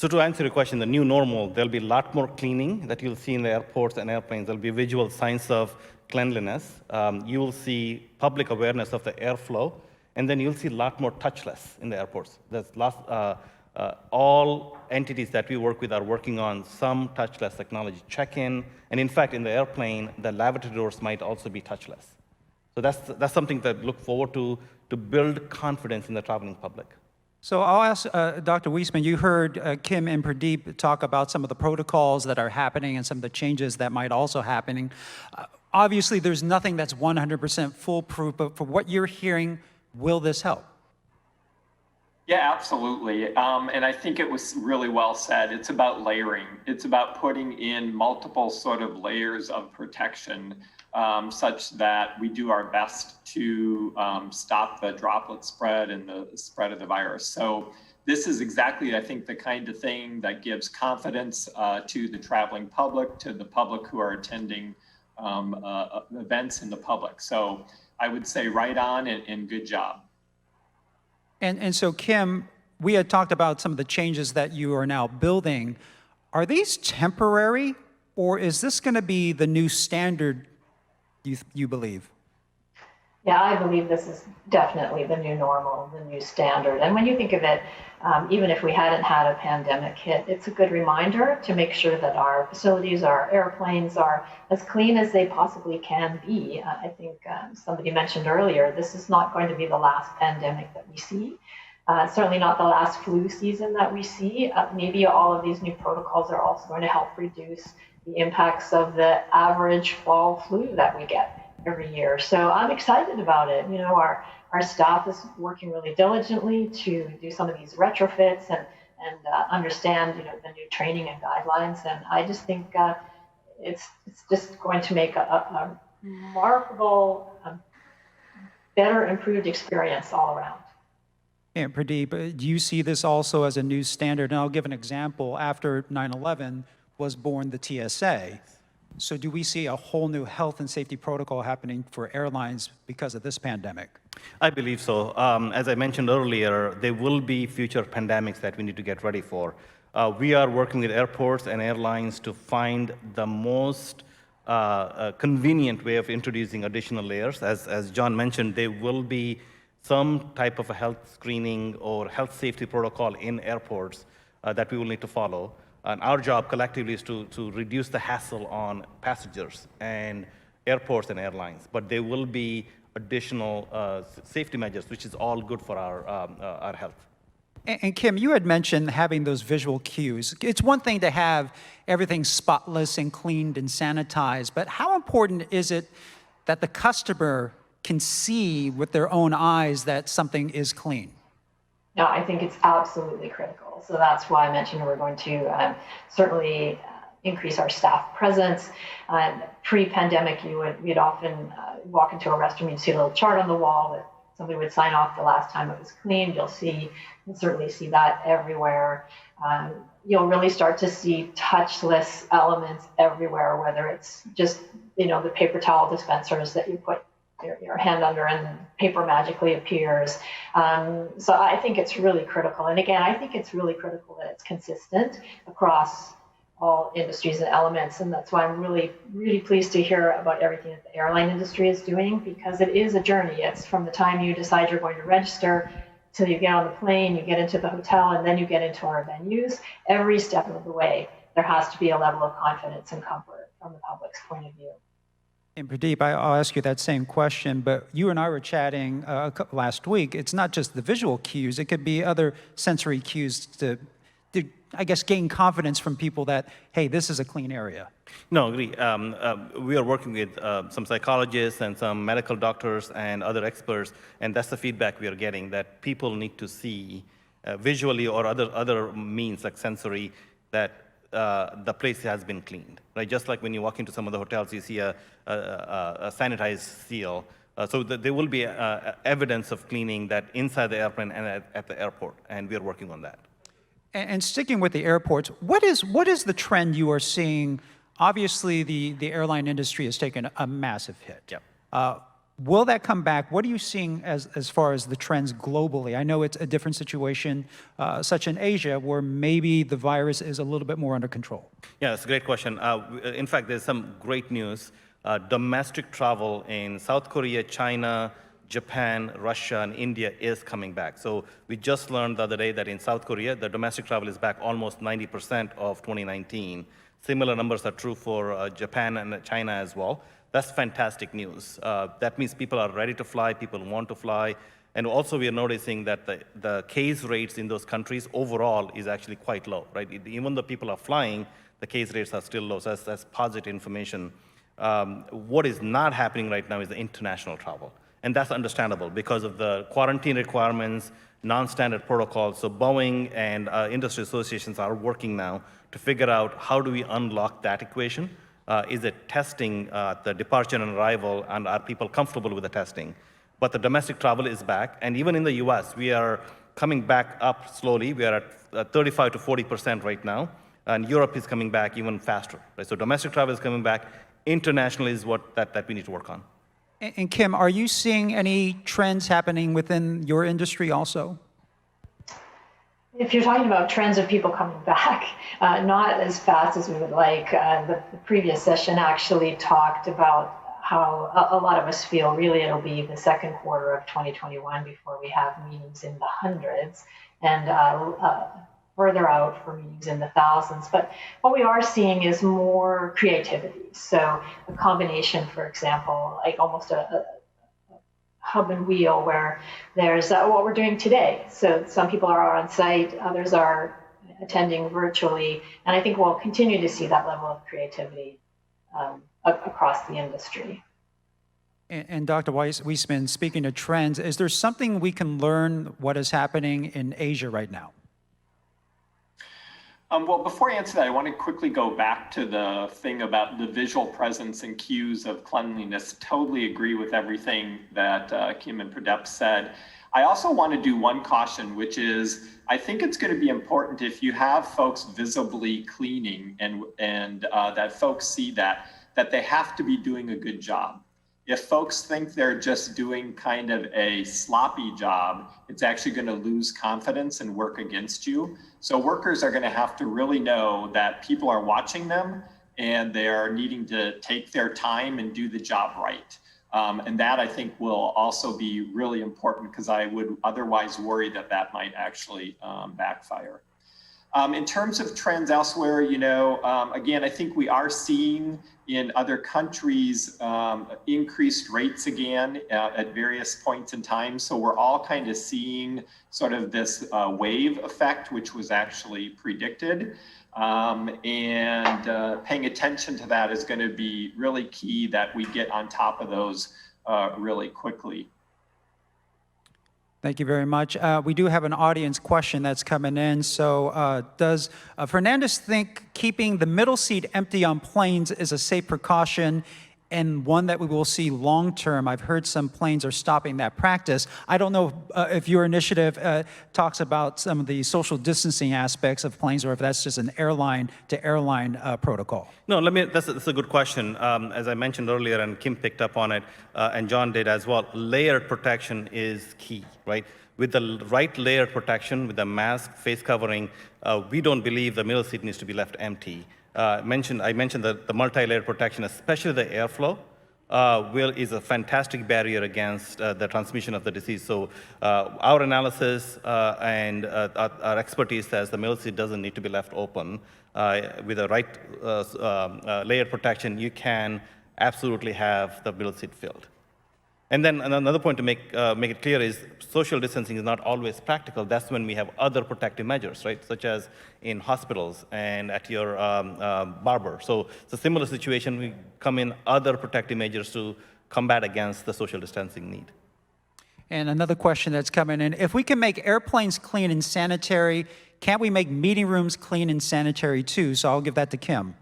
So to answer your question, the new normal, there'll be a lot more cleaning that you'll see in the airports and airplanes. There'll be visual signs of cleanliness. You will see public awareness of the airflow, and then you'll see a lot more touchless in the airports. There's all entities that we work with are working on some touchless technology, check-in, and in fact, in the airplane, the lavatory doors might also be touchless. So that's something that look forward to build confidence in the traveling public. So I'll ask Dr. Wiesman, you heard Kim and Pradeep talk about some of the protocols that are happening and some of the changes that might also happening. Obviously, there's nothing that's 100% foolproof, but for what you're hearing, will this help? Yeah, absolutely. And I think it was really well said. It's about layering. It's about putting in multiple sort of layers of protection such that we do our best to stop the droplet spread and the spread of the virus. So this is exactly, I think, the kind of thing that gives confidence to the traveling public, to the public who are attending events in the public. So I would say right on and good job. And so, Kim, we had talked about some of the changes that you are now building. Are these temporary, or is this going to be the new standard, you believe? Yeah, I believe this is definitely the new normal, the new standard. And when you think of it, even if we hadn't had a pandemic hit, it's a good reminder to make sure that our facilities, our airplanes are as clean as they possibly can be. I think somebody mentioned earlier, this is not going to be the last pandemic that we see. Certainly not the last flu season that we see. Maybe all of these new protocols are also going to help reduce the impacts of the average fall flu that we get every year. So I'm excited about it. You know, our staff is working really diligently to do some of these retrofits and understand, you know, the new training and guidelines. And I just think it's just going to make a remarkable, better, improved experience all around. And Pradeep, do you see this also as a new standard? And I'll give an example. After 9/11 was born the TSA. So do we see a whole new health and safety protocol happening for airlines because of this pandemic? I believe so. As I mentioned earlier, there will be future pandemics that we need to get ready for. We are working with airports and airlines to find the most convenient way of introducing additional layers. As John mentioned, there will be some type of a health screening or health safety protocol in airports that we will need to follow. And our job collectively is to reduce the hassle on passengers and airports and airlines. But there will be additional safety measures, which is all good for our health. And Kim, you had mentioned having those visual cues. It's one thing to have everything spotless and cleaned and sanitized, but how important is it that the customer can see with their own eyes that something is clean? No, I think it's absolutely critical. So that's why I mentioned we're going to certainly increase our staff presence. Pre-pandemic, you'd often walk into a restroom, you'd see a little chart on the wall that somebody would sign off the last time it was cleaned. You'll certainly see that everywhere. You'll really start to see touchless elements everywhere, whether it's just, you know, the paper towel dispensers that you put your hand under and paper magically appears. So I think it's really critical. And again, I think it's really critical that it's consistent across all industries and elements. And that's why I'm really, really pleased to hear about everything that the airline industry is doing, because it is a journey. It's from the time you decide you're going to register till you get on the plane, you get into the hotel, and then you get into our venues. Every step of the way, there has to be a level of confidence and comfort from the public's point of view. And Pradeep, I'll ask you that same question, but you and I were chatting last week. It's not just the visual cues. It could be other sensory cues to I guess, gain confidence from people that, hey, this is a clean area. No, agree. We are working with some psychologists and some medical doctors and other experts, and that's the feedback we are getting, that people need to see visually or other means like sensory that the place has been cleaned, right? Just like when you walk into some of the hotels, you see a sanitized seal. So there will be evidence of cleaning that inside the airplane and at the airport, and we are working on that. And sticking with the airports, what is the trend you are seeing? Obviously, the airline industry has taken a massive hit. Yep. Will that come back? What are you seeing as far as the trends globally? I know it's a different situation, such in Asia, where maybe the virus is a little bit more under control. Yeah, that's a great question. In fact, there's some great news. Domestic travel in South Korea, China, Japan, Russia, and India is coming back. So we just learned the other day that in South Korea, the domestic travel is back almost 90% of 2019. Similar numbers are true for Japan and China as well. That's fantastic news. That means people are ready to fly, people want to fly, and also we are noticing that the case rates in those countries overall is actually quite low, right? Even though people are flying, the case rates are still low, so that's positive information. What is not happening right now is the international travel. And that's understandable because of the quarantine requirements, non-standard protocols. So Boeing and industry associations are working now to figure out how do we unlock that equation. Is it testing the departure and arrival, and are people comfortable with the testing? But the domestic travel is back, and even in the US, we are coming back up slowly. We are at 35 to 40% right now, and Europe is coming back even faster. Right? So domestic travel is coming back. International is what that we need to work on. And Kim, are you seeing any trends happening within your industry also? If you're talking about trends of people coming back, not as fast as we would like, the previous session actually talked about how a lot of us feel really it'll be the second quarter of 2021 before we have meetings in the hundreds and further out for meetings in the thousands. But what we are seeing is more creativity. So a combination, for example, like almost a hub and wheel where there's what we're doing today. So some people are on site, others are attending virtually, and I think we'll continue to see that level of creativity across the industry. And Dr. Weissman, speaking of trends, is there something we can learn what is happening in Asia right now? Well, before I answer that, I want to quickly go back to the thing about the visual presence and cues of cleanliness. Totally agree with everything that Kim and Pradep said. I also want to do one caution, which is I think it's going to be important if you have folks visibly cleaning and that folks see that they have to be doing a good job. If folks think they're just doing kind of a sloppy job, it's actually going to lose confidence and work against you. So workers are going to have to really know that people are watching them and they are needing to take their time and do the job right. And that I think will also be really important because I would otherwise worry that that might actually backfire. In terms of trends elsewhere, again, I think we are seeing in other countries increased rates again at various points in time. So we're all kind of seeing sort of this wave effect, which was actually predicted. And paying attention to that is going to be really key that we get on top of those really quickly. Thank you very much. We do have an audience question that's coming in. So does Fernandez think keeping the middle seat empty on planes is a safe precaution and one that we will see long term? I've heard some planes are stopping that practice. I don't know if your initiative talks about some of the social distancing aspects of planes or if that's just an airline to airline protocol. No, that's a good question. As I mentioned earlier, and Kim picked up on it, and John did as well, layered protection is key, right? With the right layered protection, with the mask, face covering, we don't believe the middle seat needs to be left empty. I mentioned the multi-layered protection, especially the airflow, is a fantastic barrier against the transmission of the disease. So our analysis and our expertise says the middle seat doesn't need to be left open. With the right layered protection, you can absolutely have the middle seat filled. And then another point to make it clear is social distancing is not always practical. That's when we have other protective measures, right? Such as in hospitals and at your barber. So it's a similar situation. We come in other protective measures to combat against the social distancing need. And another question that's coming in, if we can make airplanes clean and sanitary, can't we make meeting rooms clean and sanitary too? So I'll give that to Kim.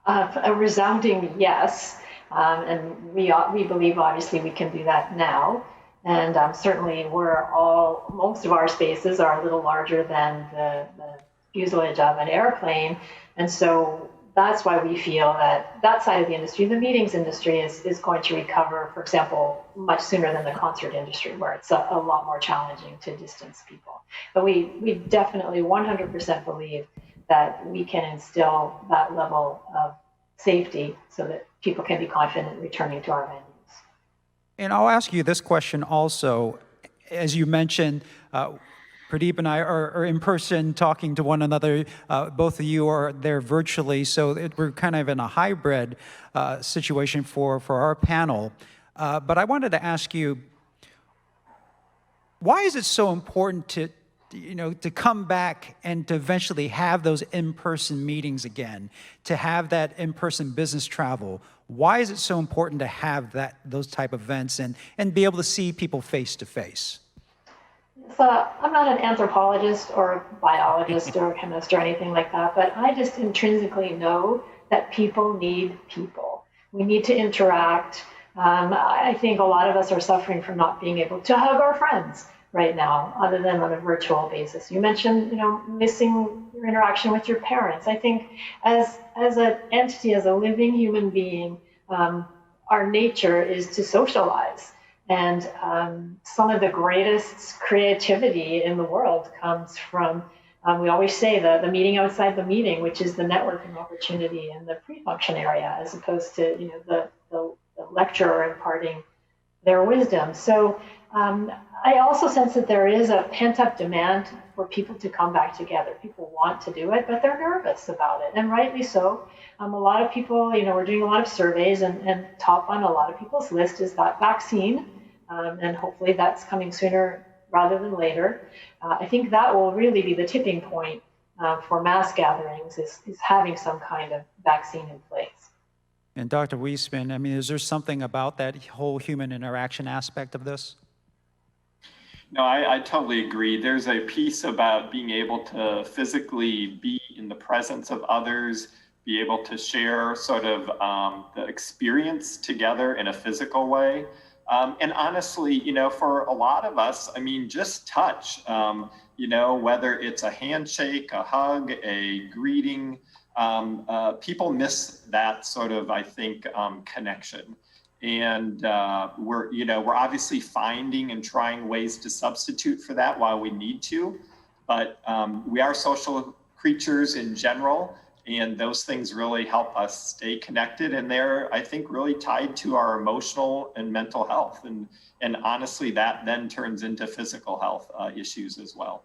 A resounding yes. And we believe, obviously, we can do that now. And certainly, most of our spaces are a little larger than the fuselage of an airplane. And so that's why we feel that side of the industry, the meetings industry, is going to recover, for example, much sooner than the concert industry, where it's a lot more challenging to distance people. But we definitely 100% believe that we can instill that level of safety so that people can be confident returning to our venues. And I'll ask you this question also. As you mentioned, Pradeep and I are in person talking to one another. Both of you are there virtually, so we're kind of in a hybrid situation for our panel. But I wanted to ask you, why is it so important to come back and to eventually have those in-person meetings again, to have that in-person business travel? Why is it so important to have those type of events and be able to see people face to face? So I'm not an anthropologist or a biologist or a chemist or anything like that, but I just intrinsically know that people need people. We need to interact. I think a lot of us are suffering from not being able to hug our friends right now, other than on a virtual basis. You mentioned, missing your interaction with your parents. I think as an entity, as a living human being, our nature is to socialize. And some of the greatest creativity in the world comes from, we always say the meeting outside the meeting, which is the networking opportunity in the pre-function area, as opposed to the lecturer imparting their wisdom. So I also sense that there is a pent-up demand for people to come back together. People want to do it, but they're nervous about it, and rightly so. A lot of people, we're doing a lot of surveys, and top on a lot of people's list is that vaccine, and hopefully that's coming sooner rather than later. I think that will really be the tipping point for mass gatherings, is having some kind of vaccine in place. And Dr. Wiesman, I mean, is there something about that whole human interaction aspect of this? No, I totally agree. There's a piece about being able to physically be in the presence of others, be able to share sort of the experience together in a physical way. And honestly, for a lot of us, I mean, just touch, whether it's a handshake, a hug, a greeting, people miss that sort of, I think, connection. And we're obviously finding and trying ways to substitute for that while we need to, but we are social creatures in general, and those things really help us stay connected, and they're, I think, really tied to our emotional and mental health, and honestly, that then turns into physical health issues as well.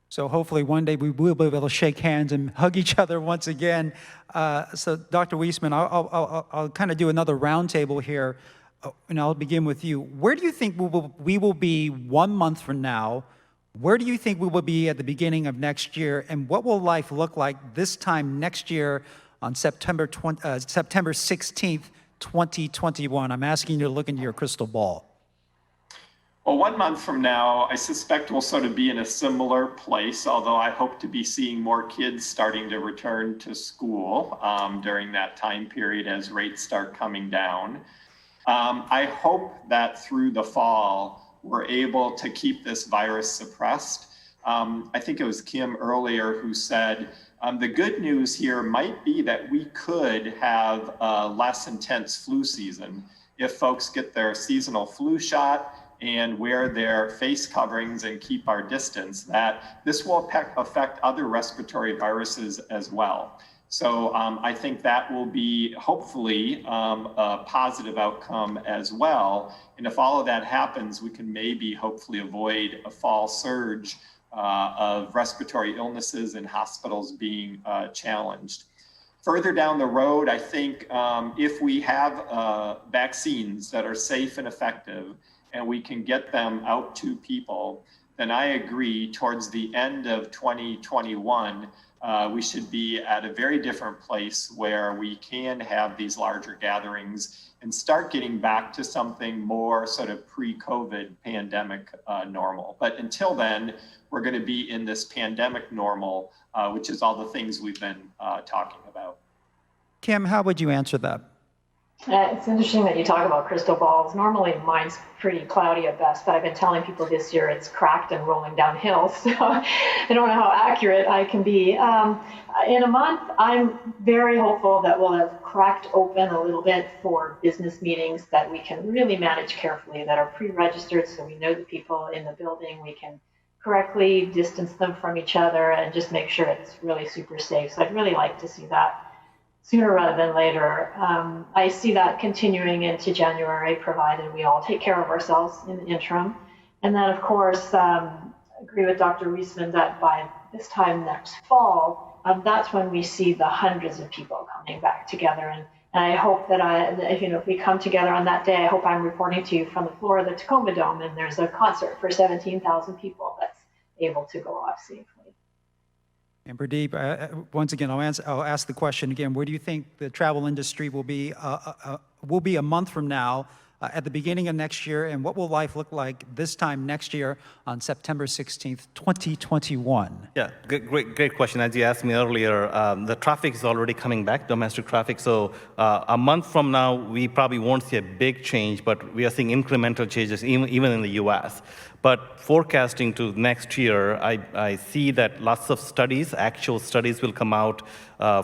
So hopefully one day we will be able to shake hands and hug each other once again. So Dr. Wiesman, I'll kind of do another roundtable here, and I'll begin with you. Where do you think we will be 1 month from now? Where do you think we will be at the beginning of next year? And what will life look like this time next year on September 16th, 2021? I'm asking you to look into your crystal ball. Well, 1 month from now, I suspect we'll sort of be in a similar place, although I hope to be seeing more kids starting to return to school during that time period as rates start coming down. I hope that through the fall, we're able to keep this virus suppressed. I think it was Kim earlier who said, the good news here might be that we could have a less intense flu season if folks get their seasonal flu shot and wear their face coverings and keep our distance, that this will affect other respiratory viruses as well. So I think that will be hopefully a positive outcome as well. And if all of that happens, we can maybe hopefully avoid a fall surge of respiratory illnesses and hospitals being challenged. Further down the road, I think if we have vaccines that are safe and effective, and we can get them out to people, then I agree towards the end of 2021, we should be at a very different place where we can have these larger gatherings and start getting back to something more sort of pre-COVID pandemic normal. But until then, we're going to be in this pandemic normal, which is all the things we've been talking about. Kim, how would you answer that? It's interesting that you talk about crystal balls. Normally mine's pretty cloudy at best, but I've been telling people this year it's cracked and rolling downhill, so I don't know how accurate I can be. In a month, I'm very hopeful that we'll have cracked open a little bit for business meetings that we can really manage carefully, that are pre-registered so we know the people in the building, we can correctly distance them from each other and just make sure it's really super safe. So I'd really like to see that sooner rather than later. I see that continuing into January, provided we all take care of ourselves in the interim. And then, of course, agree with Dr. Wiesman that by this time next fall, that's when we see the hundreds of people coming back together. And I hope that if we come together on that day, I hope I'm reporting to you from the floor of the Tacoma Dome, and there's a concert for 17,000 people that's able to go off safely. And Pradeep, once again, I'll ask the question again. Where do you think the travel industry will be a month from now, at the beginning of next year, and what will life look like this time next year on September 16th, 2021? Yeah, great question. As you asked me earlier, the traffic is already coming back, domestic traffic. So a month from now, we probably won't see a big change, but we are seeing incremental changes even in the US. But forecasting to next year, I see that lots of studies, actual studies will come out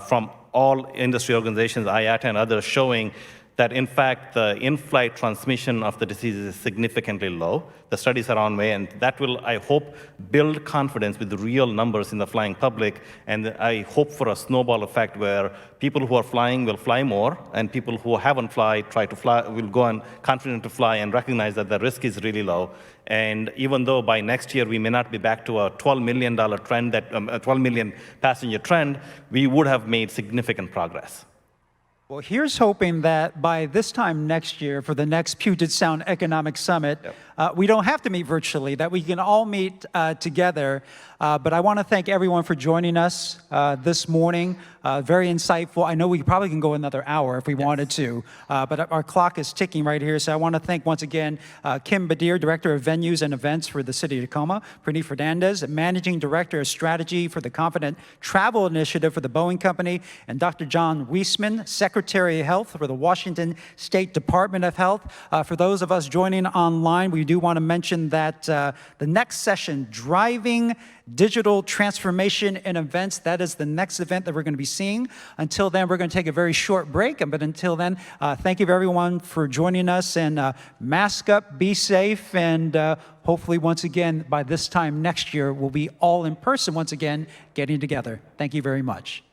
from all industry organizations, IATA and others, showing that in fact the in-flight transmission of the disease is significantly low. The studies are on way, and that will, I hope, build confidence with the real numbers in the flying public, and I hope for a snowball effect where people who are flying will fly more, and people who haven't try to fly, will go on confident to fly and recognize that the risk is really low. And even though by next year we may not be back to a $12 million trend, a 12 million passenger trend, we would have made significant progress. Well, here's hoping that by this time next year for the next Puget Sound Economic Summit, we don't have to meet virtually, that we can all meet together. But I want to thank everyone for joining us this morning. Very insightful. I know we probably can go another hour if we wanted to, but our clock is ticking right here. So I want to thank once again Kim Badir, Director of Venues and Events for the City of Tacoma, Praneeth Fernandez, Managing Director of Strategy for the Confident Travel Initiative for the Boeing Company, and Dr. John Weisman, Secretary of Health for the Washington State Department of Health. For those of us joining online, we do want to mention that the next session, Driving Digital Transformation and Events, that is the next event that we're going to be seeing. Until then, we're going to take a very short break. But until then, thank you everyone for joining us, and mask up, be safe, and hopefully once again, by this time next year, we'll be all in person once again, getting together. Thank you very much.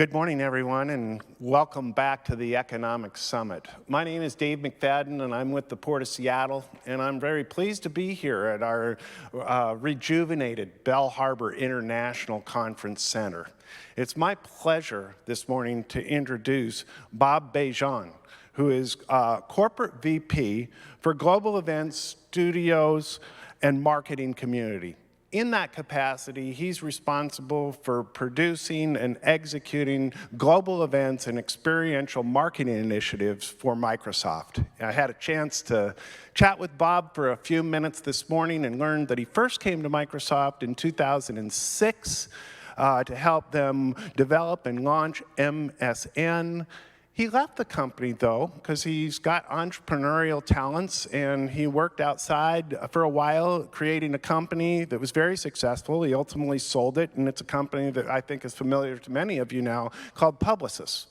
Good morning, everyone, and welcome back to the Economic Summit. My name is Dave McFadden, and I'm with the Port of Seattle, and I'm very pleased to be here at our rejuvenated Bell Harbor International Conference Center. It's my pleasure this morning to introduce Bob Bejan, who is Corporate VP for Global Events, Studios, and Marketing Community. In that capacity, he's responsible for producing and executing global events and experiential marketing initiatives for Microsoft. I had a chance to chat with Bob for a few minutes this morning and learned that he first came to Microsoft in 2006 to help them develop and launch MSN. He left the company, though, because he's got entrepreneurial talents, and he worked outside for a while, creating a company that was very successful. He ultimately sold it, and it's a company that I think is familiar to many of you now, called Publicis.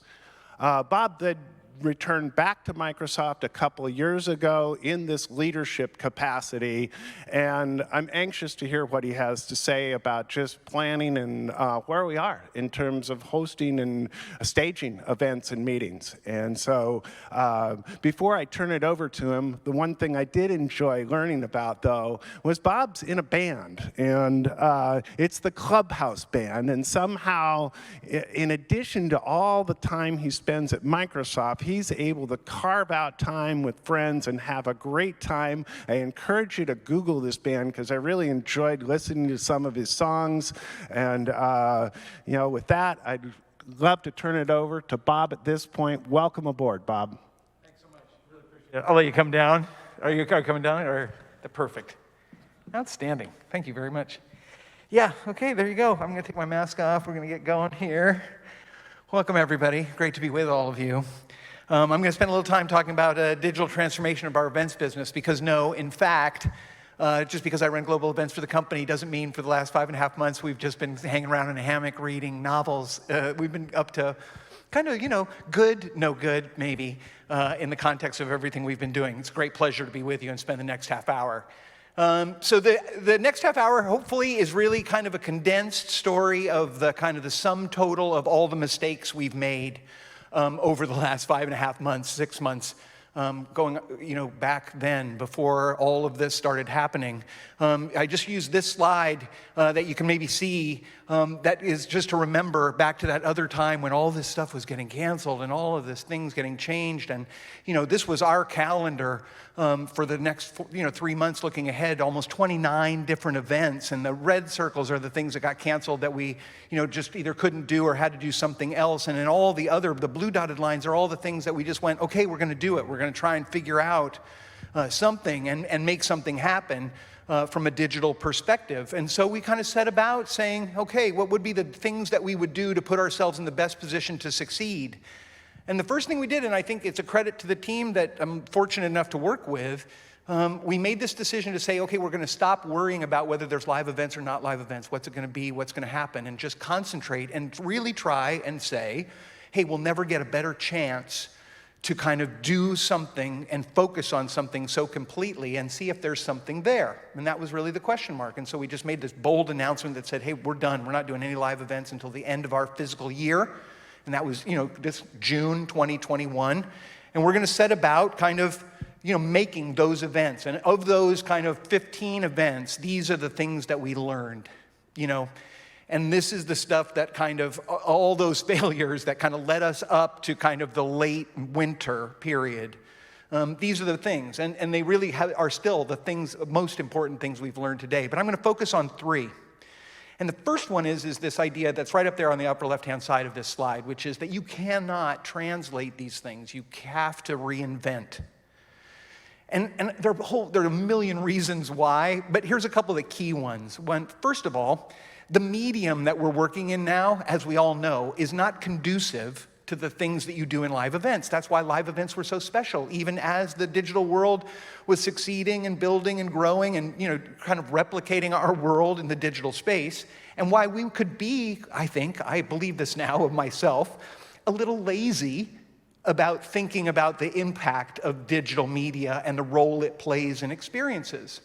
Bob then returned back to Microsoft a couple of years ago in this leadership capacity, and I'm anxious to hear what he has to say about just planning and where we are in terms of hosting and staging events and meetings. And so before I turn it over to him, the one thing I did enjoy learning about, though, was Bob's in a band, and it's the Clubhouse Band, and somehow, in addition to all the time he spends at Microsoft, he's able to carve out time with friends and have a great time. I encourage you to Google this band because I really enjoyed listening to some of his songs. And you know, with that, I'd love to turn it over to Bob at this point. Welcome aboard, Bob. Thanks so much. Really appreciate it. I'll let you come down. Are you coming down? Or perfect. Outstanding. Thank you very much. Yeah, okay, there you go. I'm going to take my mask off. We're going to get going here. Welcome, everybody. Great to be with all of you. I'm going to spend a little time talking about digital transformation of our events business because no, in fact, just because I run global events for the company doesn't mean for the last 5.5 months we've just been hanging around in a hammock reading novels. We've been up to kind of, you know, good, no good, maybe, in the context of everything we've been doing. It's a great pleasure to be with you and spend the next half hour. So the next half hour, hopefully, is really kind of a condensed story of the kind of the sum total of all the mistakes we've made over the last 5.5 months, 6 months, going, you know, back then before all of this started happening. I just used this slide that you can maybe see that is just to remember back to that other time when all this stuff was getting canceled and all of this things getting changed. And, you know, this was our calendar for the next, 3 months looking ahead, almost 29 different events. And the red circles are the things that got canceled that we, just either couldn't do or had to do something else. And then all the other, the blue dotted lines are all the things that we just went, okay, we're going to do it. We're going to try and figure out something and make something happen from a digital perspective. And so we kind of set about saying, okay, what would be the things that we would do to put ourselves in the best position to succeed? And the first thing we did, and I think it's a credit to the team that I'm fortunate enough to work with, we made this decision to say, okay, we're going to stop worrying about whether there's live events or not live events, what's it going to be, what's going to happen, and just concentrate and really try and say, hey, we'll never get a better chance to kind of do something and focus on something so completely and see if there's something there. And that was really the question mark. And so we just made this bold announcement that said, hey, we're done. We're not doing any live events until the end of our fiscal year. And that was, this June 2021. And we're going to set about kind of, making those events. And of those kind of 15 events, these are the things that we learned, And this is the stuff that kind of, all those failures that kind of led us up to kind of the late winter period. These are the things, and they really are still the things, most important things we've learned today. But I'm going to focus on 3. And the first one is this idea that's right up there on the upper left-hand side of this slide, which is that you cannot translate these things. You have to reinvent. And there are a million reasons why, but here's a couple of the key ones. First of all, the medium that we're working in now, as we all know, is not conducive to the things that you do in live events. That's why live events were so special, even as the digital world was succeeding and building and growing and, kind of replicating our world in the digital space, and why we could be, I believe this now of myself, a little lazy about thinking about the impact of digital media and the role it plays in experiences.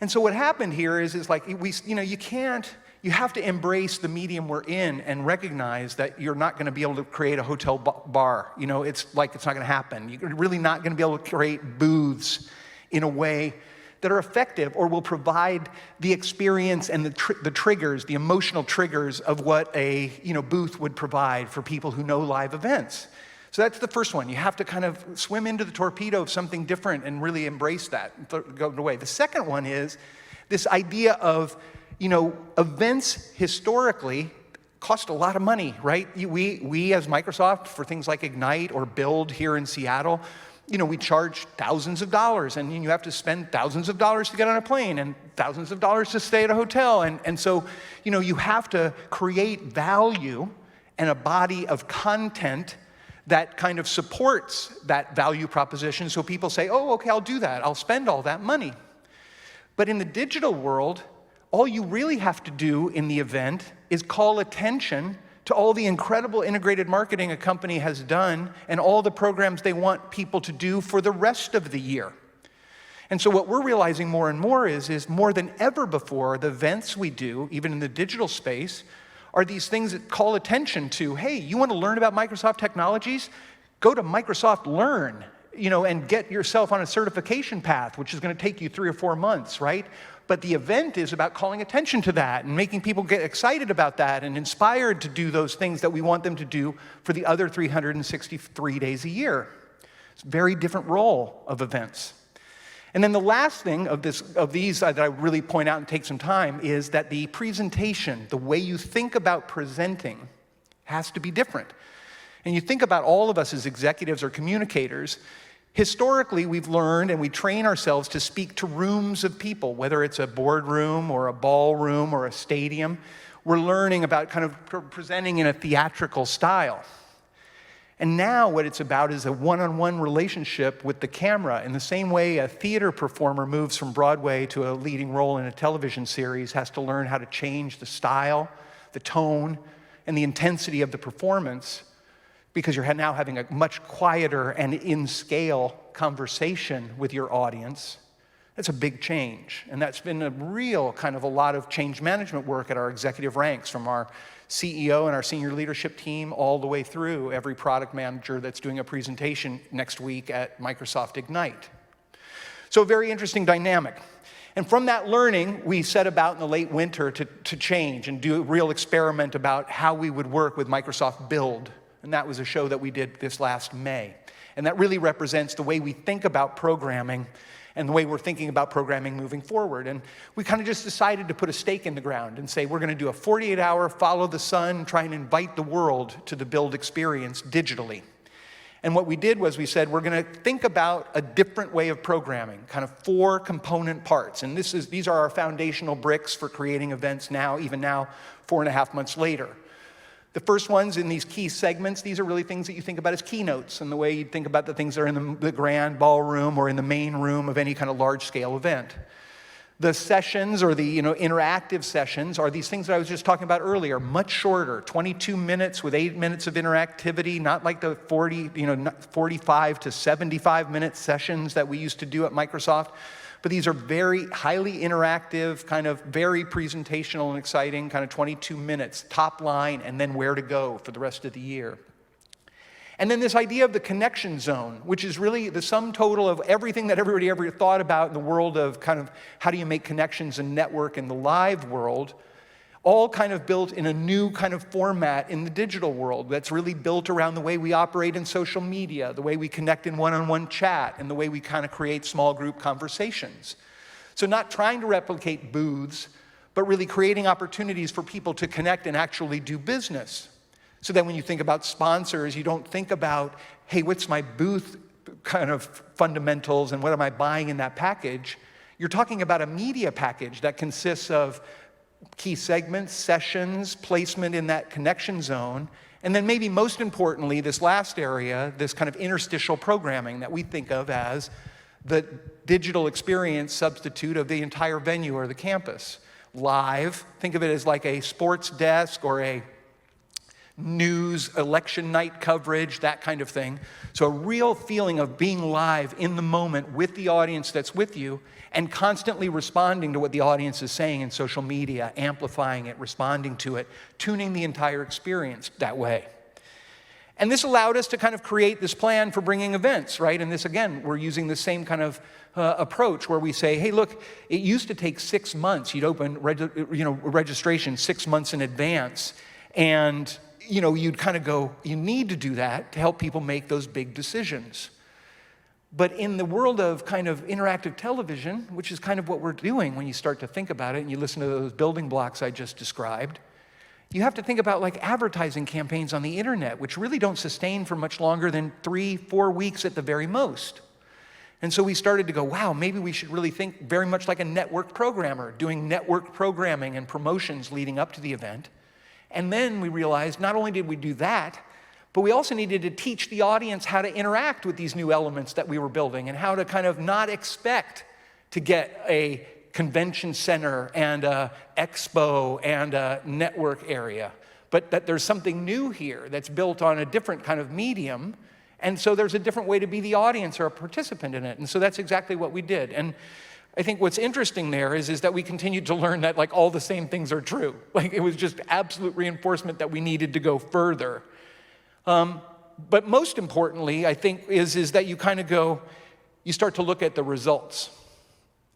And so what happened here is like, you have to embrace the medium we're in and recognize that you're not going to be able to create a hotel bar. It's not going to happen. You're really not going to be able to create booths in a way that are effective or will provide the experience and the triggers, the emotional triggers of what a booth would provide for people who know live events. So that's the first one. You have to kind of swim into the torpedo of something different and really embrace that, go away. The second one is this idea of, events historically cost a lot of money, right? We as Microsoft, for things like Ignite or Build here in Seattle, we charge thousands of dollars, and you have to spend thousands of dollars to get on a plane and thousands of dollars to stay at a hotel. And so, you have to create value and a body of content that kind of supports that value proposition. So people say, oh, okay, I'll do that. I'll spend all that money. But in the digital world, all you really have to do in the event is call attention to all the incredible integrated marketing a company has done and all the programs they want people to do for the rest of the year. And so what we're realizing more and more is more than ever before, the events we do, even in the digital space, are these things that call attention to, hey, you want to learn about Microsoft technologies? Go to Microsoft Learn, and get yourself on a certification path, which is going to take you 3 or 4 months, right? But the event is about calling attention to that and making people get excited about that and inspired to do those things that we want them to do for the other 363 days a year. It's a very different role of events. And then the last thing of these that I really point out and take some time is that the presentation, the way you think about presenting, has to be different. And you think about all of us as executives or communicators. Historically, we've learned and we train ourselves to speak to rooms of people, whether it's a boardroom or a ballroom or a stadium. We're learning about kind of presenting in a theatrical style. And now what it's about is a one-on-one relationship with the camera. In the same way a theater performer moves from Broadway to a leading role in a television series, has to learn how to change the style, the tone, and the intensity of the performance, because you're now having a much quieter and in-scale conversation with your audience. That's a big change. And that's been a lot of change management work at our executive ranks, from our CEO and our senior leadership team all the way through every product manager that's doing a presentation next week at Microsoft Ignite. So a very interesting dynamic. And from that learning, we set about in the late winter to change and do a real experiment about how we would work with Microsoft Build. And that was a show that we did this last May. And that really represents the way we think about programming and the way we're thinking about programming moving forward. And we kind of just decided to put a stake in the ground and say, we're going to do a 48-hour follow the sun, try and invite the world to the Build experience digitally. And what we did was we said, we're going to think about a different way of programming, kind of 4 component parts. And these are our foundational bricks for creating events now, even now, 4.5 months later. The first ones in these key segments, these are really things that you think about as keynotes, and the way you think about the things that are in the grand ballroom or in the main room of any kind of large-scale event. The sessions, or the interactive sessions, are these things that I was just talking about earlier, much shorter, 22 minutes with 8 minutes of interactivity, not like the 45 to 75-minute sessions that we used to do at Microsoft. But these are very highly interactive, kind of very presentational and exciting, kind of 22 minutes, top line, and then where to go for the rest of the year. And then this idea of the connection zone, which is really the sum total of everything that everybody ever thought about in the world of kind of how do you make connections and network in the live world, all kind of built in a new kind of format in the digital world that's really built around the way we operate in social media, the way we connect in one-on-one chat, and the way we kind of create small group conversations. So not trying to replicate booths, but really creating opportunities for people to connect and actually do business. So that when you think about sponsors, you don't think about, hey, what's my booth kind of fundamentals and what am I buying in that package? You're talking about a media package that consists of key segments, sessions, placement in that connection zone, and then maybe most importantly, this last area, this kind of interstitial programming that we think of as the digital experience substitute of the entire venue or the campus. Live, think of it as like a sports desk or a news, election night coverage, that kind of thing. So a real feeling of being live in the moment with the audience that's with you and constantly responding to what the audience is saying in social media, amplifying it, responding to it, tuning the entire experience that way. And this allowed us to kind of create this plan for bringing events, right? And this, again, we're using the same kind of approach where we say, hey, look, it used to take 6 months. You'd open registration 6 months in advance. And you'd kind of go, you need to do that to help people make those big decisions. But in the world of kind of interactive television, which is kind of what we're doing when you start to think about it and you listen to those building blocks I just described, you have to think about like advertising campaigns on the internet, which really don't sustain for much longer than 3-4 weeks at the very most. And so we started to go, wow, maybe we should really think very much like a network programmer, doing network programming and promotions leading up to the event. And then we realized not only did we do that, but we also needed to teach the audience how to interact with these new elements that we were building and how to kind of not expect to get a convention center and a expo and a network area, but that there's something new here that's built on a different kind of medium. And so there's a different way to be the audience or a participant in it. And so that's exactly what we did. And I think what's interesting there is that we continued to learn that like all the same things are true. Like it was just absolute reinforcement that we needed to go further. But most importantly, I think, is that you kind of go, you start to look at the results.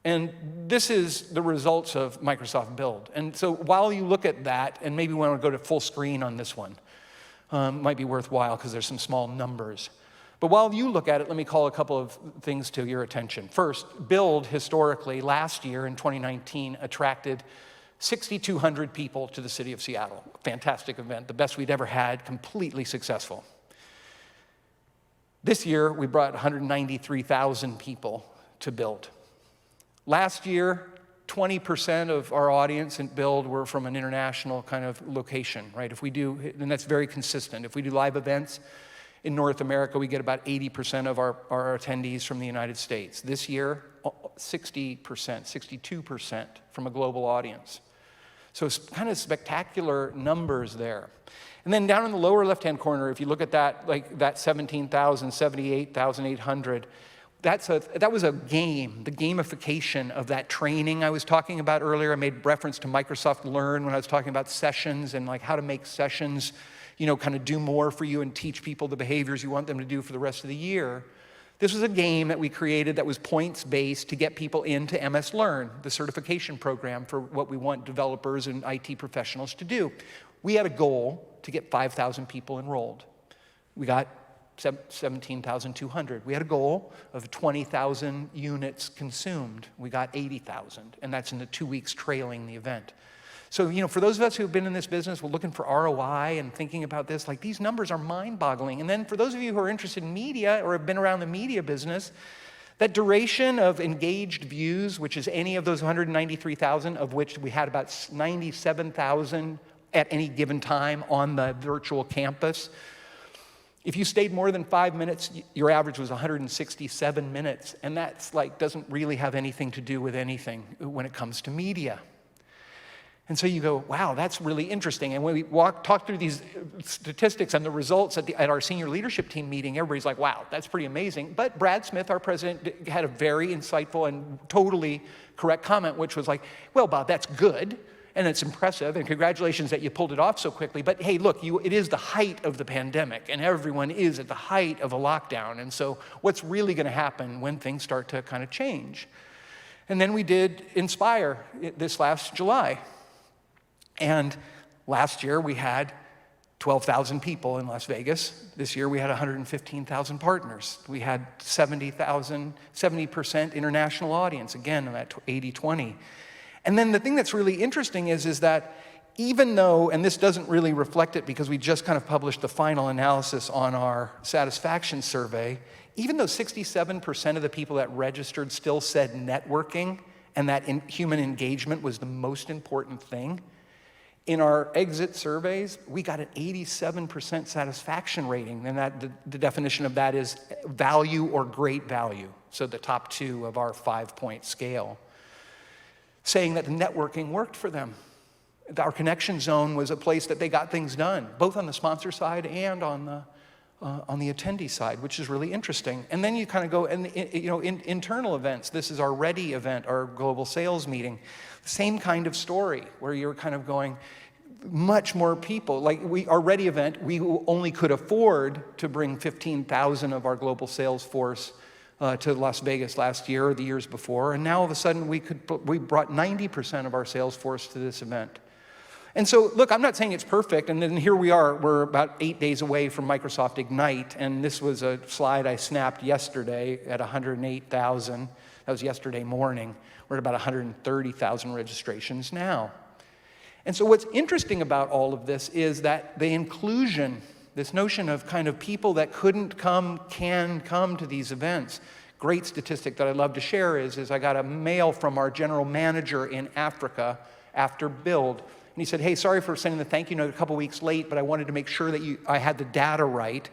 And this is the results of Microsoft Build. And so while you look at that, and maybe we want to go to full screen on this one, might be worthwhile because there's some small numbers. But while you look at it, let me call a couple of things to your attention. First, Build historically, last year in 2019, attracted 6,200 people to the city of Seattle. Fantastic event, the best we'd ever had, completely successful. This year, we brought 193,000 people to Build. Last year, 20% of our audience in Build were from an international kind of location, right? If we do, and that's very consistent. If we do live events in North America, we get about 80% of our attendees from the United States. This year, 60%, 62% from a global audience. So it's kind of spectacular numbers there. And then down in the lower left-hand corner, if you look at that, like that 17,000, 78,800, that was a game, the gamification of that training I was talking about earlier. I made reference to Microsoft Learn when I was talking about sessions and like how to make sessions, kind of do more for you and teach people the behaviors you want them to do for the rest of the year. This was a game that we created that was points-based to get people into MS Learn, the certification program for what we want developers and IT professionals to do. We had a goal to get 5,000 people enrolled. We got 17,200. We had a goal of 20,000 units consumed. We got 80,000, and that's in the 2 weeks trailing the event. So, for those of us who have been in this business, we're looking for ROI and thinking about this, like these numbers are mind-boggling. And then for those of you who are interested in media or have been around the media business, that duration of engaged views, which is any of those 193,000, of which we had about 97,000 at any given time on the virtual campus. If you stayed more than 5 minutes, your average was 167 minutes. And that's doesn't really have anything to do with anything when it comes to media. And so you go, wow, that's really interesting. And when we talk through these statistics and the results at our senior leadership team meeting, everybody's like, wow, that's pretty amazing. But Brad Smith, our president, had a very insightful and totally correct comment, which was like, well, Bob, that's good. And it's impressive, and congratulations that you pulled it off so quickly. But hey, look, it is the height of the pandemic, and everyone is at the height of a lockdown. And so what's really going to happen when things start to kind of change? And then we did Inspire this last July. And last year we had 12,000 people in Las Vegas. This year we had 115,000 partners. We had 70% international audience, again, in that 80-20. And then the thing that's really interesting is that even though, and this doesn't really reflect it because we just kind of published the final analysis on our satisfaction survey, even though 67% of the people that registered still said networking and that human engagement was the most important thing, in our exit surveys, we got an 87% satisfaction rating, and the definition of that is value or great value, so the top two of our 5-point scale, saying that the networking worked for them. Our connection zone was a place that they got things done, both on the sponsor side and on the attendee side, which is really interesting. And then you kind of go, and internal events. This is our Ready event, our global sales meeting. Same kind of story, where you're kind of going, much more people. Like our Ready event, we only could afford to bring 15,000 of our global sales force to Las Vegas last year or the years before, and now all of a sudden we brought 90% of our sales force to this event. And so, look, I'm not saying it's perfect, and then here we are, we're about 8 days away from Microsoft Ignite, and this was a slide I snapped yesterday at 108,000. That was yesterday morning. We're at about 130,000 registrations now. And so what's interesting about all of this is that the inclusion, this notion of kind of people that couldn't come, can come to these events. Great statistic that I'd love to share is I got a mail from our general manager in Africa after Build. And he said, hey, sorry for sending the thank you note a couple weeks late, but I wanted to make sure that I had the data right.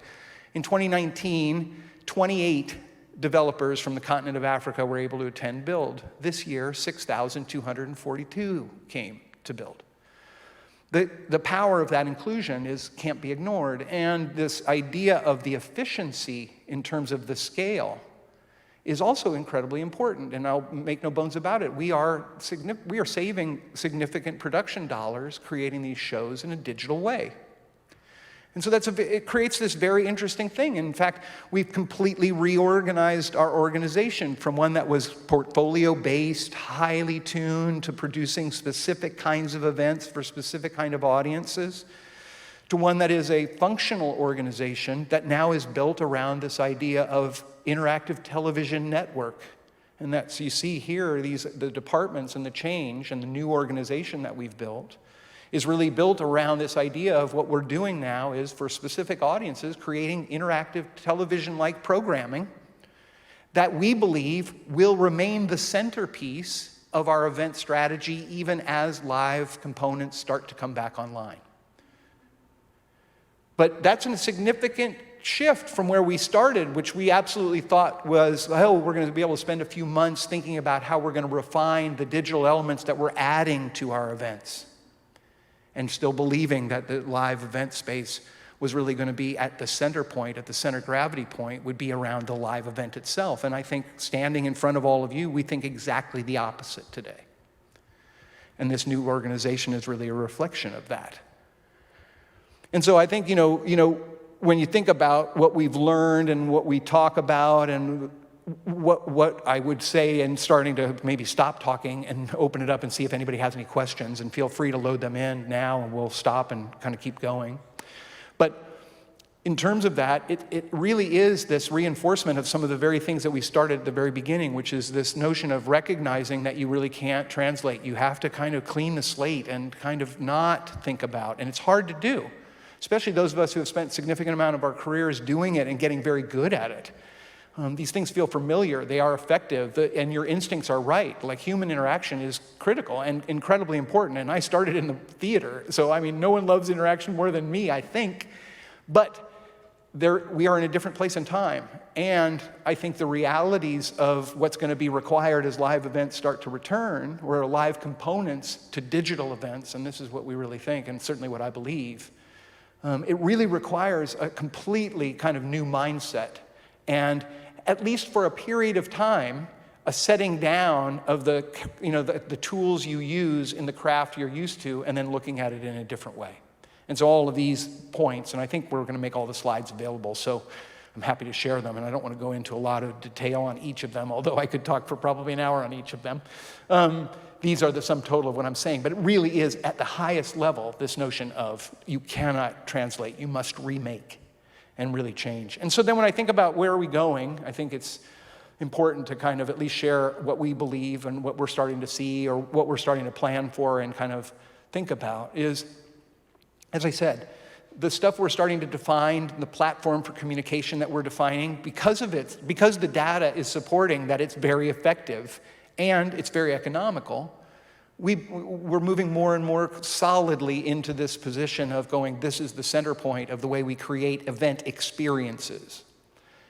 In 2019, 28 developers from the continent of Africa were able to attend Build. This year, 6,242 came to Build. The power of that inclusion can't be ignored, and this idea of the efficiency in terms of the scale is also incredibly important, and I'll make no bones about it. We are saving significant production dollars creating these shows in a digital way. And so it creates this very interesting thing. In fact, we've completely reorganized our organization from one that was portfolio-based, highly tuned to producing specific kinds of events for specific kind of audiences, to one that is a functional organization that now is built around this idea of interactive television network. And that's, you see here, the departments and the change and the new organization that we've built is really built around this idea of what we're doing now is for specific audiences, creating interactive television-like programming that we believe will remain the centerpiece of our event strategy even as live components start to come back online. But that's a significant shift from where we started, which we absolutely thought was, oh, we're going to be able to spend a few months thinking about how we're going to refine the digital elements that we're adding to our events, and still believing that the live event space was really going to be at the center point, at the center gravity point, would be around the live event itself. And I think standing in front of all of you, we think exactly the opposite today. And this new organization is really a reflection of that. And so I think, when you think about what we've learned and what we talk about and what I would say, and starting to maybe stop talking and open it up and see if anybody has any questions, and feel free to load them in now and we'll stop and kind of keep going. But in terms of that, it really is this reinforcement of some of the very things that we started at the very beginning, which is this notion of recognizing that you really can't translate. You have to kind of clean the slate and kind of not think about, and it's hard to do, especially those of us who have spent a significant amount of our careers doing it and getting very good at it. These things feel familiar, they are effective, and your instincts are right. Like, human interaction is critical and incredibly important, and I started in the theater, so I mean, no one loves interaction more than me, I think. But we are in a different place in time, and I think the realities of what's going to be required as live events start to return, or live components to digital events, and this is what we really think, and certainly what I believe, it really requires a completely kind of new mindset, and at least for a period of time, a setting down of the tools you use in the craft you're used to, and then looking at it in a different way. And so all of these points, and I think we're going to make all the slides available, so I'm happy to share them, and I don't want to go into a lot of detail on each of them, although I could talk for probably an hour on each of them. These are the sum total of what I'm saying, but it really is at the highest level, this notion of you cannot translate, you must remake and really change. And so then when I think about where are we going, I think it's important to kind of at least share what we believe and what we're starting to see, or what we're starting to plan for and kind of think about is, as I said, the stuff we're starting to define, the platform for communication that we're defining, because the data is supporting that it's very effective and it's very economical, we're moving more and more solidly into this position of going, this is the center point of the way we create event experiences.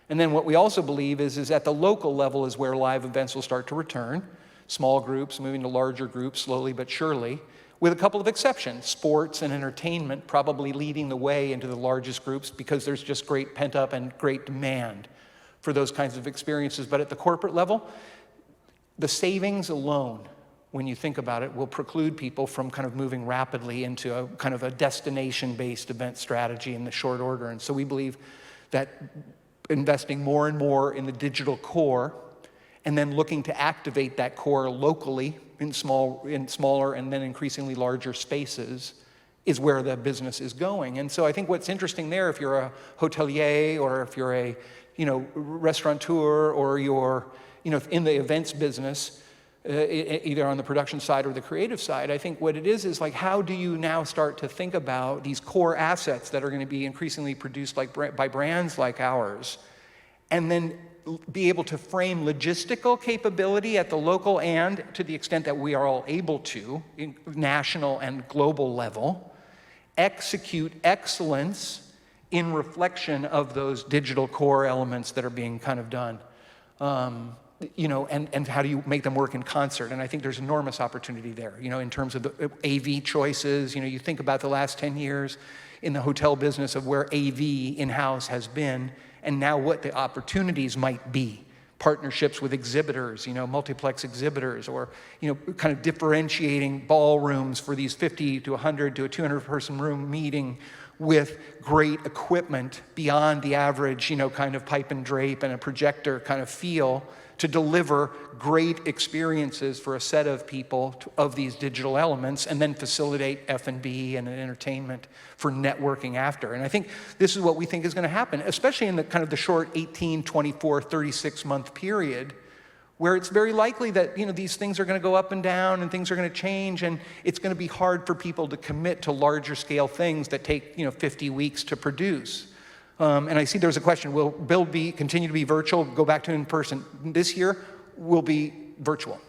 And then what we also believe is at the local level is where live events will start to return, small groups moving to larger groups slowly but surely, with a couple of exceptions, sports and entertainment probably leading the way into the largest groups because there's just great pent-up and great demand for those kinds of experiences. But at the corporate level, the savings alone, when you think about it, will preclude people from kind of moving rapidly into a kind of a destination-based event strategy in the short order. And so we believe that investing more and more in the digital core and then looking to activate that core locally in smaller and then increasingly larger spaces is where the business is going. And so I think what's interesting there, if you're a hotelier or if you're a restaurateur or you're in the events business, either on the production side or the creative side, I think what it is like, how do you now start to think about these core assets that are going to be increasingly produced by brands like ours, and then be able to frame logistical capability at the local and, to the extent that we are all able to, in national and global level, execute excellence in reflection of those digital core elements that are being kind of done. And how do you make them work in concert? And I think there's enormous opportunity there, in terms of the AV choices. You think about the last 10 years in the hotel business of where AV in-house has been, and now what the opportunities might be. Partnerships with exhibitors, multiplex exhibitors, or, kind of differentiating ballrooms for these 50 to 100 to a 200-person room meeting with great equipment beyond the average, kind of pipe and drape and a projector kind of feel to deliver great experiences for a set of people of these digital elements, and then facilitate F&B and entertainment for networking after. And I think this is what we think is going to happen, especially in the kind of the short 18, 24, 36-month period, where it's very likely that these things are going to go up and down and things are going to change, and it's going to be hard for people to commit to larger scale things that take 50 weeks to produce. And I see there's a question, will Build continue to be virtual, go back to in person? This year will be virtual.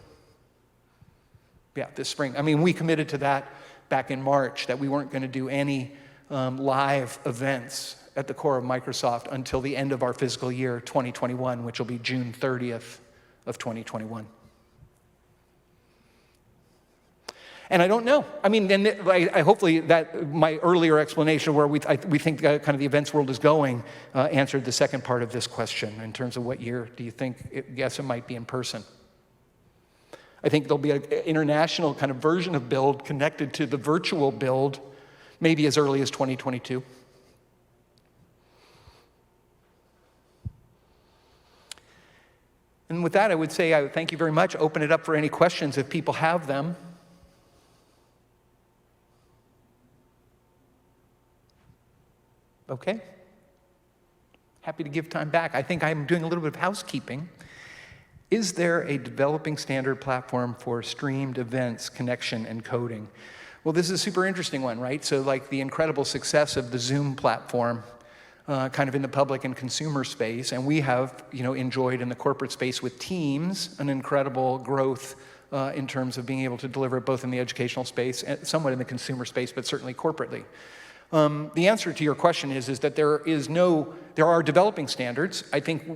Yeah, this spring. I mean, we committed to that back in March, that we weren't going to do any live events at the core of Microsoft until the end of our fiscal year 2021, which will be June 30th of 2021. And I don't know. I mean, then I hopefully that my earlier explanation where we think kind of the events world is going answered the second part of this question in terms of what year do you think, yes, it might be in person. I think there'll be an international kind of version of Build connected to the virtual Build maybe as early as 2022. And with that, I would say I would thank you very much. Open it up for any questions if people have them. Okay. Happy to give time back. I think I'm doing a little bit of housekeeping. Is there a developing standard platform for streamed events, connection, and coding? Well, this is a super interesting one, right? So like the incredible success of the Zoom platform, kind of in the public and consumer space, and we have, enjoyed in the corporate space with Teams an incredible growth in terms of being able to deliver it both in the educational space and somewhat in the consumer space, but certainly corporately. The answer to your question is that there are developing standards. I think,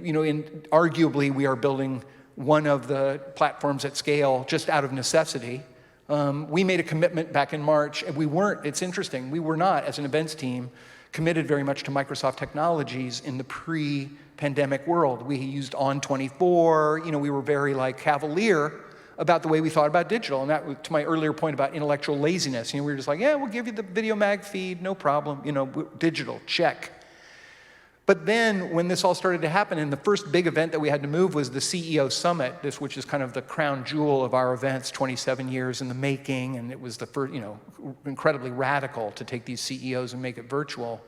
arguably we are building one of the platforms at scale just out of necessity. We made a commitment back in March, and it's interesting, we were not, as an events team, committed very much to Microsoft technologies in the pre-pandemic world. We used On24, we were very cavalier about the way we thought about digital. And that, to my earlier point about intellectual laziness, we were just like, yeah, we'll give you the video mag feed, no problem, digital, check. But then when this all started to happen, and the first big event that we had to move was the CEO Summit, which is kind of the crown jewel of our events, 27 years in the making, and it was the first, incredibly radical to take these CEOs and make it virtual.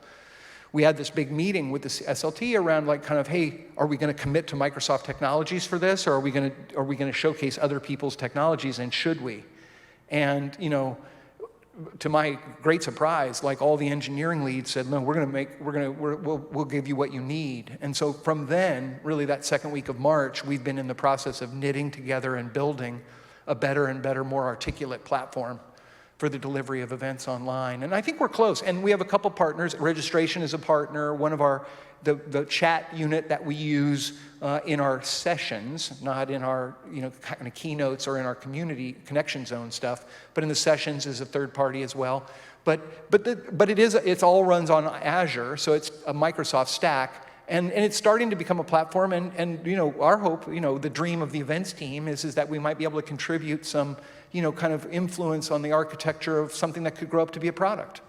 We had this big meeting with the SLT around hey, are we going to commit to Microsoft technologies for this, or are we going to showcase other people's technologies, and should we? And to my great surprise, all the engineering leads said, no, we'll give you what you need. And so from then, really that second week of March, we've been in the process of knitting together and building a better and better, more articulate platform for the delivery of events online. And I think we're close. And we have a couple partners. Registration is a partner. One of our, the chat unit that we use in our sessions, not in our kind of keynotes or in our community connection zone stuff, but in the sessions is a third party as well. But it all runs on Azure, so it's a Microsoft stack. And it's starting to become a platform, and our hope, the dream of the events team is that we might be able to contribute some, kind of influence on the architecture of something that could grow up to be a product.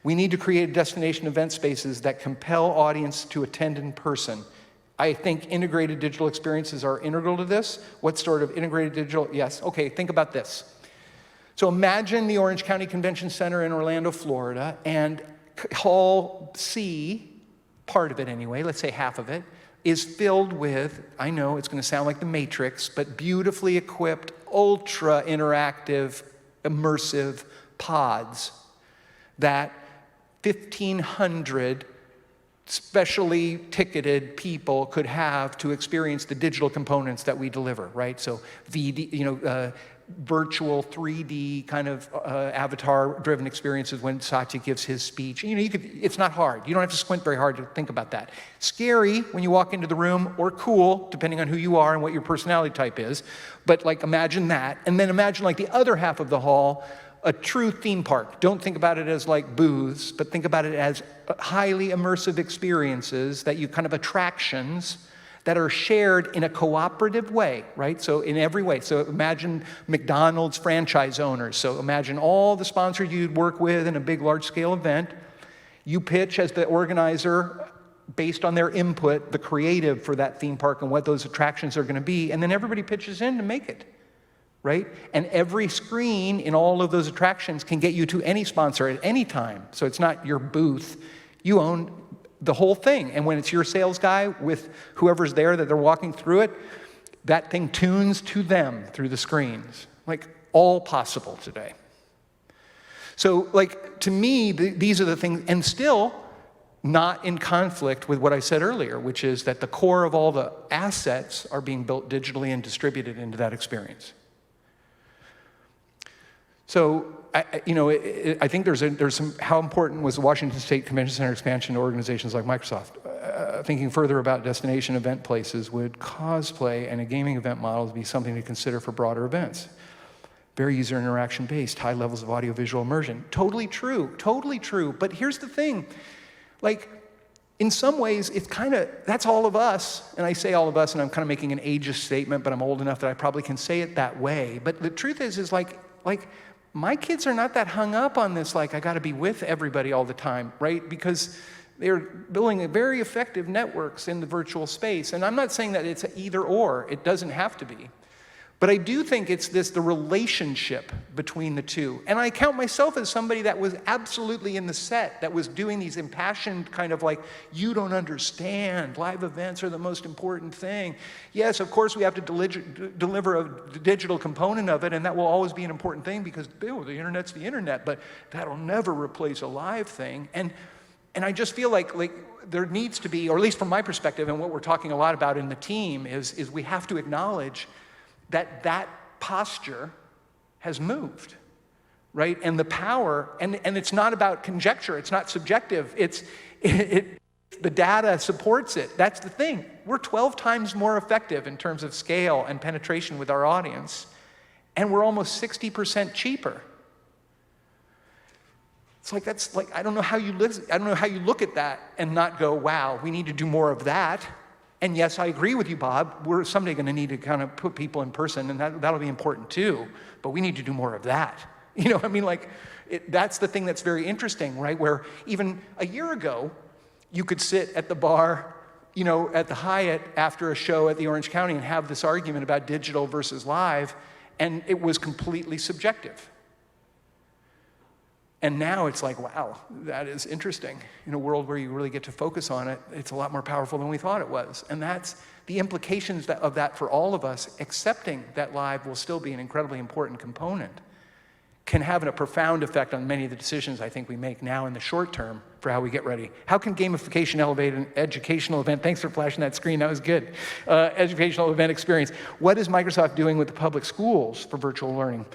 We need to create destination event spaces that compel audience to attend in person. I think integrated digital experiences are integral to this. What sort of integrated digital? Yes, okay, think about this. So imagine the Orange County Convention Center in Orlando, Florida, and Hall C, part of it anyway, let's say half of it, is filled with, I know it's going to sound like the Matrix, but beautifully equipped, ultra interactive, immersive pods that 1,500 specially ticketed people could have to experience the digital components that we deliver, right? So virtual 3D kind of avatar-driven experiences when Satya gives his speech. It's not hard. You don't have to squint very hard to think about that. Scary when you walk into the room, or cool, depending on who you are and what your personality type is. But imagine that. And then imagine the other half of the hall, a true theme park. Don't think about it as booths, but think about it as highly immersive experiences that you kind of attractions that are shared in a cooperative way, right? So in every way. So imagine McDonald's franchise owners. So imagine all the sponsors you'd work with in a big, large-scale event. You pitch as the organizer based on their input, the creative for that theme park and what those attractions are going to be, and then everybody pitches in to make it, right? And every screen in all of those attractions can get you to any sponsor at any time. So it's not your booth. You own the whole thing. And when it's your sales guy with whoever's there that they're walking through it, that thing tunes to them through the screens. All possible today. So to me, these are the things, and still not in conflict with what I said earlier, which is that the core of all the assets are being built digitally and distributed into that experience. So I think there's some, how important was the Washington State Convention Center expansion to organizations like Microsoft? Thinking further about destination event places, would cosplay and a gaming event model be something to consider for broader events? Very user interaction based, high levels of audiovisual immersion. Totally true, totally true. But here's the thing, in some ways, it's that's all of us. And I say all of us, and I'm kind of making an ageist statement, but I'm old enough that I probably can say it that way. But the truth is my kids are not that hung up on this, I got to be with everybody all the time, right? Because they're building very effective networks in the virtual space. And I'm not saying that it's either or. It doesn't have to be. But I do think it's the relationship between the two. And I count myself as somebody that was absolutely in the set, that was doing these impassioned kind of you don't understand, live events are the most important thing. Yes, of course we have to deliver a digital component of it, and that will always be an important thing because the internet's the internet, but that'll never replace a live thing. And I just feel like there needs to be, or at least from my perspective, and what we're talking a lot about in the team, is we have to acknowledge that posture has moved, right? And the power, and it's not about conjecture, it's not subjective, the data supports it. That's the thing. We're 12 times more effective in terms of scale and penetration with our audience, and we're almost 60% cheaper. It's I don't know how you look at that and not go, wow, we need to do more of that. And yes, I agree with you, Bob. We're someday going to need to kind of put people in person, and that'll be important too. But we need to do more of that. That's the thing that's very interesting, right? Where even a year ago, you could sit at the bar, at the Hyatt after a show at the Orange County and have this argument about digital versus live, and it was completely subjective. And now it's wow, that is interesting. In a world where you really get to focus on it, it's a lot more powerful than we thought it was. And that's the implications of that for all of us, accepting that live will still be an incredibly important component, can have a profound effect on many of the decisions I think we make now in the short term for how we get ready. How can gamification elevate an educational event? Thanks for flashing that screen, that was good. Educational event experience. What is Microsoft doing with the public schools for virtual learning?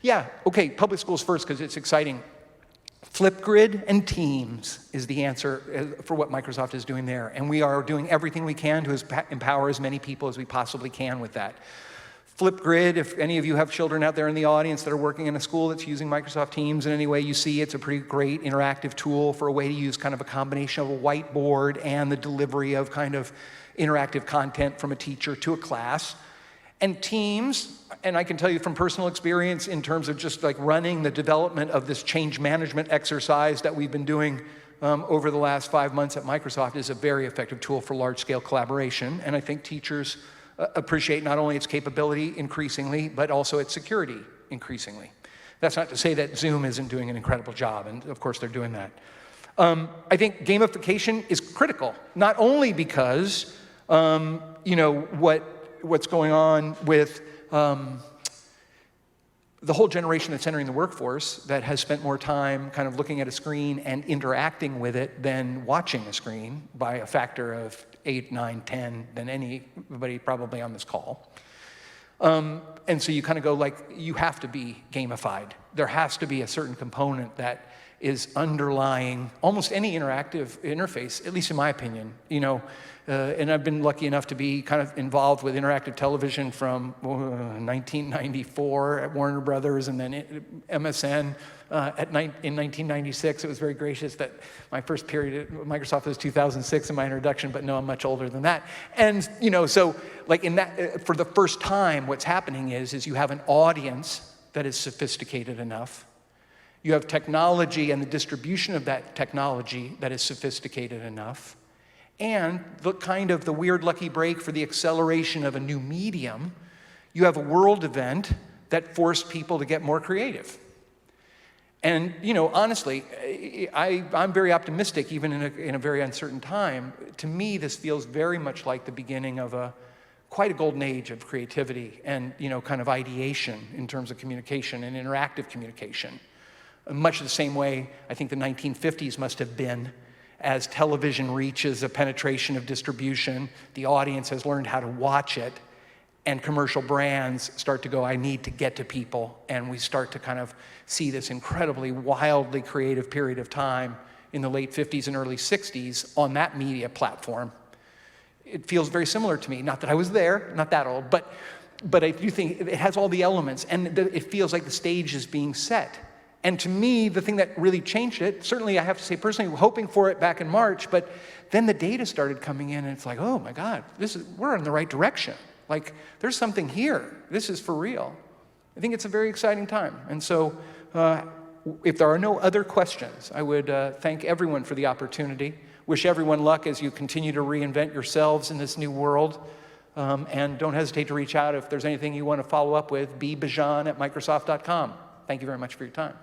Yeah, okay, public schools first because it's exciting. Flipgrid and Teams is the answer for what Microsoft is doing there. And we are doing everything we can to empower as many people as we possibly can with that. Flipgrid, if any of you have children out there in the audience that are working in a school that's using Microsoft Teams in any way you see, it's a pretty great interactive tool for a way to use kind of a combination of a whiteboard and the delivery of kind of interactive content from a teacher to a class. And Teams, and I can tell you from personal experience in terms of just like running the development of this change management exercise that we've been doing over the last 5 months at Microsoft, is a very effective tool for large-scale collaboration. And I think teachers appreciate not only its capability increasingly, but also its security increasingly. That's not to say that Zoom isn't doing an incredible job, and of course they're doing that. I think gamification is critical, not only because, you know, what's going on with the whole generation that's entering the workforce that has spent more time kind of looking at a screen and interacting with it than watching a screen by a factor of 8, 9, 10 than anybody probably on this call. And so you kind of go like, you have to be gamified. There has to be a certain component that is underlying almost any interactive interface, at least in my opinion. You know, and I've been lucky enough to be kind of involved with interactive television from 1994 at Warner Brothers, and then MSN in 1996. It was very gracious that my first period at Microsoft was 2006 in my introduction, but no, I'm much older than that. And you know, so like in that, for the first time, what's happening is you have an audience that is sophisticated enough. You have technology and the distribution of that technology that is sophisticated enough. And the kind of the weird lucky break for the acceleration of a new medium, you have a world event that forced people to get more creative. And, you know, honestly, I'm very optimistic, even in a very uncertain time. To me, this feels very much like the beginning of quite a golden age of creativity and, you know, kind of ideation in terms of communication and interactive communication. Much the same way I think the 1950s must have been. As television reaches a penetration of distribution, the audience has learned how to watch it, and commercial brands start to go, I need to get to people, and we start to kind of see this incredibly wildly creative period of time in the late 50s and early 60s on that media platform. It feels very similar to me, not that I was there, not that old, but I do think it has all the elements, and it feels like the stage is being set. And to me, the thing that really changed it, certainly I have to say personally, hoping for it back in March, but then the data started coming in and it's like, oh my God, we're in the right direction. Like, there's something here. This is for real. I think it's a very exciting time. And so if there are no other questions, I would thank everyone for the opportunity. Wish everyone luck as you continue to reinvent yourselves in this new world. And don't hesitate to reach out if there's anything you want to follow up with. bbajan@microsoft.com. Thank you very much for your time.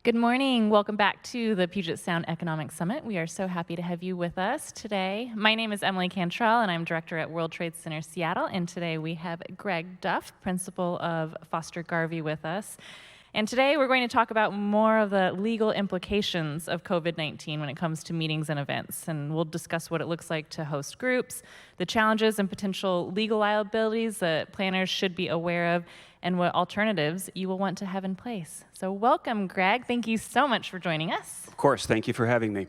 Good morning. Welcome back to the Puget Sound Economic Summit. We are so happy to have you with us today. My name is Emily Cantrell, and I'm director at World Trade Center Seattle. And today we have Greg Duff, principal of Foster Garvey, with us. And today we're going to talk about more of the legal implications of COVID-19 when it comes to meetings and events. And we'll discuss what it looks like to host groups, the challenges and potential legal liabilities that planners should be aware of, and what alternatives you will want to have in place. So welcome, Greg. Thank you so much for joining us. Of course, thank you for having me.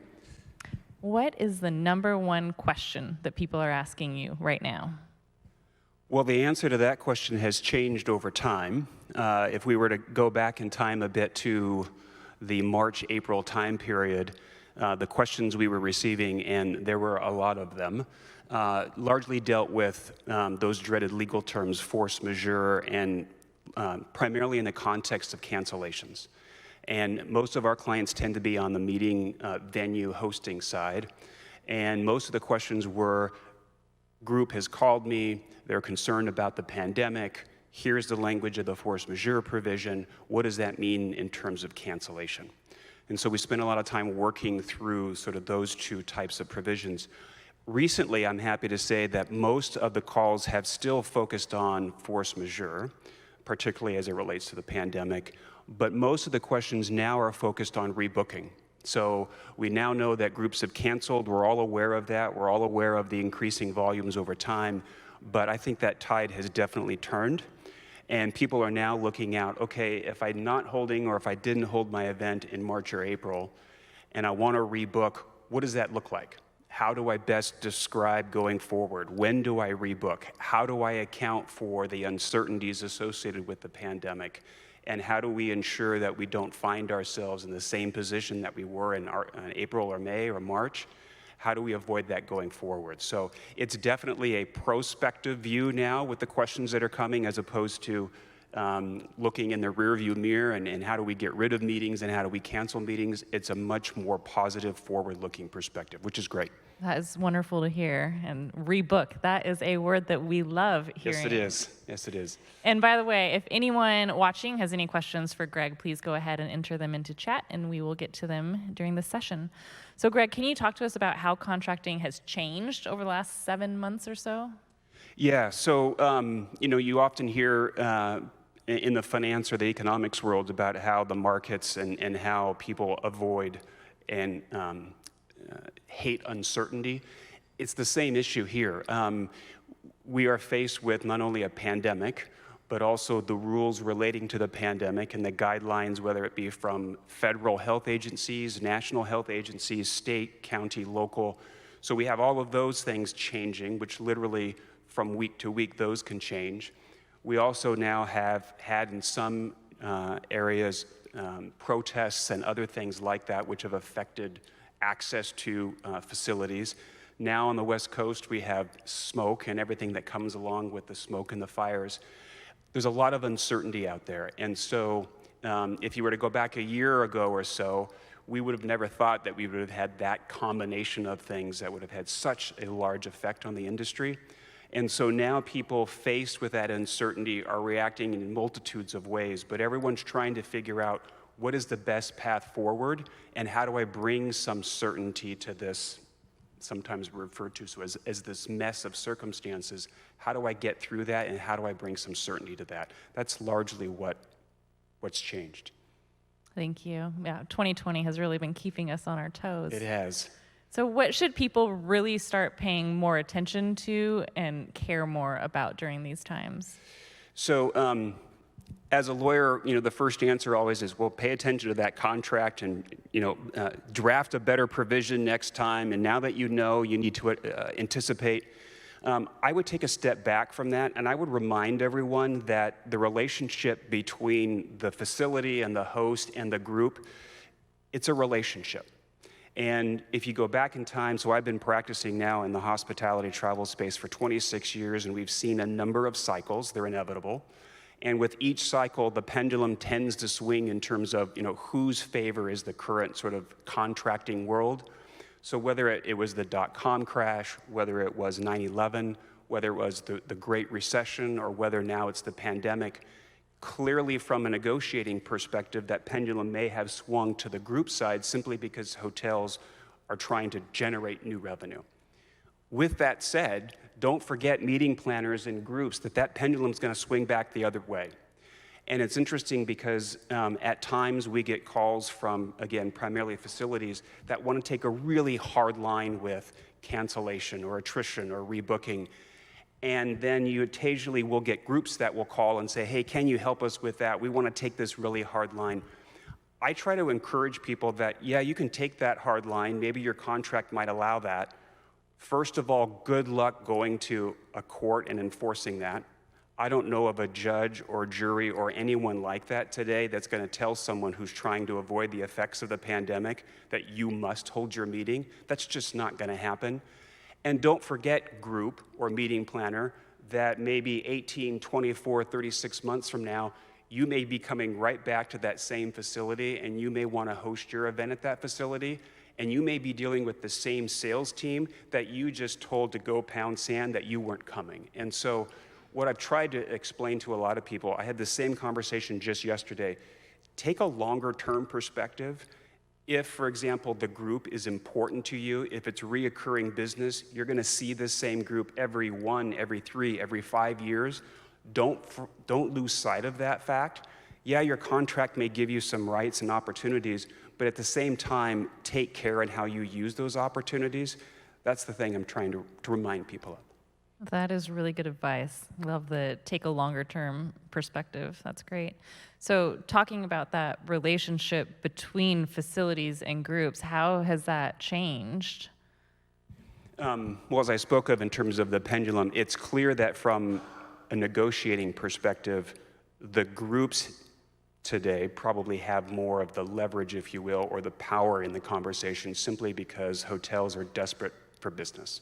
What is the number one question that people are asking you right now? Well, the answer to that question has changed over time. If we were to go back in time a bit to the March-April time period, the questions we were receiving, and there were a lot of them, largely dealt with those dreaded legal terms, force majeure, and primarily in the context of cancellations. And most of our clients tend to be on the meeting venue hosting side. And most of the questions were, group has called me, they're concerned about the pandemic, here's the language of the force majeure provision, what does that mean in terms of cancellation? And so we spent a lot of time working through sort of those two types of provisions. Recently, I'm happy to say that most of the calls have still focused on force majeure, particularly as it relates to the pandemic, but most of the questions now are focused on rebooking. So we now know that groups have canceled. We're all aware of that. We're all aware of the increasing volumes over time. But I think that tide has definitely turned. And people are now looking out, okay, if I'm not holding or if I didn't hold my event in March or April and I want to rebook, what does that look like? How do I best describe going forward? When do I rebook? How do I account for the uncertainties associated with the pandemic? And how do we ensure that we don't find ourselves in the same position that we were in April or May or March? How do we avoid that going forward? So it's definitely a prospective view now with the questions that are coming, as opposed to looking in the rearview mirror and how do we get rid of meetings and how do we cancel meetings. It's a much more positive, forward-looking perspective, which is great. That is wonderful to hear. And rebook, that is a word that we love hearing. Yes, it is. Yes, it is. And by the way, if anyone watching has any questions for Greg, please go ahead and enter them into chat, and we will get to them during the session. So Greg, can you talk to us about how contracting has changed over the last 7 months or so? Yeah, so you often hear in the finance or the economics world about how the markets and how people avoid and hate uncertainty. It's the same issue here. We are faced with not only a pandemic, but also the rules relating to the pandemic and the guidelines, whether it be from federal health agencies, national health agencies, state, county, local. So we have all of those things changing, which literally from week to week, those can change. We also now have had in some areas protests and other things like that, which have affected access to facilities. Now on the West Coast, we have smoke and everything that comes along with the smoke and the fires. There's a lot of uncertainty out there. And so if you were to go back a year ago or so, we would have never thought that we would have had that combination of things that would have had such a large effect on the industry. And so now people faced with that uncertainty are reacting in multitudes of ways, but everyone's trying to figure out what is the best path forward and how do I bring some certainty to this, sometimes referred to as this mess of circumstances. How do I get through that and how do I bring some certainty to that? That's largely what's changed. Thank you. Yeah, 2020 has really been keeping us on our toes. It has. So what should people really start paying more attention to and care more about during these times? So as a lawyer, the first answer always is, well, pay attention to that contract and, draft a better provision next time. And now that you know, you need to anticipate. I would take a step back from that, and I would remind everyone that the relationship between the facility and the host and the group, it's a relationship. And if you go back in time, so I've been practicing now in the hospitality travel space for 26 years, and we've seen a number of cycles. They're inevitable. And with each cycle, the pendulum tends to swing in terms of, whose favor is the current sort of contracting world. So whether it was the dot-com crash, whether it was 9/11, whether it was the Great Recession, or whether now it's the pandemic, Clearly, from a negotiating perspective, that pendulum may have swung to the group side simply because hotels are trying to generate new revenue. With that said, don't forget meeting planners and groups that pendulum's going to swing back the other way. And it's interesting because at times we get calls from, again, primarily facilities that want to take a really hard line with cancellation or attrition or rebooking. And then you occasionally will get groups that will call and say, hey, can you help us with that? We want to take this really hard line. I try to encourage people that, yeah, you can take that hard line. Maybe your contract might allow that. First of all, good luck going to a court and enforcing that. I don't know of a judge or jury or anyone like that today that's going to tell someone who's trying to avoid the effects of the pandemic that you must hold your meeting. That's just not going to happen. And don't forget, group or meeting planner, that maybe 18, 24, 36 months from now, you may be coming right back to that same facility and you may want to host your event at that facility. And you may be dealing with the same sales team that you just told to go pound sand that you weren't coming. And so what I've tried to explain to a lot of people, I had the same conversation just yesterday. Take a longer term perspective. If, for example, the group is important to you, if it's reoccurring business, you're going to see this same group every 1, every 3, every 5 years. Don't lose sight of that fact. Yeah, your contract may give you some rights and opportunities, but at the same time, take care in how you use those opportunities. That's the thing I'm trying to remind people of. That is really good advice. Love the take a longer term perspective. That's great. So talking about that relationship between facilities and groups, how has that changed? Well, as I spoke of in terms of the pendulum, it's clear that from a negotiating perspective, the groups today probably have more of the leverage, if you will, or the power in the conversation simply because hotels are desperate for business.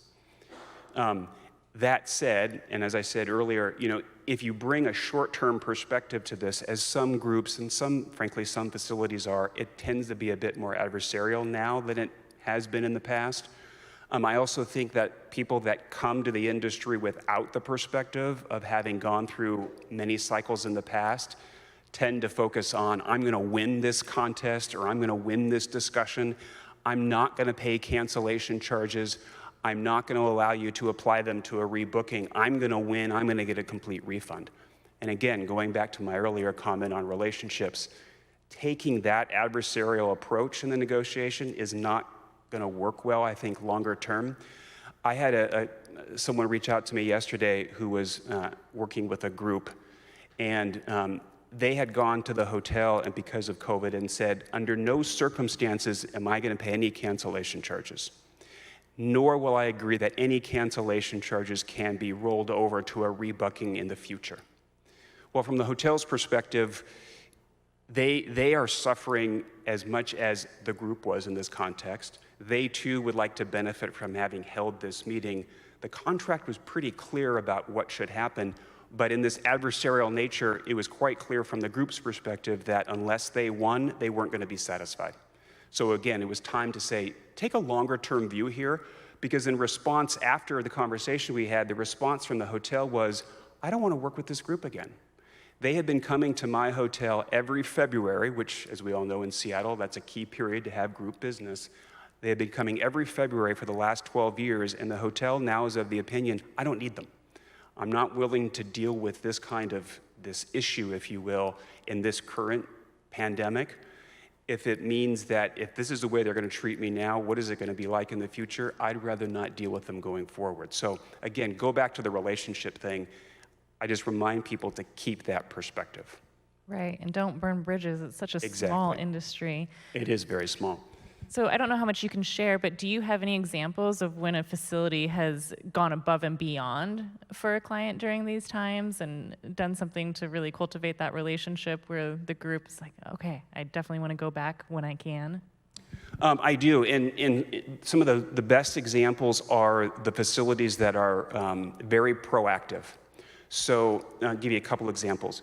That said, and as I said earlier, if you bring a short-term perspective to this, as some groups and frankly, some facilities are, it tends to be a bit more adversarial now than it has been in the past. I also think that people that come to the industry without the perspective of having gone through many cycles in the past tend to focus on, I'm going to win this contest or I'm going to win this discussion. I'm not going to pay cancellation charges. I'm not going to allow you to apply them to a rebooking. I'm going to win. I'm going to get a complete refund. And again, going back to my earlier comment on relationships, taking that adversarial approach in the negotiation is not going to work well, I think, longer term. I had someone reach out to me yesterday who was working with a group, and they had gone to the hotel and because of COVID and said, under no circumstances am I going to pay any cancellation charges, nor will I agree that any cancellation charges can be rolled over to a rebooking in the future. Well, from the hotel's perspective, they are suffering as much as the group was in this context. They too would like to benefit from having held this meeting. The contract was pretty clear about what should happen, but in this adversarial nature, it was quite clear from the group's perspective that unless they won, they weren't going to be satisfied. So again, it was time to say, take a longer term view here, because in response, after the conversation we had, the response from the hotel was, I don't want to work with this group again. They had been coming to my hotel every February, which, as we all know in Seattle, that's a key period to have group business. They had been coming every February for the last 12 years, and the hotel now is of the opinion, I don't need them. I'm not willing to deal with this issue, if you will, in this current pandemic. If it means that if this is the way they're going to treat me now, what is it going to be like in the future? I'd rather not deal with them going forward. So again, go back to the relationship thing. I just remind people to keep that perspective. Right, and don't burn bridges. It's such a small industry. It is very small. So I don't know how much you can share, but do you have any examples of when a facility has gone above and beyond for a client during these times and done something to really cultivate that relationship where the group is like, okay, I definitely want to go back when I can? I do, and some of the best examples are the facilities that are very proactive. So I'll give you a couple examples.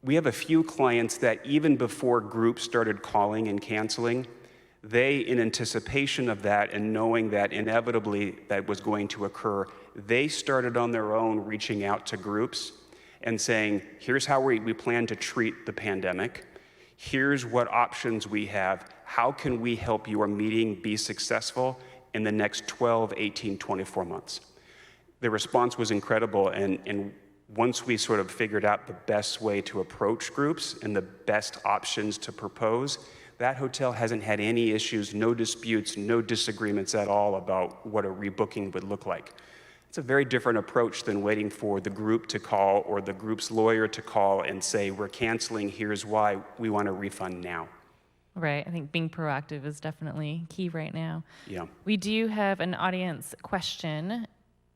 We have a few clients that even before groups started calling and canceling, they, in anticipation of that and knowing that inevitably that was going to occur, they started on their own reaching out to groups. and saying, here's how we plan to treat the pandemic. Here's what options we have. How can we help your meeting be successful in the next 12, 18, 24 months? The response was incredible, and once we sort of figured out the best way to approach groups and the best options to propose, that hotel hasn't had any issues, no disputes, no disagreements at all about what a rebooking would look like. It's a very different approach than waiting for the group to call or the group's lawyer to call and say, we're canceling, here's why, we want a refund now. Right. I think being proactive is definitely key right now. Yeah. We do have an audience question.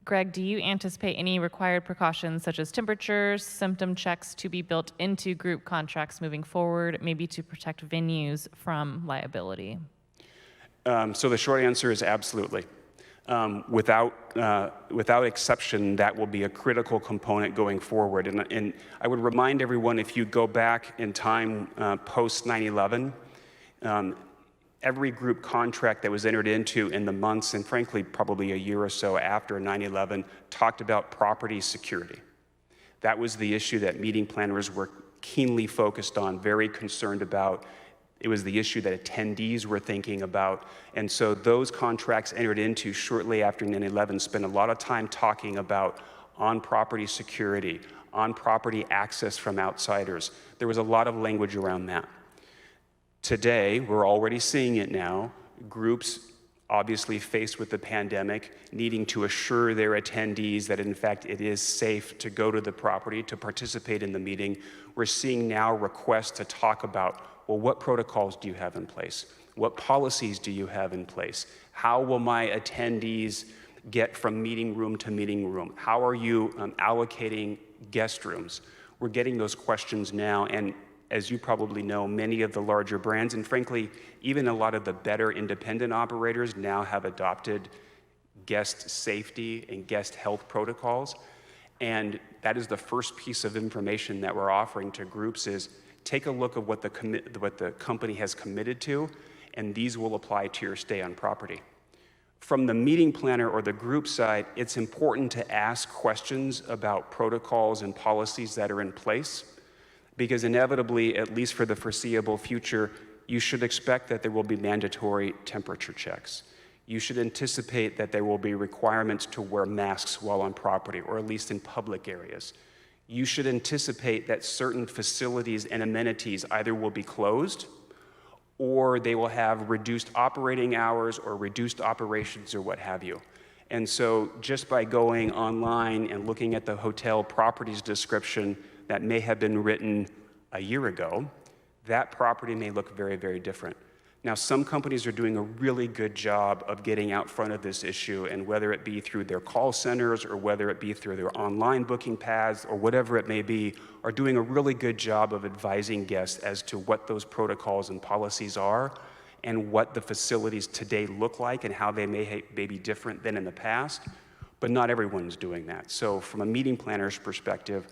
Greg, do you anticipate any required precautions such as temperatures, symptom checks to be built into group contracts moving forward, maybe to protect venues from liability? So the short answer is absolutely. Without exception, that will be a critical component going forward. And I would remind everyone, if you go back in time post 9/11, every group contract that was entered into in the months, and frankly, probably a year or so after 9/11, talked about property security. That was the issue that meeting planners were keenly focused on, very concerned about. It was the issue that attendees were thinking about. And so those contracts entered into shortly after 9/11 spent a lot of time talking about on-property security, on-property access from outsiders. There was a lot of language around that. Today, we're already seeing it now, groups obviously faced with the pandemic, needing to assure their attendees that in fact it is safe to go to the property, to participate in the meeting. We're seeing now requests to talk about, well, what protocols do you have in place? What policies do you have in place? How will my attendees get from meeting room to meeting room? How are you allocating guest rooms? We're getting those questions now, and as you probably know, many of the larger brands, and frankly, even a lot of the better independent operators now have adopted guest safety and guest health protocols. And that is the first piece of information that we're offering to groups is take a look at what the company has committed to, and these will apply to your stay on property. From the meeting planner or the group side, it's important to ask questions about protocols and policies that are in place, because inevitably, at least for the foreseeable future, you should expect that there will be mandatory temperature checks. You should anticipate that there will be requirements to wear masks while on property, or at least in public areas. You should anticipate that certain facilities and amenities either will be closed or they will have reduced operating hours or reduced operations or what have you. And so just by going online and looking at the hotel properties description that may have been written a year ago, that property may look very, very different. Now, some companies are doing a really good job of getting out front of this issue, and whether it be through their call centers or whether it be through their online booking paths or whatever it may be, are doing a really good job of advising guests as to what those protocols and policies are and what the facilities today look like and how they may be different than in the past, but not everyone's doing that. So from a meeting planner's perspective,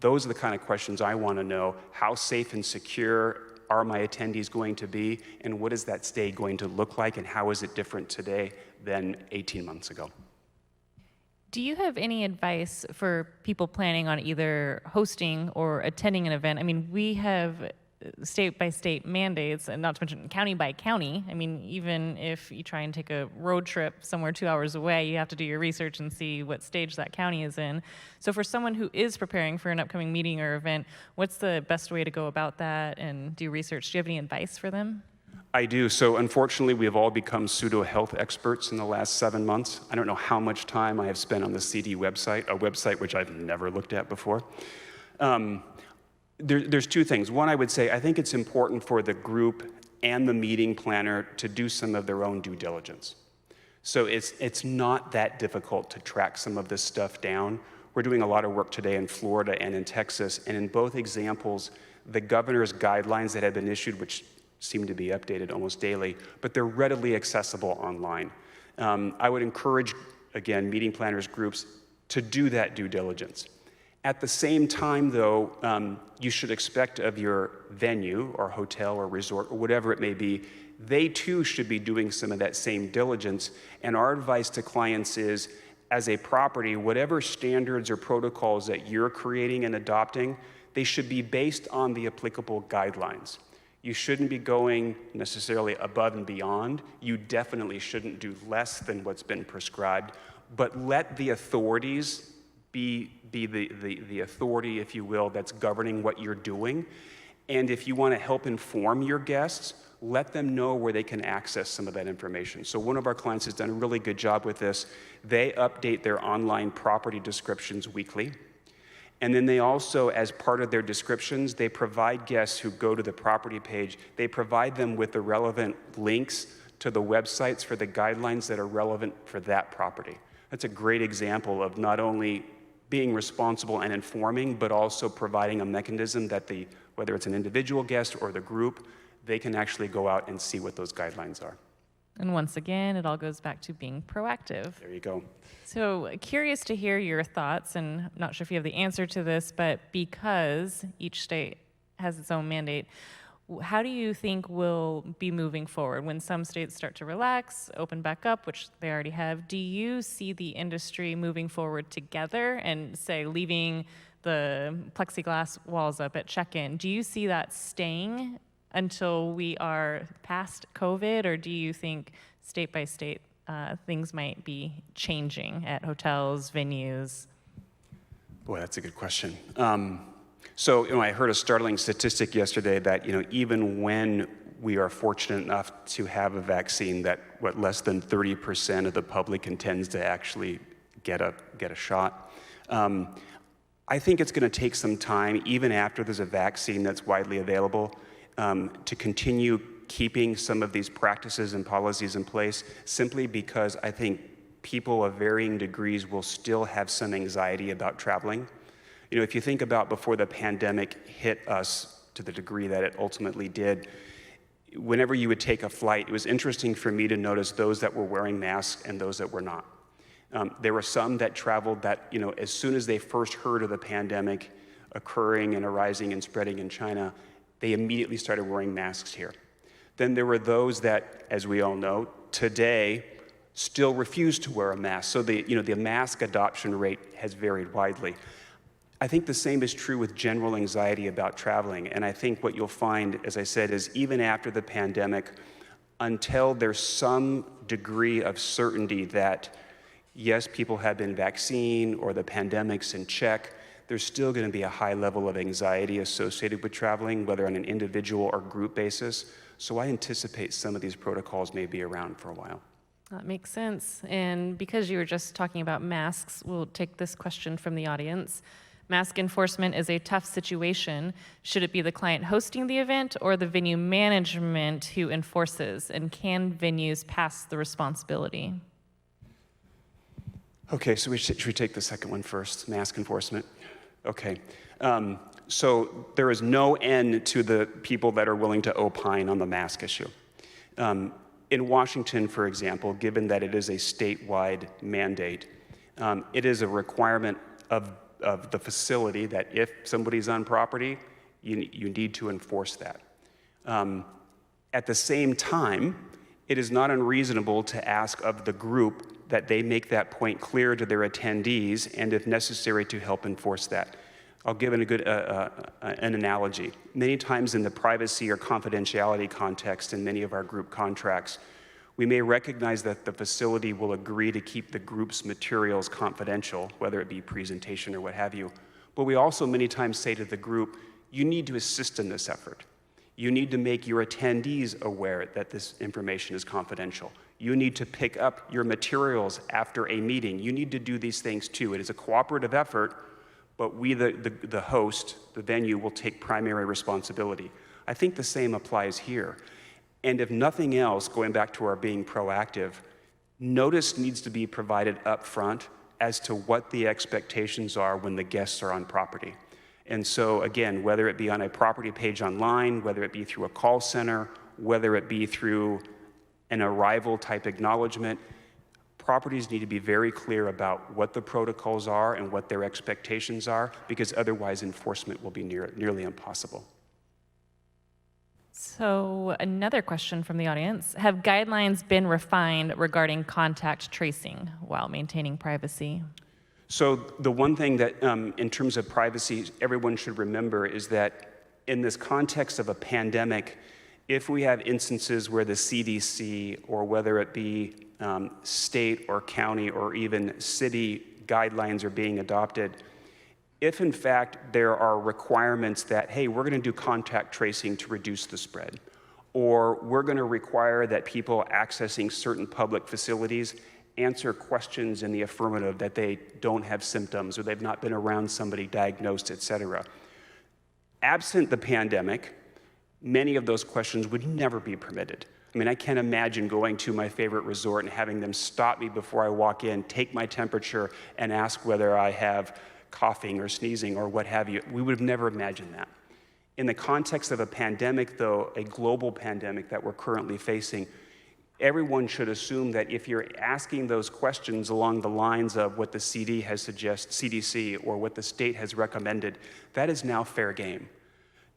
those are the kind of questions I want to know. How safe and secure are my attendees going to be, and what is that stay going to look like, and how is it different today than 18 months ago? Do you have any advice for people planning on either hosting or attending an event? I mean, we have state-by-state mandates, and not to mention county by county. I mean, even if you try and take a road trip somewhere 2 hours away, you have to do your research and see what stage that county is in. So for someone who is preparing for an upcoming meeting or event, what's the best way to go about that and do research? Do you have any advice for them? I do. So unfortunately, we have all become pseudo-health experts in the last 7 months. I don't know how much time I have spent on the CD website, a website which I've never looked at before. There's two things. One, I would say, I think it's important for the group and the meeting planner to do some of their own due diligence. So it's not that difficult to track some of this stuff down. We're doing a lot of work today in Florida and in Texas, and in both examples, the governor's guidelines that have been issued, which seem to be updated almost daily, but they're readily accessible online. I would encourage, again, meeting planners groups to do that due diligence. At the same time, though, you should expect of your venue or hotel or resort or whatever it may be, they too should be doing some of that same diligence. And our advice to clients is as a property, whatever standards or protocols that you're creating and adopting, they should be based on the applicable guidelines. You shouldn't be going necessarily above and beyond. You definitely shouldn't do less than what's been prescribed, but let the authorities be the authority, if you will, that's governing what you're doing. And if you want to help inform your guests, let them know where they can access some of that information. So one of our clients has done a really good job with this. They update their online property descriptions weekly. And then they also, as part of their descriptions, they provide guests who go to the property page, they provide them with the relevant links to the websites for the guidelines that are relevant for that property. That's a great example of not only being responsible and informing, but also providing a mechanism that whether it's an individual guest or the group, they can actually go out and see what those guidelines are. And once again, it all goes back to being proactive. There you go. So curious to hear your thoughts, and I'm not sure if you have the answer to this, but because each state has its own mandate, how do you think we'll be moving forward when some states start to relax, open back up, which they already have? Do you see the industry moving forward together and, say, leaving the plexiglass walls up at check-in? Do you see that staying until we are past COVID, or do you think state by state things might be changing at hotels, venues? Boy, that's a good question. So, I heard a startling statistic yesterday that, even when we are fortunate enough to have a vaccine, that less than 30% of the public intends to actually get a shot. I think it's going to take some time, even after there's a vaccine that's widely available, to continue keeping some of these practices and policies in place, simply because I think people of varying degrees will still have some anxiety about traveling. If you think about before the pandemic hit us to the degree that it ultimately did, whenever you would take a flight, it was interesting for me to notice those that were wearing masks and those that were not. There were some that traveled that, as soon as they first heard of the pandemic occurring and arising and spreading in China, they immediately started wearing masks here. Then there were those that, as we all know, today still refuse to wear a mask. So the mask adoption rate has varied widely. I think the same is true with general anxiety about traveling. And I think what you'll find, as I said, is even after the pandemic, until there's some degree of certainty that, yes, people have been vaccinated or the pandemic's in check, there's still going to be a high level of anxiety associated with traveling, whether on an individual or group basis. So I anticipate some of these protocols may be around for a while. That makes sense. And because you were just talking about masks, we'll take this question from the audience. Mask enforcement is a tough situation. Should it be the client hosting the event or the venue management who enforces? And can venues pass the responsibility? Okay, so should we take the second one first, mask enforcement? Okay, so there is no end to the people that are willing to opine on the mask issue. In Washington, for example, given that it is a statewide mandate, it is a requirement of the facility that if somebody's on property, you need to enforce that. At the same time, it is not unreasonable to ask of the group that they make that point clear to their attendees, and if necessary, to help enforce that. I'll give an analogy. Many times in the privacy or confidentiality context in many of our group contracts, we may recognize that the facility will agree to keep the group's materials confidential, whether it be presentation or what have you. But we also many times say to the group, you need to assist in this effort. You need to make your attendees aware that this information is confidential. You need to pick up your materials after a meeting. You need to do these things too. It is a cooperative effort, but we, the host, the venue, will take primary responsibility. I think the same applies here. And if nothing else, going back to our being proactive, notice needs to be provided up front as to what the expectations are when the guests are on property. And so again, whether it be on a property page online, whether it be through a call center, whether it be through an arrival type acknowledgement, properties need to be very clear about what the protocols are and what their expectations are, because otherwise enforcement will be nearly impossible. So another question from the audience. Have guidelines been refined regarding contact tracing while maintaining privacy? So the one thing that, in terms of privacy, everyone should remember is that in this context of a pandemic, if we have instances where the CDC, or whether it be state or county or even city guidelines are being adopted, if in fact there are requirements that, hey, we're going to do contact tracing to reduce the spread, or we're going to require that people accessing certain public facilities answer questions in the affirmative that they don't have symptoms or they've not been around somebody diagnosed, et cetera. Absent the pandemic, many of those questions would never be permitted. I mean, I can't imagine going to my favorite resort and having them stop me before I walk in, take my temperature, and ask whether I have coughing or sneezing or what have you. We would have never imagined that. In the context of a pandemic, though, a global pandemic that we're currently facing, everyone should assume that if you're asking those questions along the lines of what the CDC or what the state has recommended, that is now fair game.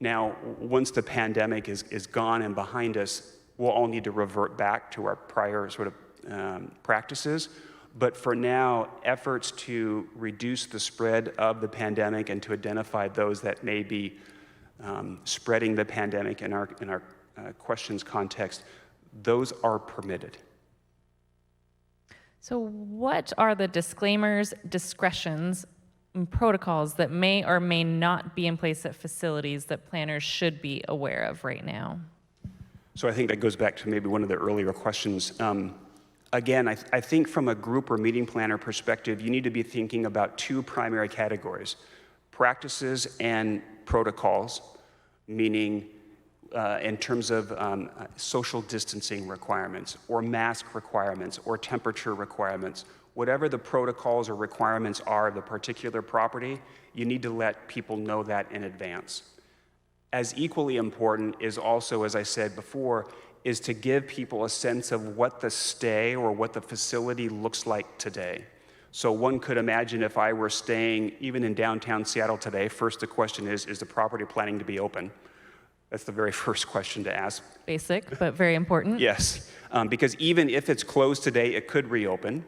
Now, once the pandemic is gone and behind us, we'll all need to revert back to our prior sort of practices. But for now, efforts to reduce the spread of the pandemic and to identify those that may be spreading the pandemic in our questions context, those are permitted. So what are the disclaimers, discretions, and protocols that may or may not be in place at facilities that planners should be aware of right now? So I think that goes back to maybe one of the earlier questions. Again, I think from a group or meeting planner perspective, you need to be thinking about two primary categories: practices and protocols, meaning in terms of social distancing requirements, or mask requirements, or temperature requirements. Whatever the protocols or requirements are of the particular property, you need to let people know that in advance. As equally important is also, as I said before, is to give people a sense of what the stay or what the facility looks like today. So one could imagine if I were staying even in downtown Seattle today, first the question is the property planning to be open? That's the very first question to ask. Basic, but very important. Yes, because even if it's closed today, it could reopen.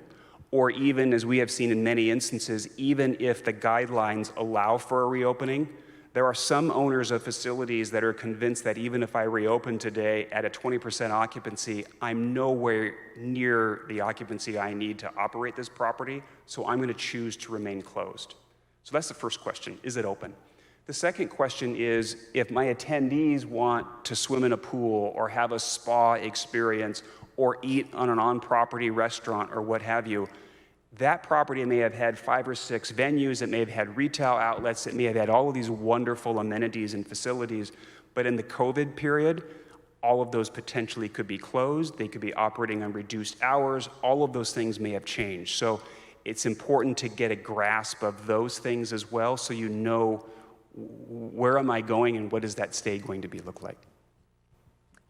Or even, as we have seen in many instances, even if the guidelines allow for a reopening, there are some owners of facilities that are convinced that even if I reopen today at a 20% occupancy, I'm nowhere near the occupancy I need to operate this property, so I'm going to choose to remain closed. So that's the first question: is it open? The second question is, if my attendees want to swim in a pool or have a spa experience or eat on an on-property restaurant or what have you, that property may have had 5 or 6 venues, it may have had retail outlets, it may have had all of these wonderful amenities and facilities, but in the COVID period, all of those potentially could be closed, they could be operating on reduced hours, all of those things may have changed. So it's important to get a grasp of those things as well, so you know where am I going and what is that stay going to look like.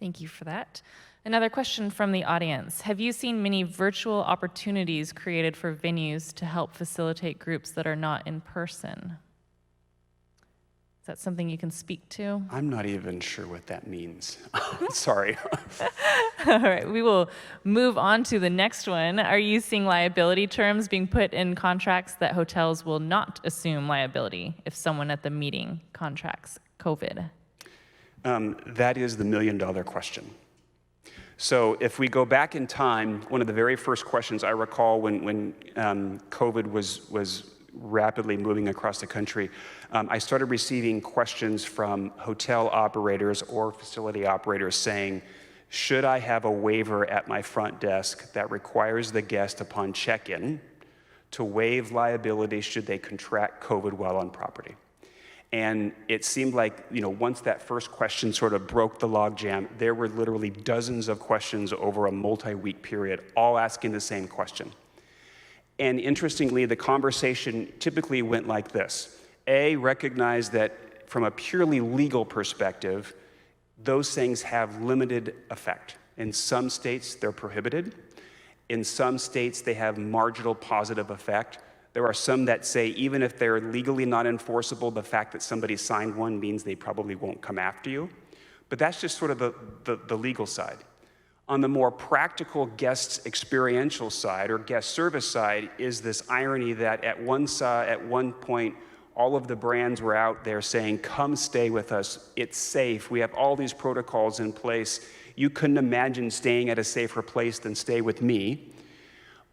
Thank you for that. Another question from the audience. Have you seen many virtual opportunities created for venues to help facilitate groups that are not in person? Is that something you can speak to? I'm not even sure what that means. Sorry. All right, we will move on to the next one. Are you seeing liability terms being put in contracts that hotels will not assume liability if someone at the meeting contracts COVID? That is the million-dollar question. So if we go back in time, one of the very first questions I recall when COVID was rapidly moving across the country, I started receiving questions from hotel operators or facility operators saying, should I have a waiver at my front desk that requires the guest upon check-in to waive liability should they contract COVID while on property? And it seemed like, once that first question sort of broke the logjam, there were literally dozens of questions over a multi-week period, all asking the same question. And interestingly, the conversation typically went like this. A, recognize that from a purely legal perspective, those things have limited effect. In some states, they're prohibited. In some states, they have marginal positive effect. There are some that say even if they're legally not enforceable, the fact that somebody signed one means they probably won't come after you. But that's just sort of the legal side. On the more practical guest experiential side or guest service side is this irony that at one point, all of the brands were out there saying, come stay with us, it's safe, we have all these protocols in place. You couldn't imagine staying at a safer place than stay with me.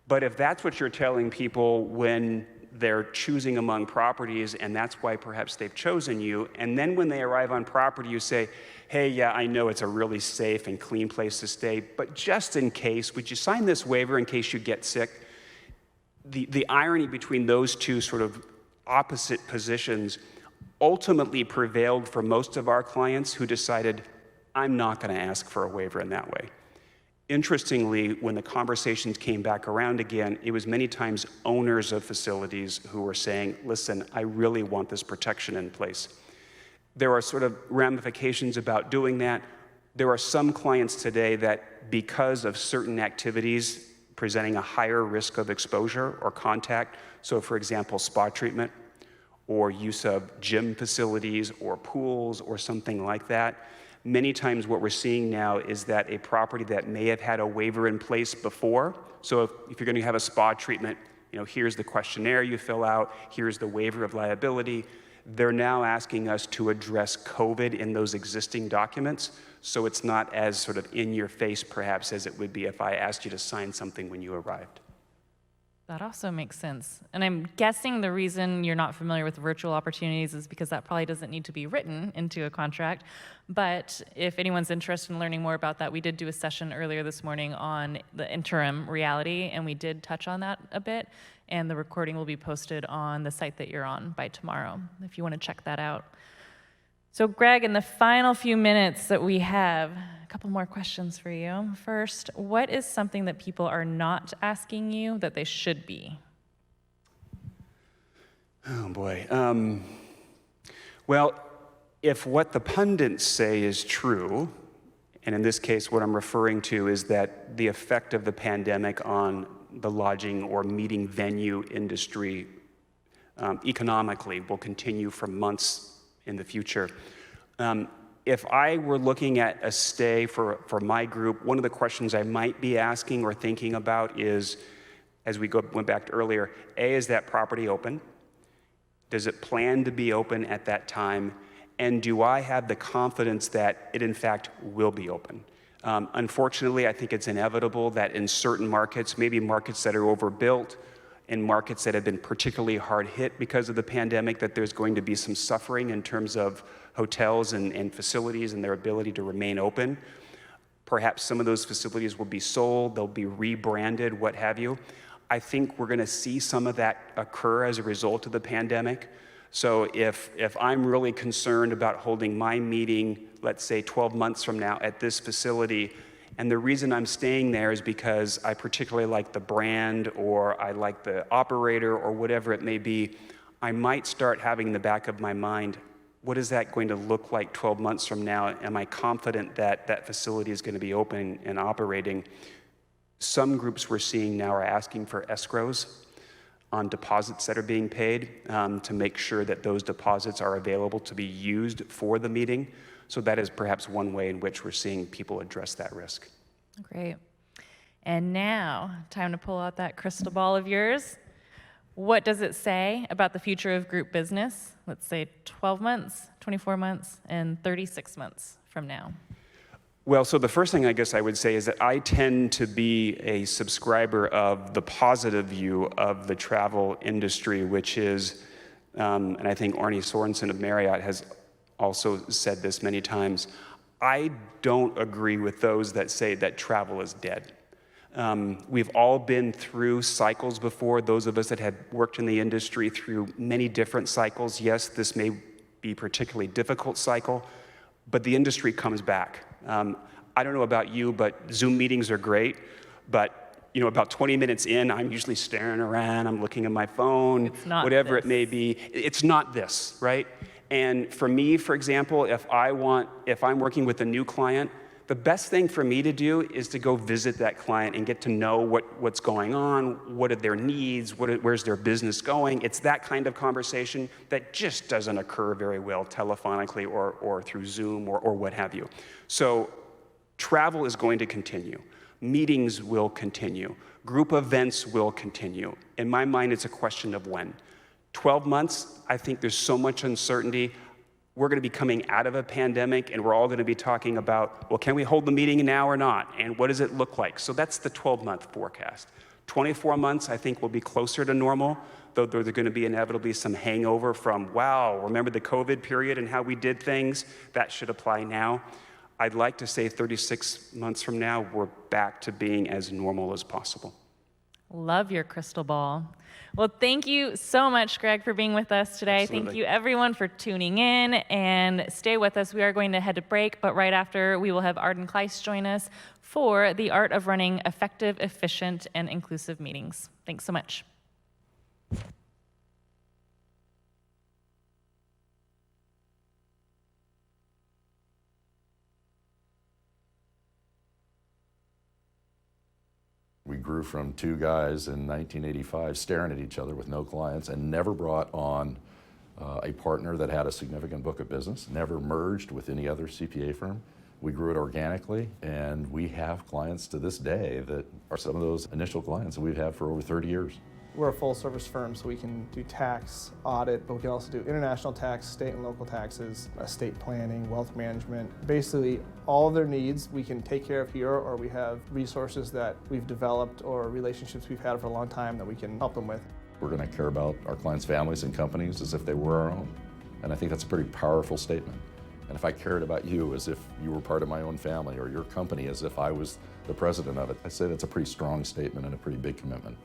But if that's what you're telling people when they're choosing among properties, and that's why perhaps they've chosen you, and then when they arrive on property, you say, hey, yeah, I know it's a really safe and clean place to stay, but just in case, would you sign this waiver in case you get sick? The irony between those two sort of opposite positions ultimately prevailed for most of our clients who decided, I'm not going to ask for a waiver in that way. Interestingly, when the conversations came back around again, it was many times owners of facilities who were saying, listen, I really want this protection in place. There are sort of ramifications about doing that. There are some clients today that, because of certain activities presenting a higher risk of exposure or contact, so for example, spa treatment, or use of gym facilities or pools or something like that, many times what we're seeing now is that a property that may have had a waiver in place before, so if you're going to have a spa treatment, here's the questionnaire you fill out, here's the waiver of liability, they're now asking us to address COVID in those existing documents, so it's not as sort of in your face perhaps as it would be if I asked you to sign something when you arrived. That also makes sense. And I'm guessing the reason you're not familiar with virtual opportunities is because that probably doesn't need to be written into a contract. But if anyone's interested in learning more about that, we did do a session earlier this morning on the interim reality, and we did touch on that a bit. And the recording will be posted on the site that you're on by tomorrow, if you want to check that out. So Greg, in the final few minutes that we have, a couple more questions for you. First, what is something that people are not asking you that they should be? Oh boy. Well, if what the pundits say is true, and in this case what I'm referring to is that the effect of the pandemic on the lodging or meeting venue industry economically will continue for months in the future. If I were looking at a stay for my group, one of the questions I might be asking or thinking about is, as we went back to earlier, A, is that property open? Does it plan to be open at that time? And do I have the confidence that it in fact will be open? Unfortunately, I think it's inevitable that in certain markets, maybe markets that are overbuilt, in markets that have been particularly hard hit because of the pandemic, that there's going to be some suffering in terms of hotels and facilities and their ability to remain open. Perhaps some of those facilities will be sold, they'll be rebranded, what have you. I think we're going to see some of that occur as a result of the pandemic. So if I'm really concerned about holding my meeting, let's say 12 months from now at this facility, and the reason I'm staying there is because I particularly like the brand or I like the operator or whatever it may be, I might start having in the back of my mind, what is that going to look like 12 months from now? Am I confident that that facility is going to be open and operating? Some groups we're seeing now are asking for escrows on deposits that are being paid to make sure that those deposits are available to be used for the meeting. So that is perhaps one way in which we're seeing people address that risk. Great. And now, time to pull out that crystal ball of yours. What does it say about the future of group business? Let's say 12 months, 24 months, and 36 months from now. Well, so the first thing I guess I would say is that I tend to be a subscriber of the positive view of the travel industry, which is, and I think Arnie Sorensen of Marriott has also said this many times, I don't agree with those that say that travel is dead. We've all been through cycles before, those of us that have worked in the industry through many different cycles. Yes, this may be a particularly difficult cycle, but the industry comes back. I don't know about you, but Zoom meetings are great, but about 20 minutes in, I'm usually staring around, I'm looking at my phone, whatever it may be. It's not this, right? And for me, for example, if I'm working with a new client, The best thing for me to do is to go visit that client and get to know what's going on, what are their needs, where's their business going. It's that kind of conversation that just doesn't occur very well telephonically or through Zoom or what have you. So travel is going to continue. Meetings will continue. Group events will continue. In my mind, it's a question of when. 12 months, I think there's so much uncertainty. We're going to be coming out of a pandemic, and we're all going to be talking about, well, can we hold the meeting now or not? And what does it look like? So that's the 12-month forecast. 24 months, I think, will be closer to normal, though there's going to be inevitably some hangover from, wow, remember the COVID period and how we did things? That should apply now. I'd like to say 36 months from now, we're back to being as normal as possible. Love your crystal ball. Well, thank you so much, Greg, for being with us today. Absolutely. Thank you, everyone, for tuning in. And stay with us. We are going to head to break, but right after, we will have Arden Kleiss join us for the art of running effective, efficient, and inclusive meetings. Thanks so much. We grew from two guys in 1985 staring at each other with no clients and never brought on a partner that had a significant book of business, never merged with any other CPA firm. We grew it organically, and we have clients to this day that are some of those initial clients that we've had for over 30 years. We're a full service firm, so we can do tax, audit, but we can also do international tax, state and local taxes, estate planning, wealth management. Basically, all of their needs we can take care of here, or we have resources that we've developed or relationships we've had for a long time that we can help them with. We're going to care about our clients' families and companies as if they were our own. And I think that's a pretty powerful statement. And if I cared about you as if you were part of my own family, or your company as if I was the president of it, I'd say that's a pretty strong statement and a pretty big commitment.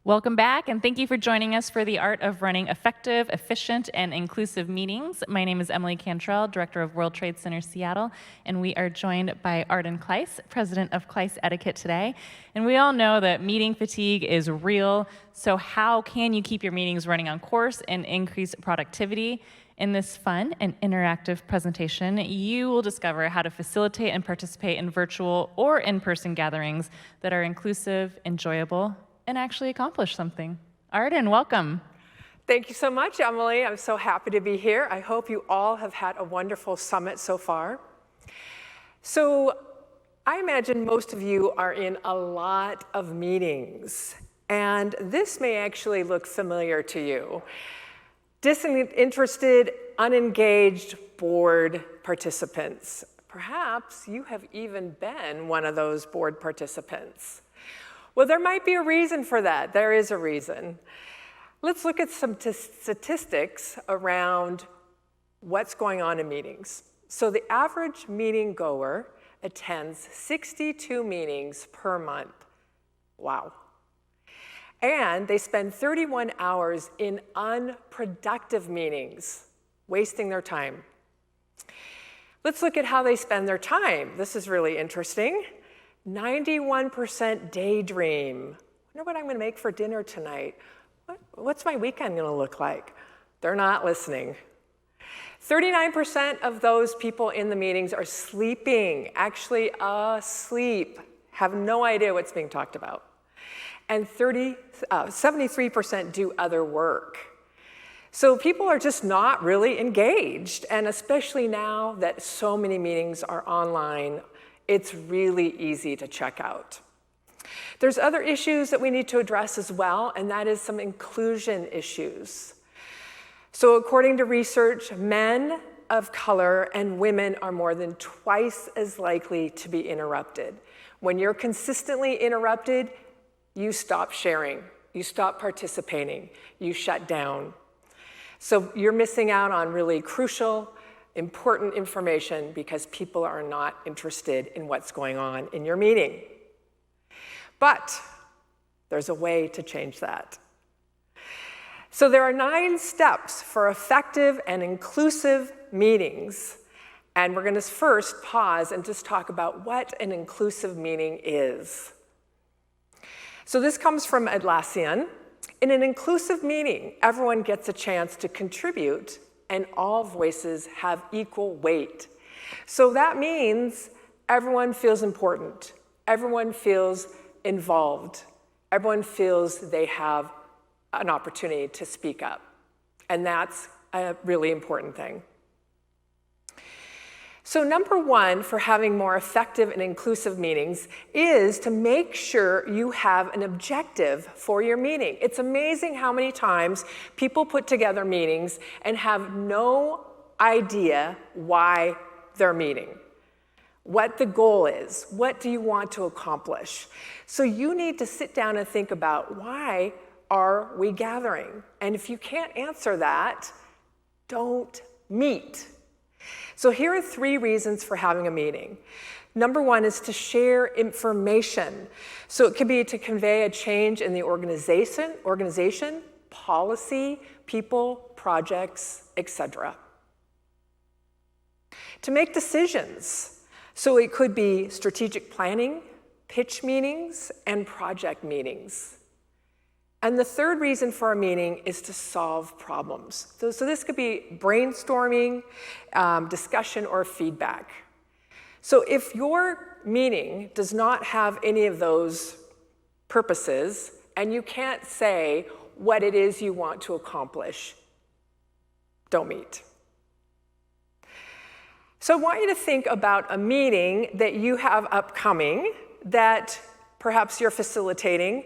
Welcome back, and thank you for joining us for the Art of Running Effective, Efficient, and Inclusive Meetings. My name is Emily Cantrell, Director of World Trade Center Seattle, and we are joined by Arden Kleiss, President of Kleiss Etiquette today. And we all know that meeting fatigue is real, so how can you keep your meetings running on course and increase productivity? In this fun and interactive presentation, you will discover how to facilitate and participate in virtual or in-person gatherings that are inclusive, enjoyable, and actually accomplish something. Arden, welcome. Thank you so much, Emily. I'm so happy to be here. I hope you all have had a wonderful summit so far. So I imagine most of you are in a lot of meetings, and this may actually look familiar to you. Disinterested, unengaged, bored participants. Perhaps you have even been one of those bored participants. Well, there might be a reason for that. There is a reason. Let's look at some statistics around what's going on in meetings. So the average meeting goer attends 62 meetings per month. Wow. And they spend 31 hours in unproductive meetings, wasting their time. Let's look at how they spend their time. This is really interesting. 91% daydream. Wonder what I'm going to make for dinner tonight. What's my weekend going to look like? They're not listening. 39% of those people in the meetings are sleeping, actually asleep, have no idea what's being talked about. And 73% do other work. So people are just not really engaged, and especially now that so many meetings are online, it's really easy to check out. There's other issues that we need to address as well, and that is some inclusion issues. So according to research, men of color and women are more than twice as likely to be interrupted. When you're consistently interrupted, you stop sharing, you stop participating, you shut down. So you're missing out on really crucial, important information because people are not interested in what's going on in your meeting. But there's a way to change that. So there are 9 steps for effective and inclusive meetings. And we're going to first pause and just talk about what an inclusive meeting is. So this comes from Atlassian. In an inclusive meeting, everyone gets a chance to contribute and all voices have equal weight. So that means everyone feels important, everyone feels involved, everyone feels they have an opportunity to speak up. And that's a really important thing. So number 1 for having more effective and inclusive meetings is to make sure you have an objective for your meeting. It's amazing how many times people put together meetings and have no idea why they're meeting, what the goal is, what do you want to accomplish. So you need to sit down and think about, why are we gathering? And if you can't answer that, don't meet. So here are 3 reasons for having a meeting. Number 1 is to share information. So it could be to convey a change in the organization, policy, people, projects, etc. To make decisions. So it could be strategic planning, pitch meetings, and project meetings. And the 3rd reason for a meeting is to solve problems. So this could be brainstorming, discussion, or feedback. So if your meeting does not have any of those purposes, and you can't say what it is you want to accomplish, don't meet. So I want you to think about a meeting that you have upcoming that perhaps you're facilitating.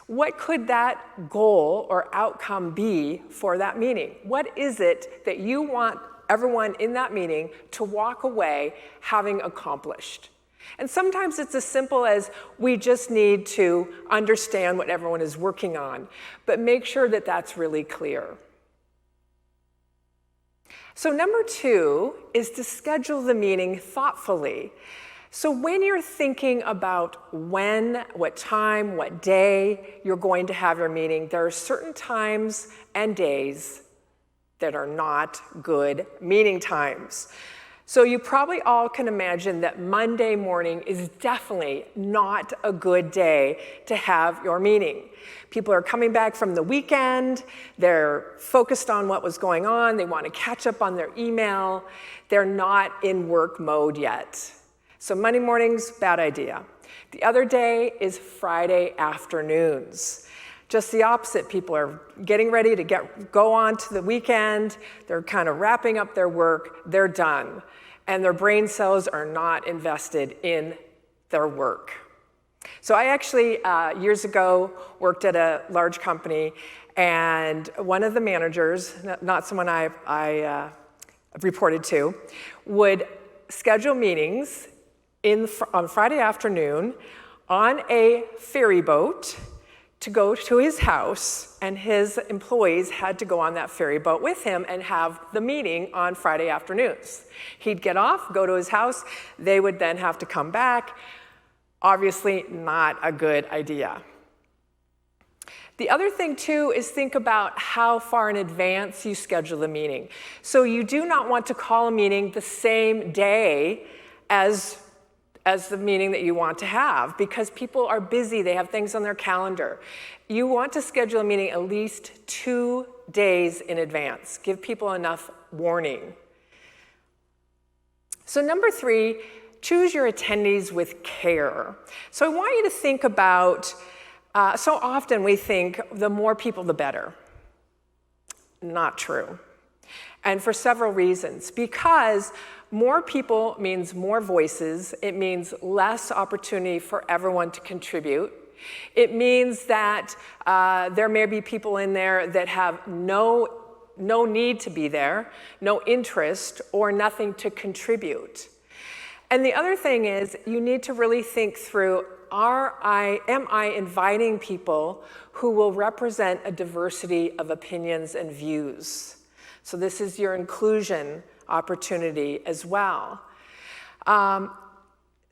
What could that goal or outcome be for that meeting? What is it that you want everyone in that meeting to walk away having accomplished? And sometimes it's as simple as we just need to understand what everyone is working on, but make sure that that's really clear. So number 2 is to schedule the meeting thoughtfully. So when you're thinking about when, what time, what day you're going to have your meeting, there are certain times and days that are not good meeting times. So you probably all can imagine that Monday morning is definitely not a good day to have your meeting. People are coming back from the weekend, they're focused on what was going on, they want to catch up on their email, they're not in work mode yet. So Monday mornings, bad idea. The other day is Friday afternoons. Just the opposite, people are getting ready to go on to the weekend, they're kind of wrapping up their work, they're done. And their brain cells are not invested in their work. So I actually, years ago, worked at a large company, and one of the managers, not someone I reported to, would schedule meetings on Friday afternoon on a ferry boat to go to his house, and his employees had to go on that ferry boat with him and have the meeting on Friday afternoons. He'd get off, go to his house, they would then have to come back. Obviously not a good idea. The other thing too is think about how far in advance you schedule the meeting. So you do not want to call a meeting the same day as the meeting that you want to have, because people are busy, they have things on their calendar. You want to schedule a meeting at least 2 days in advance. Give people enough warning. So number 3, choose your attendees with care. So I want you to think about, so often we think the more people, the better. Not true. And for several reasons. Because more people means more voices. It means less opportunity for everyone to contribute. It means that there may be people in there that have no need to be there, no interest, or nothing to contribute. And the other thing is, you need to really think through, am I inviting people who will represent a diversity of opinions and views? So this is your inclusion opportunity as well.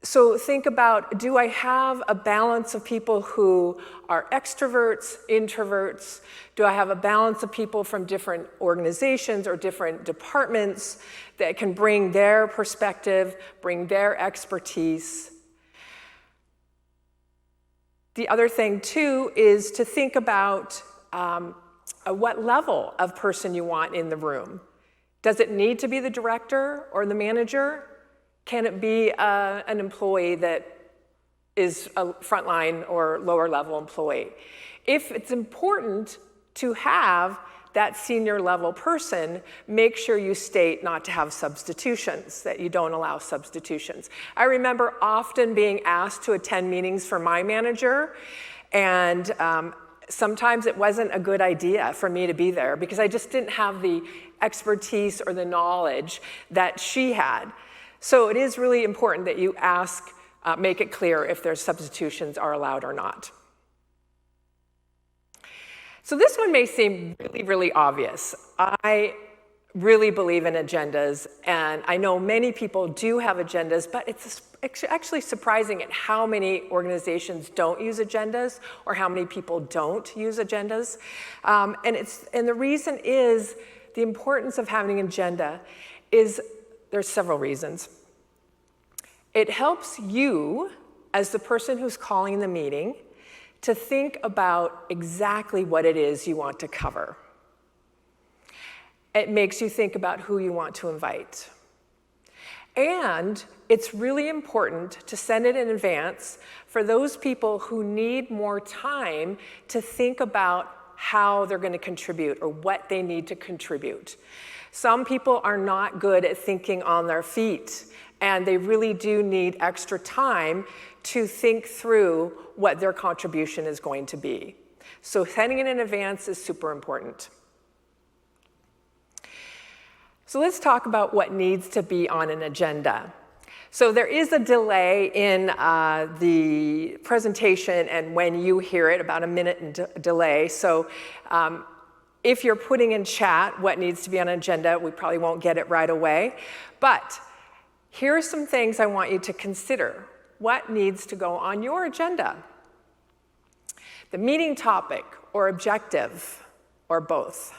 So think about, do I have a balance of people who are extroverts, introverts? Do I have a balance of people from different organizations or different departments that can bring their perspective, bring their expertise? The other thing too is to think about what level of person you want in the room. Does it need to be the director or the manager? Can it be an employee that is a frontline or lower level employee? If it's important to have that senior level person, make sure you state not to have substitutions, that you don't allow substitutions. I remember often being asked to attend meetings for my manager, and sometimes it wasn't a good idea for me to be there because I just didn't have the expertise or the knowledge that she had. So it is really important that you ask, make it clear if their substitutions are allowed or not. So this one may seem really, really obvious. I really believe in agendas, and I know many people do have agendas, but it's actually surprising at how many organizations don't use agendas or how many people don't use agendas. And the reason is the importance of having an agenda is there's several reasons. It helps you, as the person who's calling the meeting, to think about exactly what it is you want to cover. It makes you think about who you want to invite. And it's really important to send it in advance for those people who need more time to think about how they're going to contribute or what they need to contribute. Some people are not good at thinking on their feet, and they really do need extra time to think through what their contribution is going to be. So sending it in advance is super important. So let's talk about what needs to be on an agenda. So there is a delay in the presentation and when you hear it, about a minute delay. So if you're putting in chat what needs to be on an agenda, we probably won't get it right away. But Here are some things I want you to consider. What needs to go on your agenda? The meeting topic or objective, or both.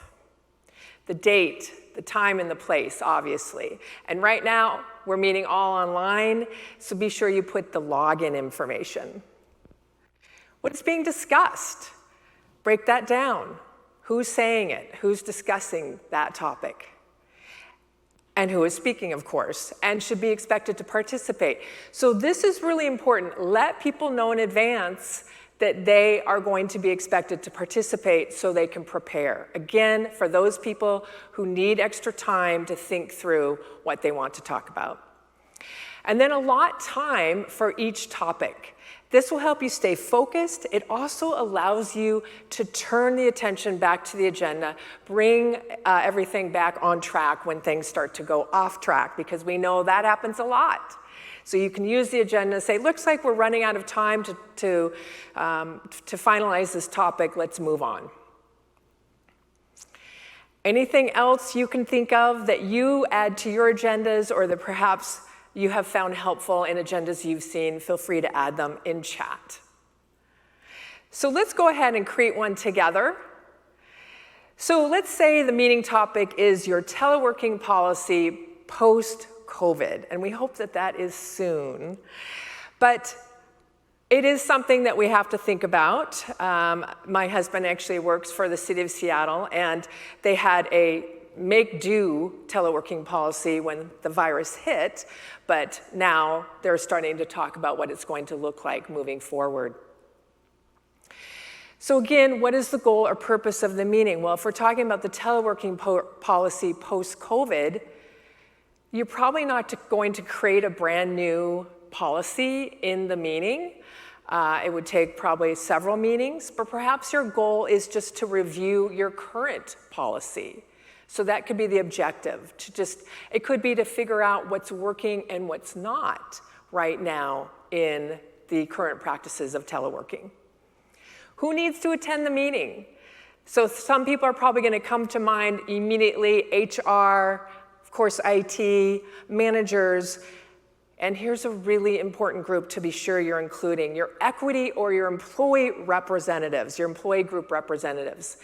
The date, the time, and the place, obviously. And right now, we're meeting all online, so be sure you put the login information. What's being discussed? Break that down. Who's saying it? Who's discussing that topic? And who is speaking, of course, and should be expected to participate. So this is really important. Let people know in advance that they are going to be expected to participate so they can prepare. Again, for those people who need extra time to think through what they want to talk about. And then allot time for each topic. This will help you stay focused. It also allows you to turn the attention back to the agenda, bring everything back on track when things start to go off track, because we know that happens a lot. So you can use the agenda and say, looks like we're running out of time to finalize this topic, let's move on. Anything else you can think of that you add to your agendas or that perhaps you have found helpful in agendas you've seen, feel free to add them in chat. So let's go ahead and create one together. So let's say the meeting topic is your teleworking policy post-COVID, and we hope that that is soon. But it is something that we have to think about. My husband actually works for the city of Seattle, and they had a make-do teleworking policy when the virus hit, but now they're starting to talk about what it's going to look like moving forward. So again, what is the goal or purpose of the meeting? Well, if we're talking about the teleworking policy post-COVID, you're probably not going to create a brand new policy in the meeting. It would take probably several meetings, but perhaps your goal is just to review your current policy. So that could be the objective, it could be to figure out what's working and what's not right now in the current practices of teleworking. Who needs to attend the meeting? So some people are probably going to come to mind immediately: HR, of course IT, managers, and here's a really important group to be sure you're including: your equity or your employee representatives, your employee group representatives.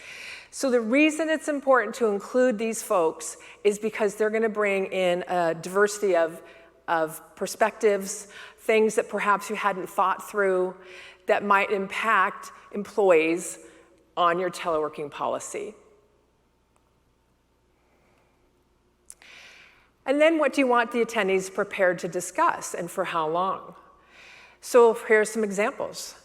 So the reason it's important to include these folks is because they're going to bring in a diversity of perspectives, things that perhaps you hadn't thought through that might impact employees on your teleworking policy. And then what do you want the attendees prepared to discuss, and for how long? So here are some examples.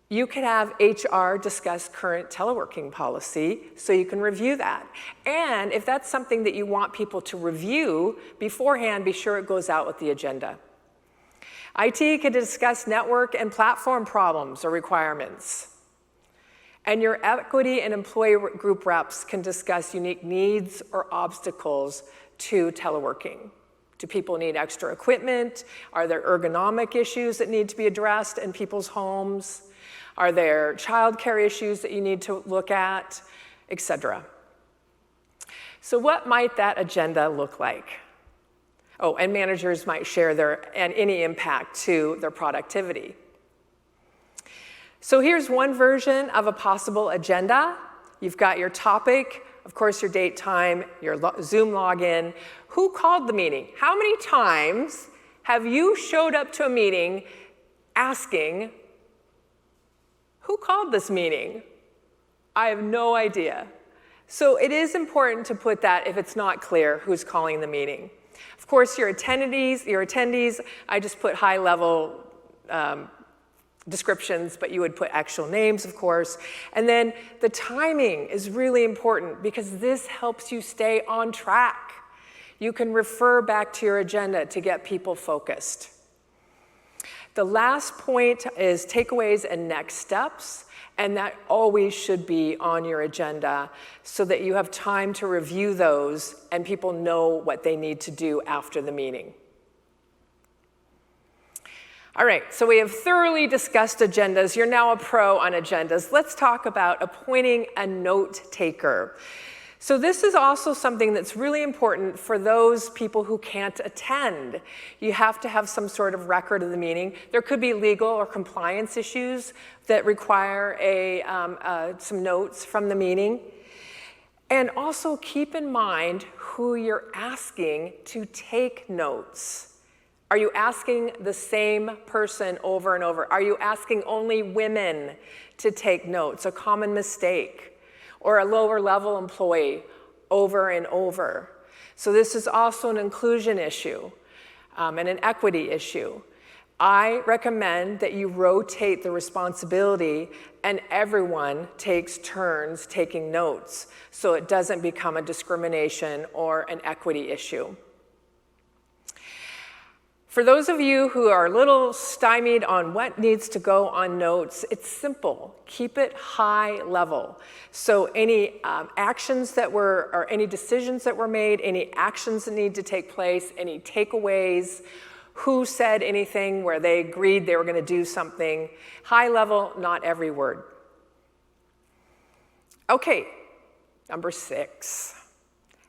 You could have HR discuss current teleworking policy so you can review that. And if that's something that you want people to review beforehand, be sure it goes out with the agenda. IT could discuss network and platform problems or requirements. And your equity and employee group reps can discuss unique needs or obstacles to teleworking. Do people need extra equipment? Are there ergonomic issues that need to be addressed in people's homes? Are there childcare issues that you need to look at, etc.? So what might that agenda look like? Oh, and managers might share any impact to their productivity. So here's one version of a possible agenda. You've got your topic, of course, your date, time, your Zoom login. Who called the meeting? How many times have you showed up to a meeting asking, who called this meeting? I have no idea. So it is important to put that, if it's not clear, who's calling the meeting. Of course, your attendees, I just put high-level descriptions, but you would put actual names, of course. And then the timing is really important because this helps you stay on track. You can refer back to your agenda to get people focused. The last point is takeaways and next steps, and that always should be on your agenda so that you have time to review those and people know what they need to do after the meeting. All right, so we have thoroughly discussed agendas. You're now a pro on agendas. Let's talk about appointing a note taker. So this is also something that's really important for those people who can't attend. You have to have some sort of record of the meeting. There could be legal or compliance issues that require some notes from the meeting. And also keep in mind who you're asking to take notes. Are you asking the same person over and over? Are you asking only women to take notes, a common mistake? Or a lower level employee over and over. So this is also an inclusion issue and an equity issue. I recommend that you rotate the responsibility and everyone takes turns taking notes so it doesn't become a discrimination or an equity issue. For those of you who are a little stymied on what needs to go on notes, it's simple. Keep it high level. So any actions that were, or any decisions that were made, any actions that need to take place, any takeaways, who said anything where they agreed they were going to do something. High level, not every word. Okay, number 6.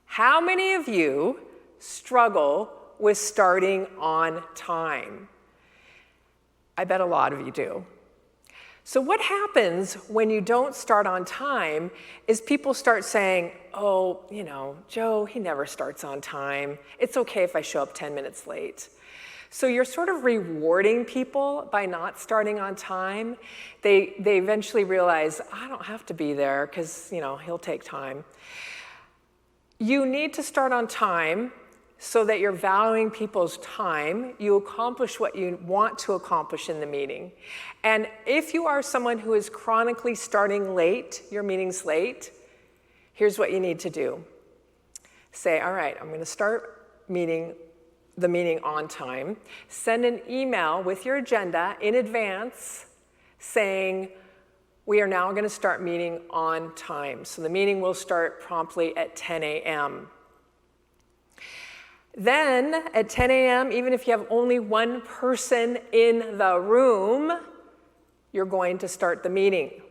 How many of you struggle with starting on time? I bet a lot of you do. So what happens when you don't start on time is people start saying, oh, you know, Joe, he never starts on time. It's okay if I show up 10 minutes late. So you're sort of rewarding people by not starting on time. They eventually realize, I don't have to be there because, you know, he'll take time. You need to start on time so that you're valuing people's time, you accomplish what you want to accomplish in the meeting. And if you are someone who is chronically starting late, your meeting's late, here's what you need to do. Say, all right, I'm going to start the meeting on time. Send an email with your agenda in advance saying, we are now going to start meeting on time. So the meeting will start promptly at 10 a.m. Then at 10 a.m., even if you have only one person in the room, you're going to start the meeting.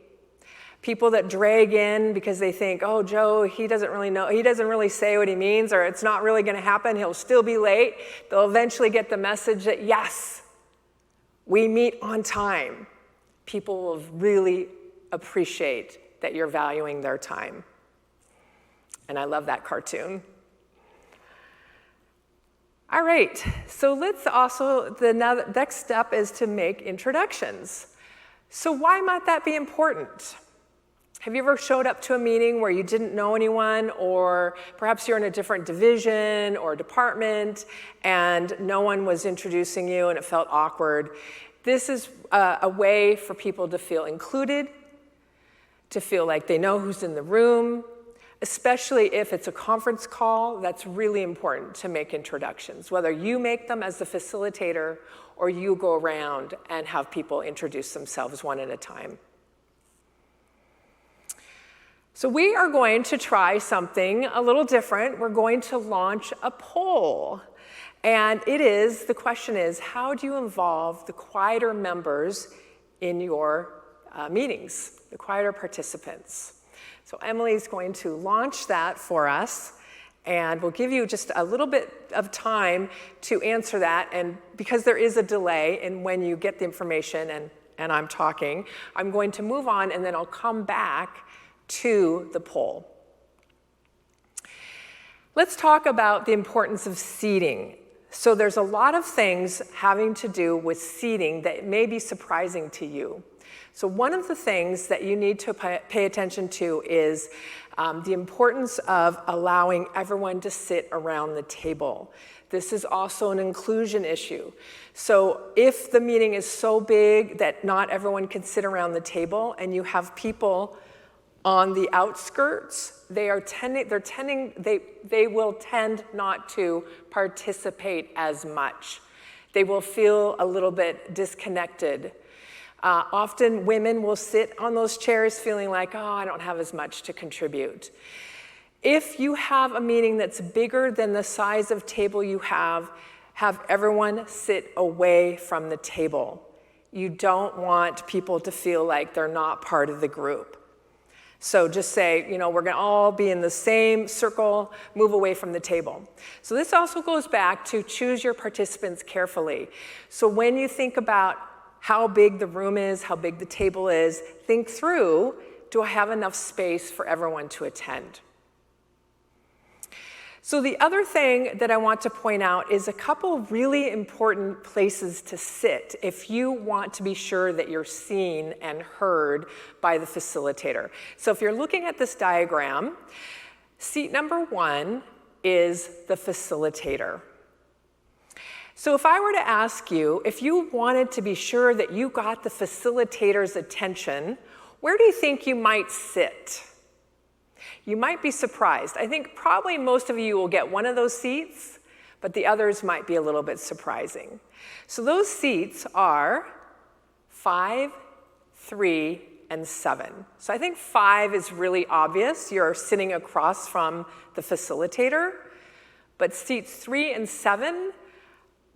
People that drag in because they think, oh, Joe, he doesn't really know, he doesn't really say what he means, or it's not really going to happen, he'll still be late. They'll eventually get the message that, yes, we meet on time. People will really appreciate that you're valuing their time. And I love that cartoon. All right, so let's also, the next step is to make introductions. So why might that be important? Have you ever showed up to a meeting where you didn't know anyone, or perhaps you're in a different division or department and no one was introducing you and it felt awkward? This is a way for people to feel included, to feel like they know who's in the room, especially if it's a conference call. That's really important to make introductions, whether you make them as the facilitator or you go around and have people introduce themselves one at a time. So we are going to try something a little different. We're going to launch a poll. And the question is, how do you involve the quieter members in your meetings, the quieter participants? So Emily's going to launch that for us, and we'll give you just a little bit of time to answer that. And because there is a delay in when you get the information and I'm talking, I'm going to move on and then I'll come back to the poll. Let's talk about the importance of seating. So there's a lot of things having to do with seating that may be surprising to you. So one of the things that you need to pay attention to is the importance of allowing everyone to sit around the table. This is also an inclusion issue. So if the meeting is so big that not everyone can sit around the table and you have people on the outskirts, they will tend not to participate as much. They will feel a little bit disconnected. Often women will sit on those chairs feeling like, oh, I don't have as much to contribute. If you have a meeting that's bigger than the size of table you have everyone sit away from the table. You don't want people to feel like they're not part of the group. So just say, you know, we're going to all be in the same circle, move away from the table. So this also goes back to choose your participants carefully. So when you think about how big the room is, how big the table is, think through, do I have enough space for everyone to attend? So the other thing that I want to point out is a couple really important places to sit if you want to be sure that you're seen and heard by the facilitator. So if you're looking at this diagram, seat number 1 is the facilitator. So if I were to ask you, if you wanted to be sure that you got the facilitator's attention, where do you think you might sit? You might be surprised. I think probably most of you will get one of those seats, but the others might be a little bit surprising. So those seats are 5, 3, and 7. So I think 5 is really obvious. You're sitting across from the facilitator, but seats 3 and 7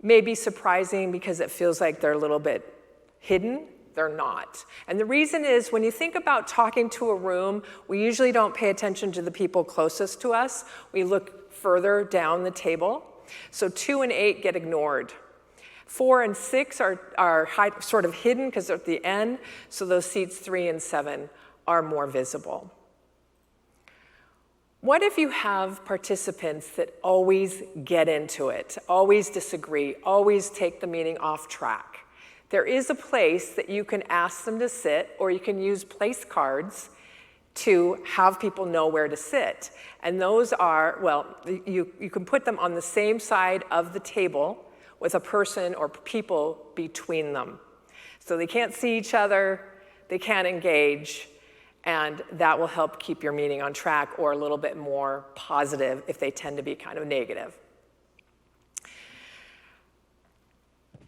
may be surprising because it feels like they're a little bit hidden. They're not. And the reason is when you think about talking to a room, we usually don't pay attention to the people closest to us. We look further down the table. So 2 and 8 get ignored. 4 and 6 are sort of hidden because they're at the end. So those seats 3 and 7 are more visible. What if you have participants that always get into it, always disagree, always take the meeting off track? There is a place that you can ask them to sit, or you can use place cards to have people know where to sit. And those are, well, you can put them on the same side of the table with a person or people between them. So they can't see each other, they can't engage, and that will help keep your meeting on track or a little bit more positive if they tend to be kind of negative.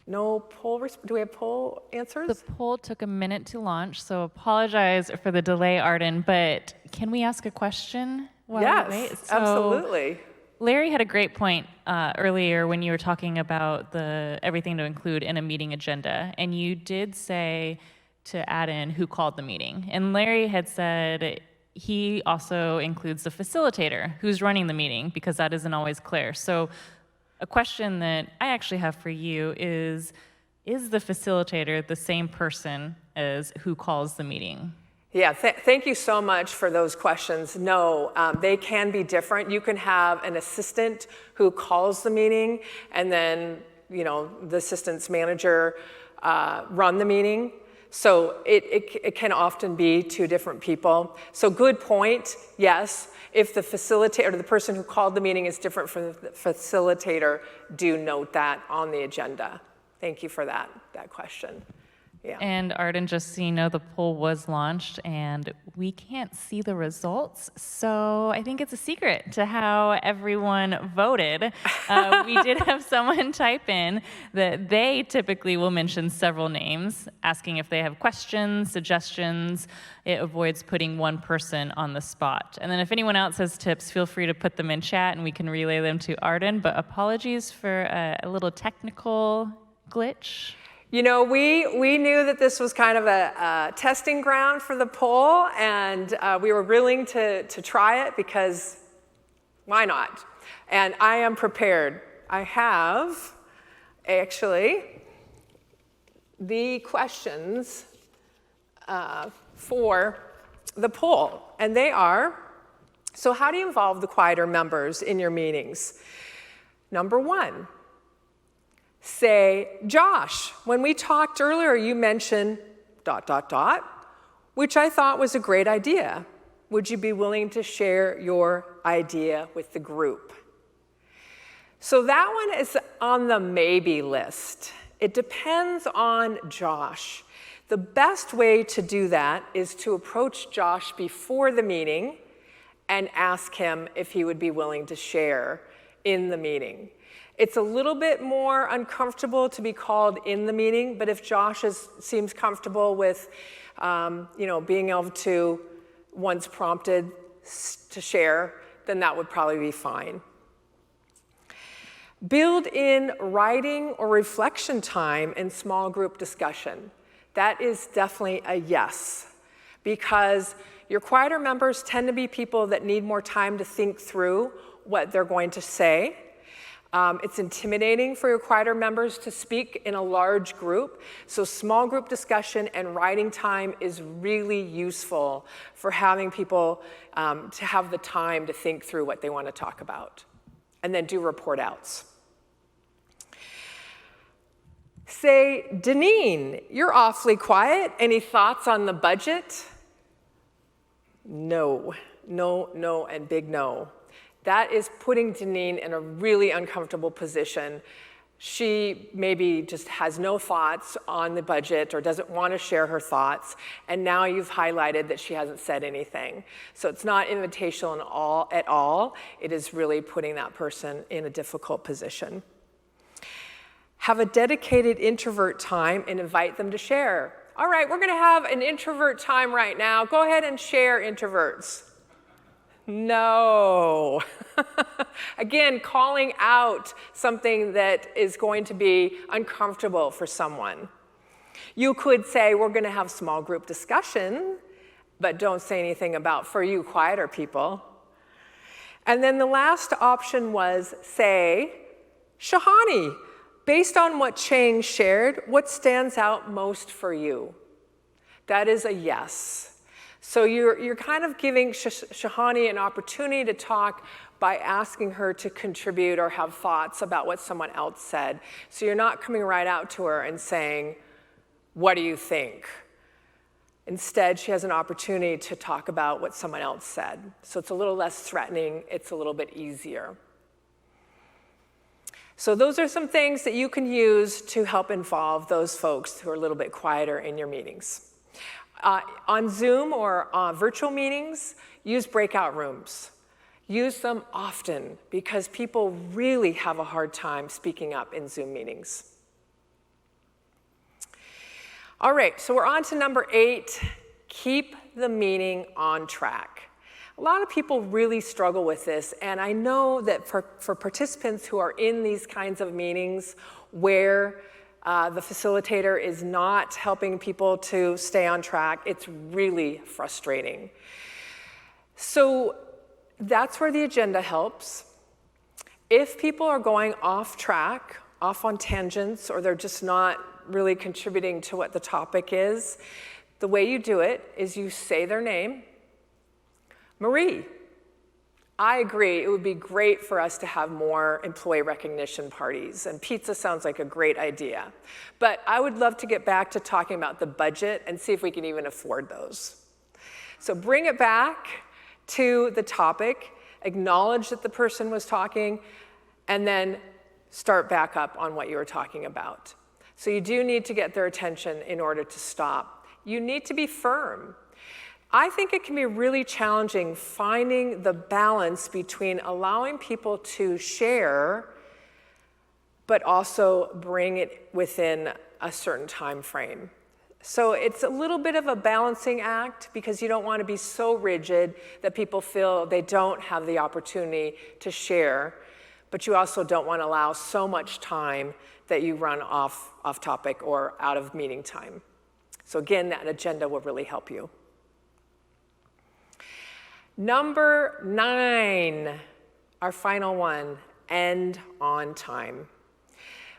No poll, do we have poll answers? The poll took a minute to launch, so apologize for the delay, Arden, but can we ask a question while yes, we wait? So absolutely. Larry had a great point earlier when you were talking about everything to include in a meeting agenda, and you did say to add in who called the meeting. And Larry had said he also includes the facilitator who's running the meeting because that isn't always clear. So a question that I actually have for you is the facilitator the same person as who calls the meeting? Yeah, thank you so much for those questions. No, they can be different. You can have an assistant who calls the meeting, and then, you know, the assistant's manager run the meeting. So it can often be 2 different people. So good point, yes. If the facilitator, or the person who called the meeting is different from the facilitator, do note that on the agenda. Thank you for that question. Yeah. And Arden, just so you know, the poll was launched and we can't see the results. So I think it's a secret to how everyone voted. We did have someone type in that they typically will mention several names, asking if they have questions, suggestions. It avoids putting one person on the spot. And then if anyone else has tips, feel free to put them in chat and we can relay them to Arden. But apologies for a little technical glitch. You know, we knew that this was kind of a testing ground for the poll, and we were willing to try it because why not? And I am prepared. I have, actually, the questions for the poll, and they are, so how do you involve the quieter members in your meetings? Number 1. Say, Josh, when we talked earlier, you mentioned ... which I thought was a great idea. Would you be willing to share your idea with the group? So that one is on the maybe list. It depends on Josh. The best way to do that is to approach Josh before the meeting and ask him if he would be willing to share in the meeting. It's a little bit more uncomfortable to be called in the meeting, but if Josh seems comfortable with being able to, once prompted, to share, then that would probably be fine. Build in writing or reflection time in small group discussion. That is definitely a yes, because your quieter members tend to be people that need more time to think through what they're going to say. It's intimidating for your quieter members to speak in a large group, so small group discussion and writing time is really useful for having people to have the time to think through what they want to talk about, and then do report outs. Say, Deneen, you're awfully quiet. Any thoughts on the budget? No, no, no, and big no. That is putting Deneen in a really uncomfortable position. She maybe just has no thoughts on the budget or doesn't want to share her thoughts, and now you've highlighted that she hasn't said anything. So it's not invitational at all. It is really putting that person in a difficult position. Have a dedicated introvert time and invite them to share. All right, we're going to have an introvert time right now. Go ahead and share, introverts. No. Again, calling out something that is going to be uncomfortable for someone. You could say, we're going to have small group discussion, but don't say anything about for you quieter people. And then the last option was say, Shahani, based on what Chang shared, what stands out most for you? That is a yes. So you're kind of giving Shahani an opportunity to talk by asking her to contribute or have thoughts about what someone else said. So you're not coming right out to her and saying, what do you think? Instead, she has an opportunity to talk about what someone else said. So it's a little less threatening, it's a little bit easier. So those are some things that you can use to help involve those folks who are a little bit quieter in your meetings. On Zoom or virtual meetings, use breakout rooms. Use them often because people really have a hard time speaking up in Zoom meetings. All right, so we're on to number 8, keep the meeting on track. A lot of people really struggle with this, and I know that for participants who are in these kinds of meetings where the facilitator is not helping people to stay on track, it's really frustrating. So that's where the agenda helps. If people are going off track, off on tangents, or they're just not really contributing to what the topic is, the way you do it is you say their name. Marie, I agree, it would be great for us to have more employee recognition parties, and pizza sounds like a great idea. But I would love to get back to talking about the budget and see if we can even afford those. So bring it back to the topic, acknowledge that the person was talking, and then start back up on what you were talking about. So you do need to get their attention in order to stop. You need to be firm. I think it can be really challenging finding the balance between allowing people to share, but also bring it within a certain time frame. So it's a little bit of a balancing act because you don't want to be so rigid that people feel they don't have the opportunity to share, but you also don't want to allow so much time that you run off topic or out of meeting time. So again, that agenda will really help you. Number 9, our final one, end on time.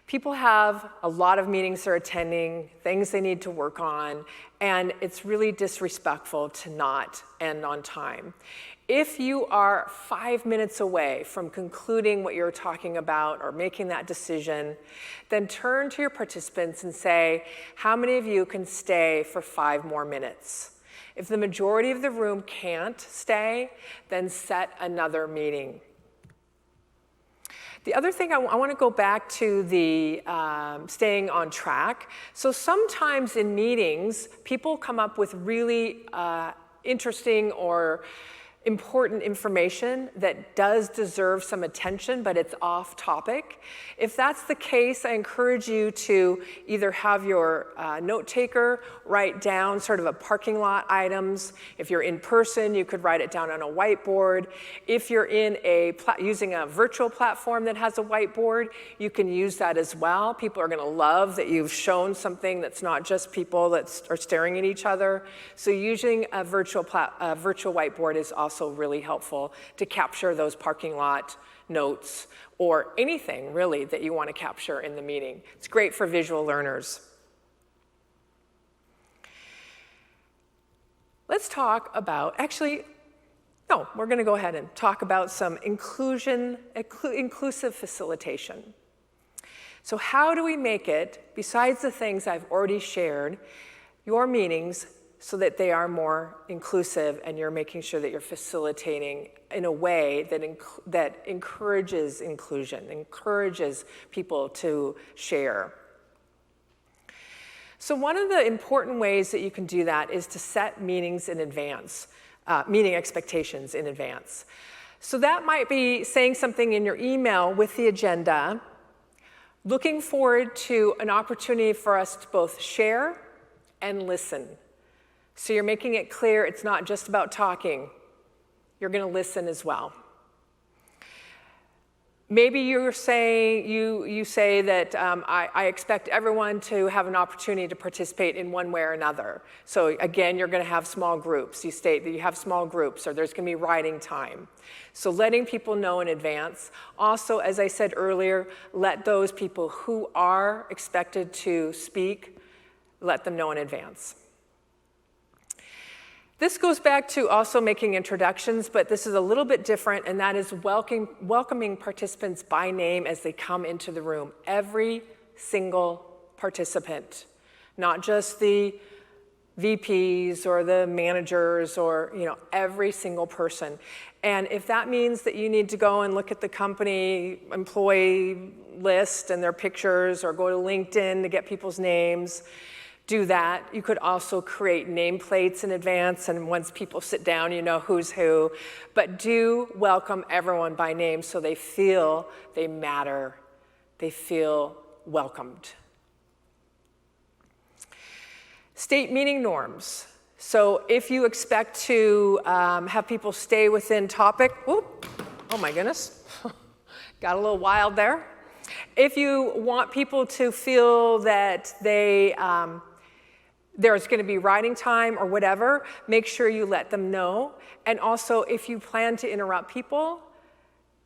People have a lot of meetings they're attending, things they need to work on, and it's really disrespectful to not end on time. If you are 5 minutes away from concluding what you're talking about or making that decision, then turn to your participants and say, how many of you can stay for 5 more minutes? If the majority of the room can't stay, then set another meeting. The other thing, I want to go back to the staying on track. So sometimes in meetings, people come up with really interesting or important information that does deserve some attention, but it's off topic. If that's the case, I encourage you to either have your note taker write down sort of a parking lot items. If you're in person, you could write it down on a whiteboard. If you're in using a virtual platform that has a whiteboard, you can use that as well. People are gonna love that you've shown something that's not just people that are staring at each other. So using a virtual whiteboard is also really helpful to capture those parking lot notes or anything really that you want to capture in the meeting. It's great for visual learners. Let's talk about, we're going to go ahead and talk about some inclusive facilitation. So how do we make it, besides the things I've already shared, your meetings so that they are more inclusive and you're making sure that you're facilitating in a way that encourages inclusion, encourages people to share. So one of the important ways that you can do that is to set meetings in advance, meeting expectations in advance. So that might be saying something in your email with the agenda, looking forward to an opportunity for us to both share and listen. So you're making it clear it's not just about talking. You're going to listen as well. Maybe you say that I expect everyone to have an opportunity to participate in one way or another. So again, you're going to have small groups. You state that you have small groups, or there's going to be writing time. So letting people know in advance. Also, as I said earlier, let those people who are expected to speak, let them know in advance. This goes back to also making introductions, but this is a little bit different, and that is welcoming participants by name as they come into the room. Every single participant, not just the VPs or the managers or every single person. And if that means that you need to go and look at the company employee list and their pictures, or go to LinkedIn to get people's names, do that. You could also create nameplates in advance, and once people sit down, you know who's who. But do welcome everyone by name so they feel they matter, they feel welcomed. State meeting norms. So if you expect to have people stay within topic, whoop, oh my goodness, got a little wild there. If you want people to feel that there's going to be writing time or whatever, make sure you let them know. And also, if you plan to interrupt people,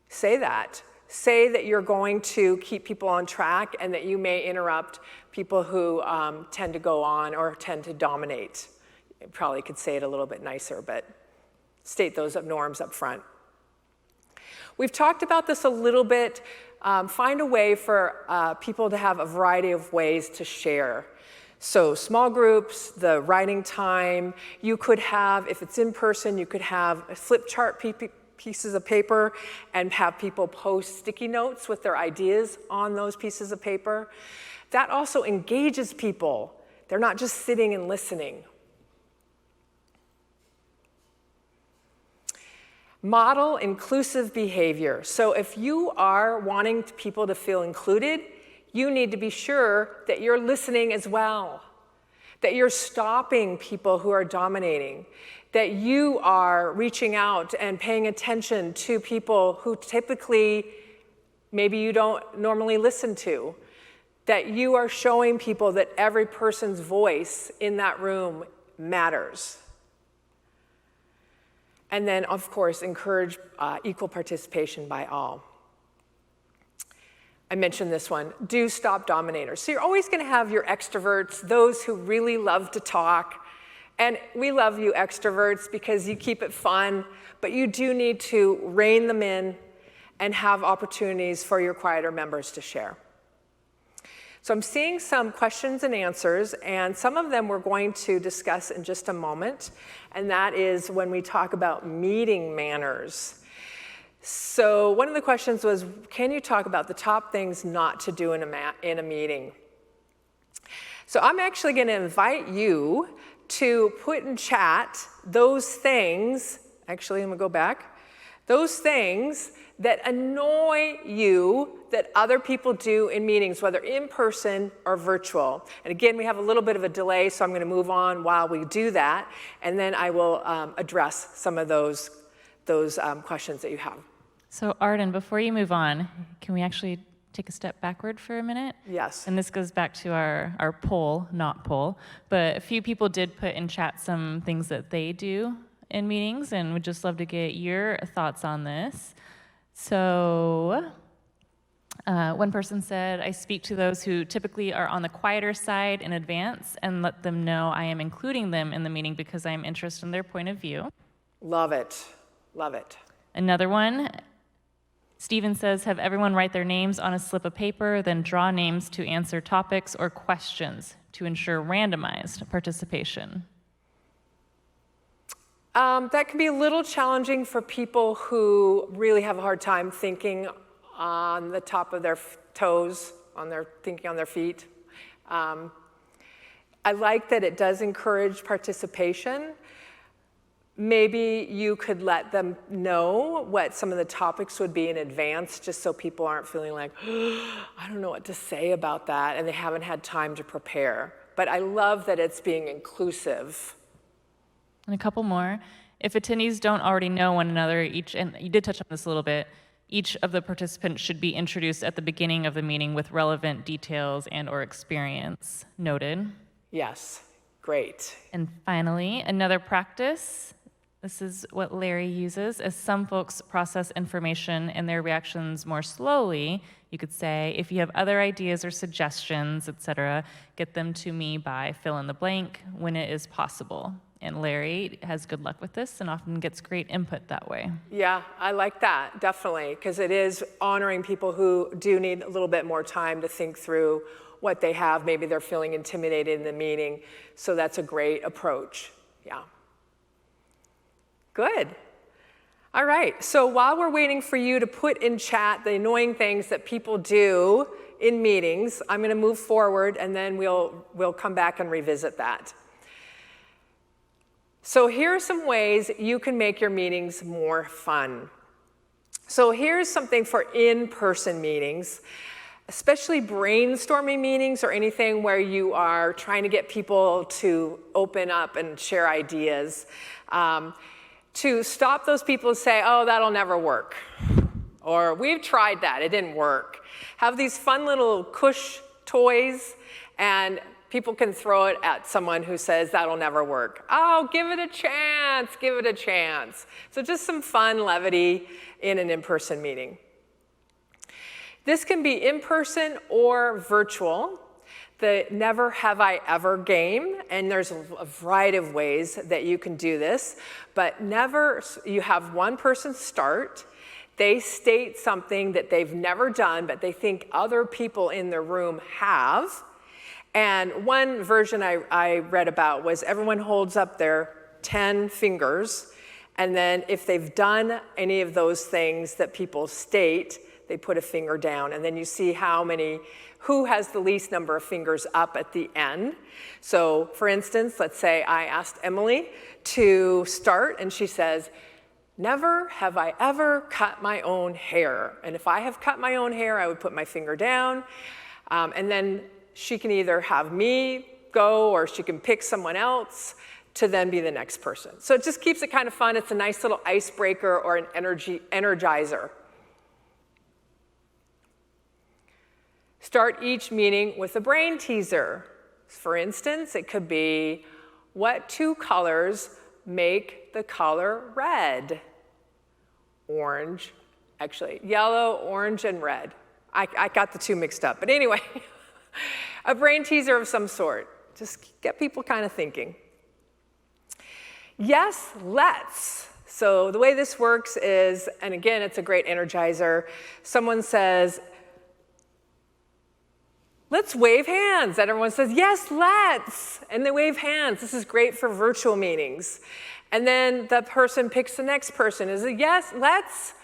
say that. Say that you're going to keep people on track and that you may interrupt people who tend to go on or tend to dominate. You probably could say it a little bit nicer, but state those norms up front. We've talked about this a little bit. Find a way for people to have a variety of ways to share. So small groups, the writing time, you could have, if it's in person, you could have a flip chart pieces of paper and have people post sticky notes with their ideas on those pieces of paper. That also engages people. They're not just sitting and listening. Model inclusive behavior. So if you are wanting people to feel included, you need to be sure that you're listening as well, that you're stopping people who are dominating, that you are reaching out and paying attention to people who typically maybe you don't normally listen to, that you are showing people that every person's voice in that room matters. And then, of course, encourage equal participation by all. I mentioned this one, do stop dominators. So you're always going to have your extroverts, those who really love to talk. And we love you extroverts because you keep it fun, but you do need to rein them in and have opportunities for your quieter members to share. So I'm seeing some questions and answers, and some of them we're going to discuss in just a moment, and that is when we talk about meeting manners. So one of the questions was, can you talk about the top things not to do in a meeting? So I'm actually going to invite you to put in chat those things, Actually, I'm gonna go back. Those things that annoy you that other people do in meetings, whether in person or virtual. And again, we have a little bit of a delay, so I'm gonna move on while we do that, and then I will address some of those questions that you have. So Arden, before you move on, can we actually take a step backward for a minute? Yes. And this goes back to our poll, not poll, but a few people did put in chat some things that they do in meetings, and would just love to get your thoughts on this. So one person said, I speak to those who typically are on the quieter side in advance and let them know I am including them in the meeting because I am interested in their point of view. Love it, love it. Another one, Stephen says, have everyone write their names on a slip of paper, then draw names to answer topics or questions to ensure randomized participation. That can be a little challenging for people who really have a hard time thinking on the top of their toes, thinking on their feet. I like that it does encourage participation. Maybe you could let them know what some of the topics would be in advance, just so people aren't feeling like, oh, I don't know what to say about that, and they haven't had time to prepare. But I love that it's being inclusive. And a couple more. If attendees don't already know one another, and you did touch on this a little bit, each of the participants should be introduced at the beginning of the meeting with relevant details and/or experience noted. Yes, great. And finally, another practice. This is what Larry uses. As some folks process information and their reactions more slowly, you could say, if you have other ideas or suggestions, etc., get them to me by fill in the blank when it is possible. And Larry has good luck with this and often gets great input that way. Yeah, I like that, definitely, because it is honoring people who do need a little bit more time to think through what they have. Maybe they're feeling intimidated in the meeting, so that's a great approach, yeah. Good. All right, so while we're waiting for you to put in chat the annoying things that people do in meetings, I'm gonna move forward and then we'll come back and revisit that. So here are some ways you can make your meetings more fun. So here's something for in-person meetings, especially brainstorming meetings or anything where you are trying to get people to open up and share ideas. To stop those people and say, oh, that'll never work. Or we've tried that, it didn't work. Have these fun little cush toys and people can throw it at someone who says that'll never work. Oh, give it a chance, give it a chance. So just some fun levity in an in-person meeting. This can be in-person or virtual. The Never Have I Ever game, and there's a variety of ways that you can do this, but you have one person start, they state something that they've never done, but they think other people in the room have. And one version I read about was everyone holds up their 10 fingers, and then if they've done any of those things that people state, they put a finger down, and then you see who has the least number of fingers up at the end. So for instance, let's say I asked Emily to start, and she says, never have I ever cut my own hair. And if I have cut my own hair, I would put my finger down, and then she can either have me go or she can pick someone else to then be the next person. So it just keeps it kind of fun. It's a nice little icebreaker or an energizer. Start each meeting with a brain teaser. For instance, it could be, what two colors make the color red? Orange, actually, yellow, orange, and red. I got the two mixed up, but anyway, a brain teaser of some sort. Just get people kind of thinking. Yes, let's. So the way this works is, and again, it's a great energizer. Someone says, let's wave hands. And everyone says, yes, let's. And they wave hands. This is great for virtual meetings. And then the person picks the next person. Is it, yes, let's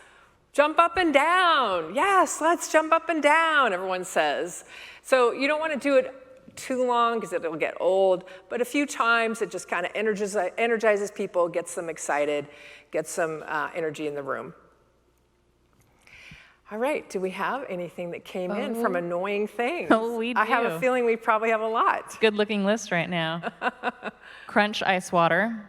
jump up and down. Yes, let's jump up and down, everyone says. So you don't want to do it too long because it'll get old, but a few times it just kind of energizes people, gets them excited, gets some energy in the room. All right, do we have anything that came in from annoying things? Oh, we do. I have a feeling we probably have a lot. Good looking list right now. Crunch ice water.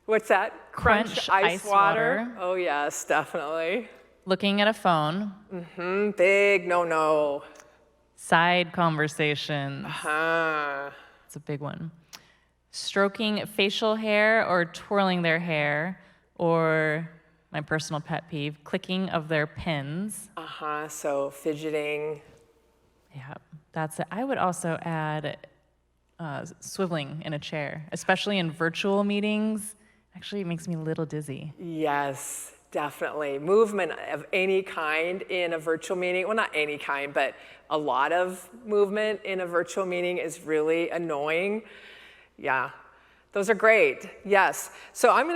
What's that? Crunch ice water? Oh yes, definitely. Looking at a phone. Big no-no. Side conversations. Uh-huh. It's a big one. Stroking facial hair or twirling their hair, or my personal pet peeve, clicking of their pens. So fidgeting. Yeah, that's it. I would also add swiveling in a chair, especially in virtual meetings. Actually, it makes me a little dizzy. Yes, definitely. Movement of any kind in a virtual meeting, well, not any kind, but a lot of movement in a virtual meeting is really annoying. Yeah, those are great, yes. So I'm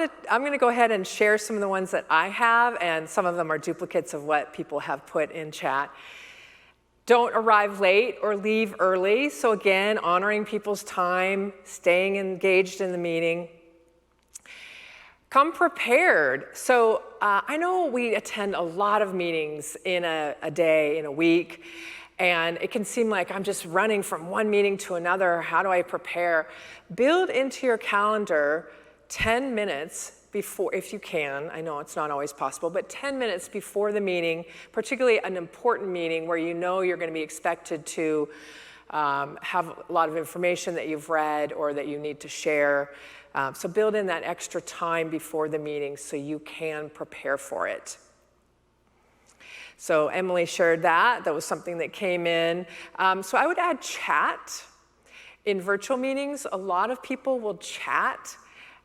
gonna go ahead and share some of the ones that I have, and some of them are duplicates of what people have put in chat. Don't arrive late or leave early. So again, honoring people's time, staying engaged in the meeting. Come prepared. So I know we attend a lot of meetings in a day, in a week, and it can seem like I'm just running from one meeting to another. How do I prepare? Build into your calendar 10 minutes before, if you can. I know it's not always possible, but 10 minutes before the meeting, particularly an important meeting where you know you're going to be expected to have a lot of information that you've read or that you need to share. So build in that extra time before the meeting so you can prepare for it. So Emily shared that. That was something that came in. So I would add chat. In virtual meetings, a lot of people will chat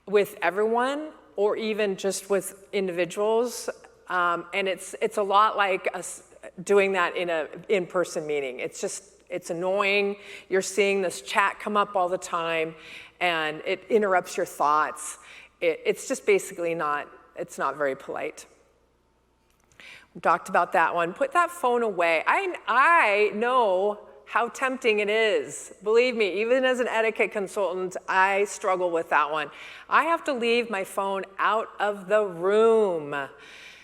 with everyone or even just with individuals. And it's a lot like us doing that in an in-person meeting. It's annoying. You're seeing this chat come up all the time, and it interrupts your thoughts. It's just basically it's not very polite. We talked about that one. Put that phone away. I know how tempting it is. Believe me, even as an etiquette consultant, I struggle with that one. I have to leave my phone out of the room.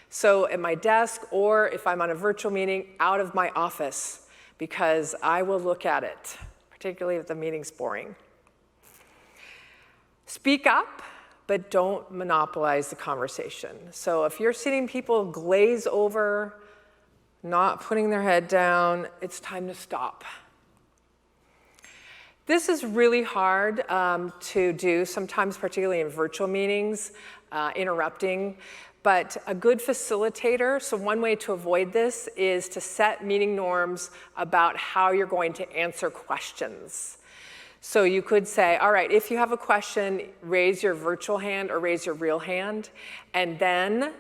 So at my desk, or if I'm on a virtual meeting, out of my office, because I will look at it, particularly if the meeting's boring. Speak up, but don't monopolize the conversation. So if you're seeing people glaze over, not putting their head down, it's time to stop. This is really hard to do, sometimes particularly in virtual meetings, interrupting, but a good facilitator, so one way to avoid this is to set meeting norms about how you're going to answer questions. So you could say, all right, if you have a question, raise your virtual hand or raise your real hand, and then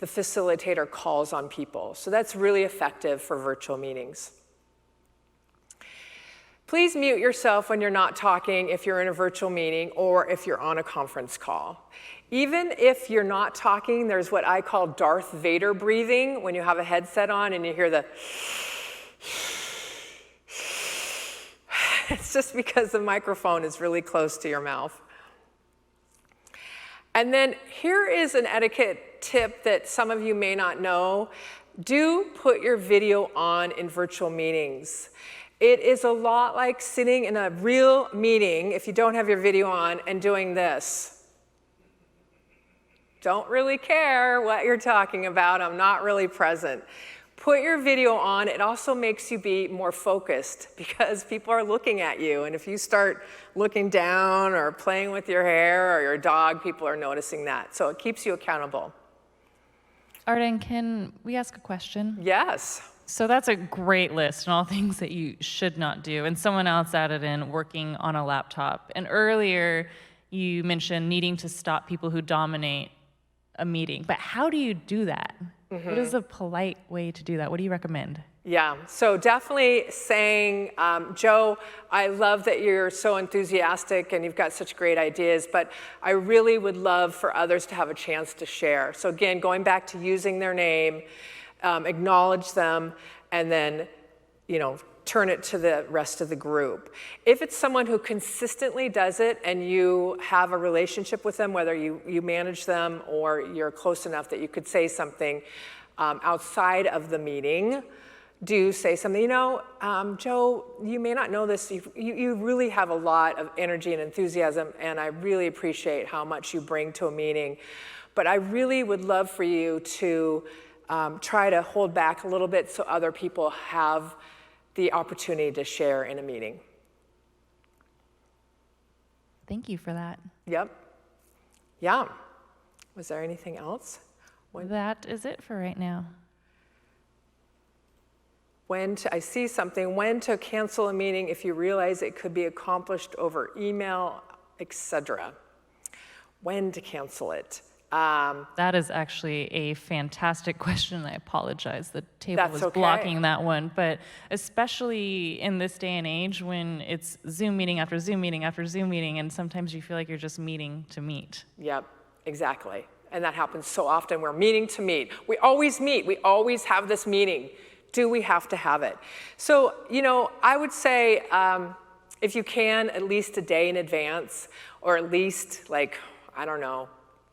the facilitator calls on people. So that's really effective for virtual meetings. Please mute yourself when you're not talking if you're in a virtual meeting or if you're on a conference call. Even if you're not talking, there's what I call Darth Vader breathing, when you have a headset on and you hear the it's just because the microphone is really close to your mouth. And then here is an etiquette tip that some of you may not know. Do put your video on in virtual meetings. It is a lot like sitting in a real meeting, if you don't have your video on, and doing this. Don't really care what you're talking about. I'm not really present. Put your video on. It also makes you be more focused because people are looking at you. And if you start looking down or playing with your hair or your dog, people are noticing that. So it keeps you accountable. Arden, can we ask a question? Yes. So that's a great list and all things that you should not do. And someone else added in working on a laptop. And earlier you mentioned needing to stop people who dominate a meeting. But how do you do that? Mm-hmm. What is a polite way to do that? What do you recommend? Yeah, so definitely saying, Joe, I love that you're so enthusiastic and you've got such great ideas, but I really would love for others to have a chance to share. So again, going back to using their name, acknowledge them, and then, turn it to the rest of the group. If it's someone who consistently does it and you have a relationship with them, whether you manage them or you're close enough that you could say something outside of the meeting, do say something. Joe, you may not know this, you really have a lot of energy and enthusiasm, and I really appreciate how much you bring to a meeting. But I really would love for you to try to hold back a little bit so other people have the opportunity to share in a meeting. Thank you for that. Yep. Yeah. Was there anything else? That is it for right now. I see something, when to cancel a meeting if you realize it could be accomplished over email, etc. When to cancel it. That is actually a fantastic question. I apologize. The table was okay. blocking that one. But especially in this day and age when it's Zoom meeting after Zoom meeting after Zoom meeting, and sometimes you feel like you're just meeting to meet. Yep, exactly. And that happens so often. We're meeting to meet. We always meet. We always have this meeting. Do we have to have it? So, I would say if you can, at least a day in advance, or at least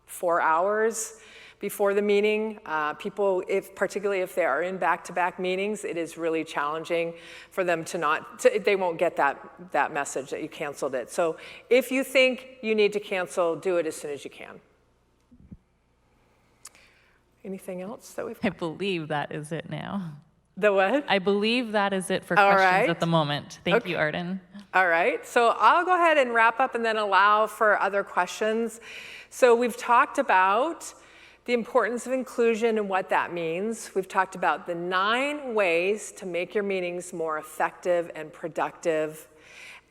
4 hours before the meeting. People, particularly if they are in back-to-back meetings, it is really challenging for them they won't get that message that you canceled it. So if you think you need to cancel, do it as soon as you can. Anything else that we've got? I believe that is it now. The what? I believe that is it for questions at the moment. Thank you, Arden. All right, so I'll go ahead and wrap up and then allow for other questions. So we've talked about the importance of inclusion and what that means. We've talked about the 9 ways to make your meetings more effective and productive.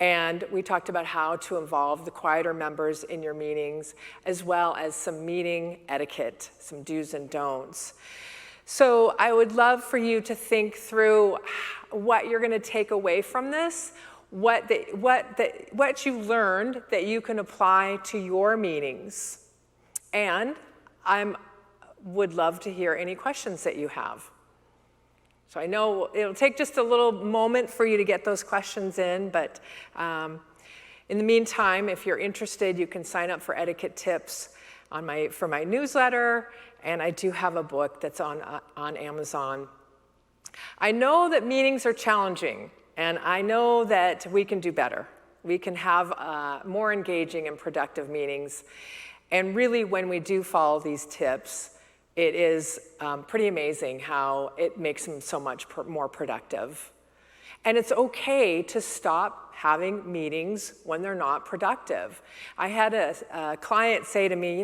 And we talked about how to involve the quieter members in your meetings, as well as some meeting etiquette, some do's and don'ts. So I would love for you to think through what you're going to take away from this, what you learned that you can apply to your meetings. And I would love to hear any questions that you have. So I know it'll take just a little moment for you to get those questions in, but in the meantime, if you're interested, you can sign up for etiquette tips for my newsletter. And I do have a book that's on Amazon. I know that meetings are challenging, and I know that we can do better. We can have more engaging and productive meetings. And really, when we do follow these tips, it is pretty amazing how it makes them so much more productive. And it's okay to stop having meetings when they're not productive. I had a client say to me,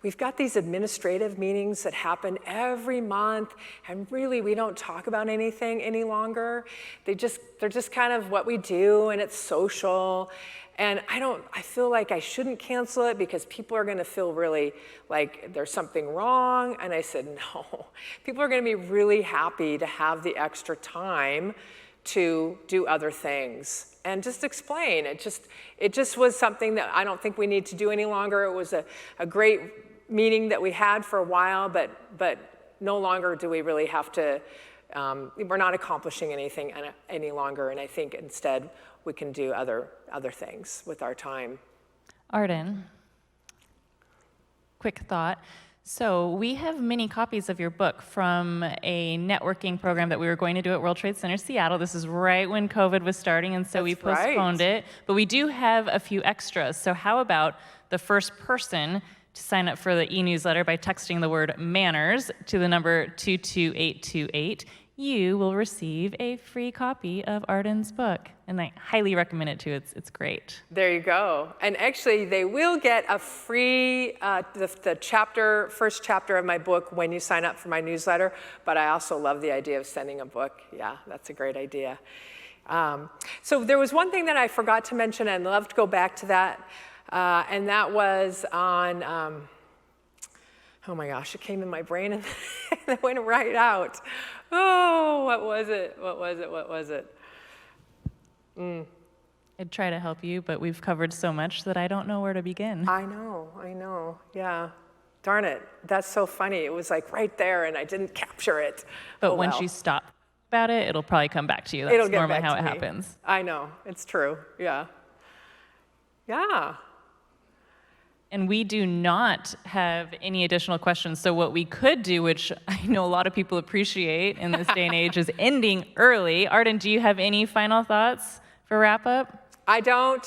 we've got these administrative meetings that happen every month, and really we don't talk about anything any longer. They're just kind of what we do, and it's social. And I feel like I shouldn't cancel it because people are gonna feel really like there's something wrong. And I said, no, people are gonna be really happy to have the extra time to do other things. And just explain, it just was something that I don't think we need to do any longer. It was a great meeting that we had for a while, but no longer do we really have to, we're not accomplishing anything any longer, and I think instead we can do other things with our time. Arden, quick thought. So we have many copies of your book from a networking program that we were going to do at World Trade Center Seattle. This is right when COVID was starting, and so we postponed it. But we do have a few extras. So how about the first person to sign up for the e-newsletter by texting the word manners to the number 22828, you will receive a free copy of Arden's book. And I highly recommend it too, it's great. There you go. And actually they will get a free, the first chapter of my book when you sign up for my newsletter, but I also love the idea of sending a book. Yeah, that's a great idea. So there was one thing that I forgot to mention, and I'd love to go back to that. And that was on, oh my gosh, it came in my brain and it went right out. Oh, what was it? I'd try to help you, but we've covered so much that I don't know where to begin. I know, yeah. Darn it, that's so funny. It was like right there and I didn't capture it. But once you stop about it, it'll probably come back to you. That's It'll get normally back how to it me. happens. I know, it's true, yeah. Yeah. And we do not have any additional questions. So what we could do, which I know a lot of people appreciate in this day and age, is ending early. Arden, do you have any final thoughts for wrap up? I don't,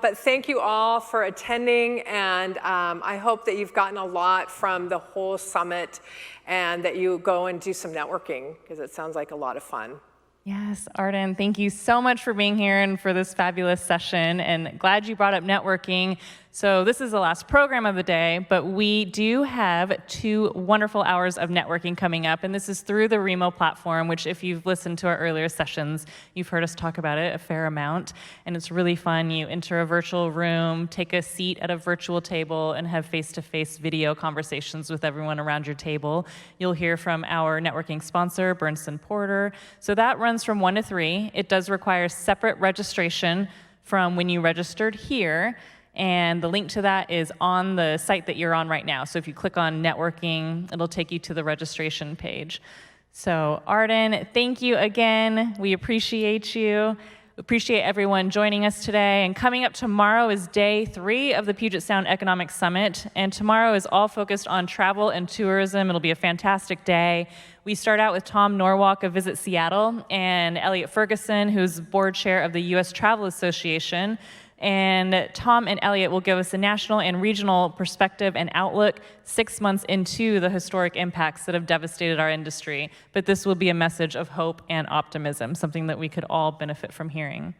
but thank you all for attending, and I hope that you've gotten a lot from the whole summit and that you go and do some networking, because it sounds like a lot of fun. Yes, Arden, thank you so much for being here and for this fabulous session, and glad you brought up networking. So this is the last program of the day, but we do have 2 wonderful hours of networking coming up, and this is through the Remo platform, which if you've listened to our earlier sessions, you've heard us talk about it a fair amount, and it's really fun. You enter a virtual room, take a seat at a virtual table, and have face-to-face video conversations with everyone around your table. You'll hear from our networking sponsor, Bernstein Porter. So that runs from 1 to 3. It does require separate registration from when you registered here, and the link to that is on the site that you're on right now. So if you click on networking, it'll take you to the registration page. So Arden, thank you again. We appreciate you. Appreciate everyone joining us today. And coming up tomorrow is day 3 of the Puget Sound Economic Summit. And tomorrow is all focused on travel and tourism. It'll be a fantastic day. We start out with Tom Norwalk of Visit Seattle and Elliot Ferguson, who's board chair of the U.S. Travel Association. And Tom and Elliot will give us a national and regional perspective and outlook 6 months into the historic impacts that have devastated our industry. But this will be a message of hope and optimism, something that we could all benefit from hearing.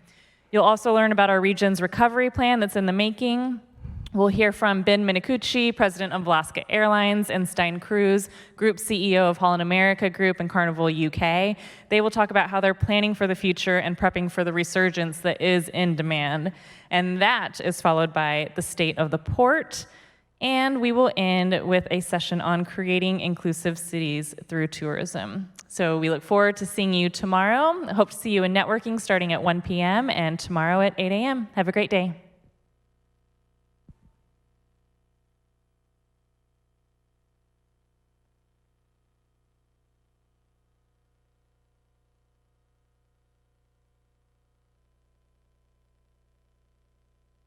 You'll also learn about our region's recovery plan that's in the making. We'll hear from Ben Minicucci, president of Alaska Airlines, and Stein Cruz, group CEO of Holland America Group and Carnival UK. They will talk about how they're planning for the future and prepping for the resurgence that is in demand. And that is followed by the state of the port. And we will end with a session on creating inclusive cities through tourism. So we look forward to seeing you tomorrow. I hope to see you in networking starting at 1 p.m. and tomorrow at 8 a.m. Have a great day.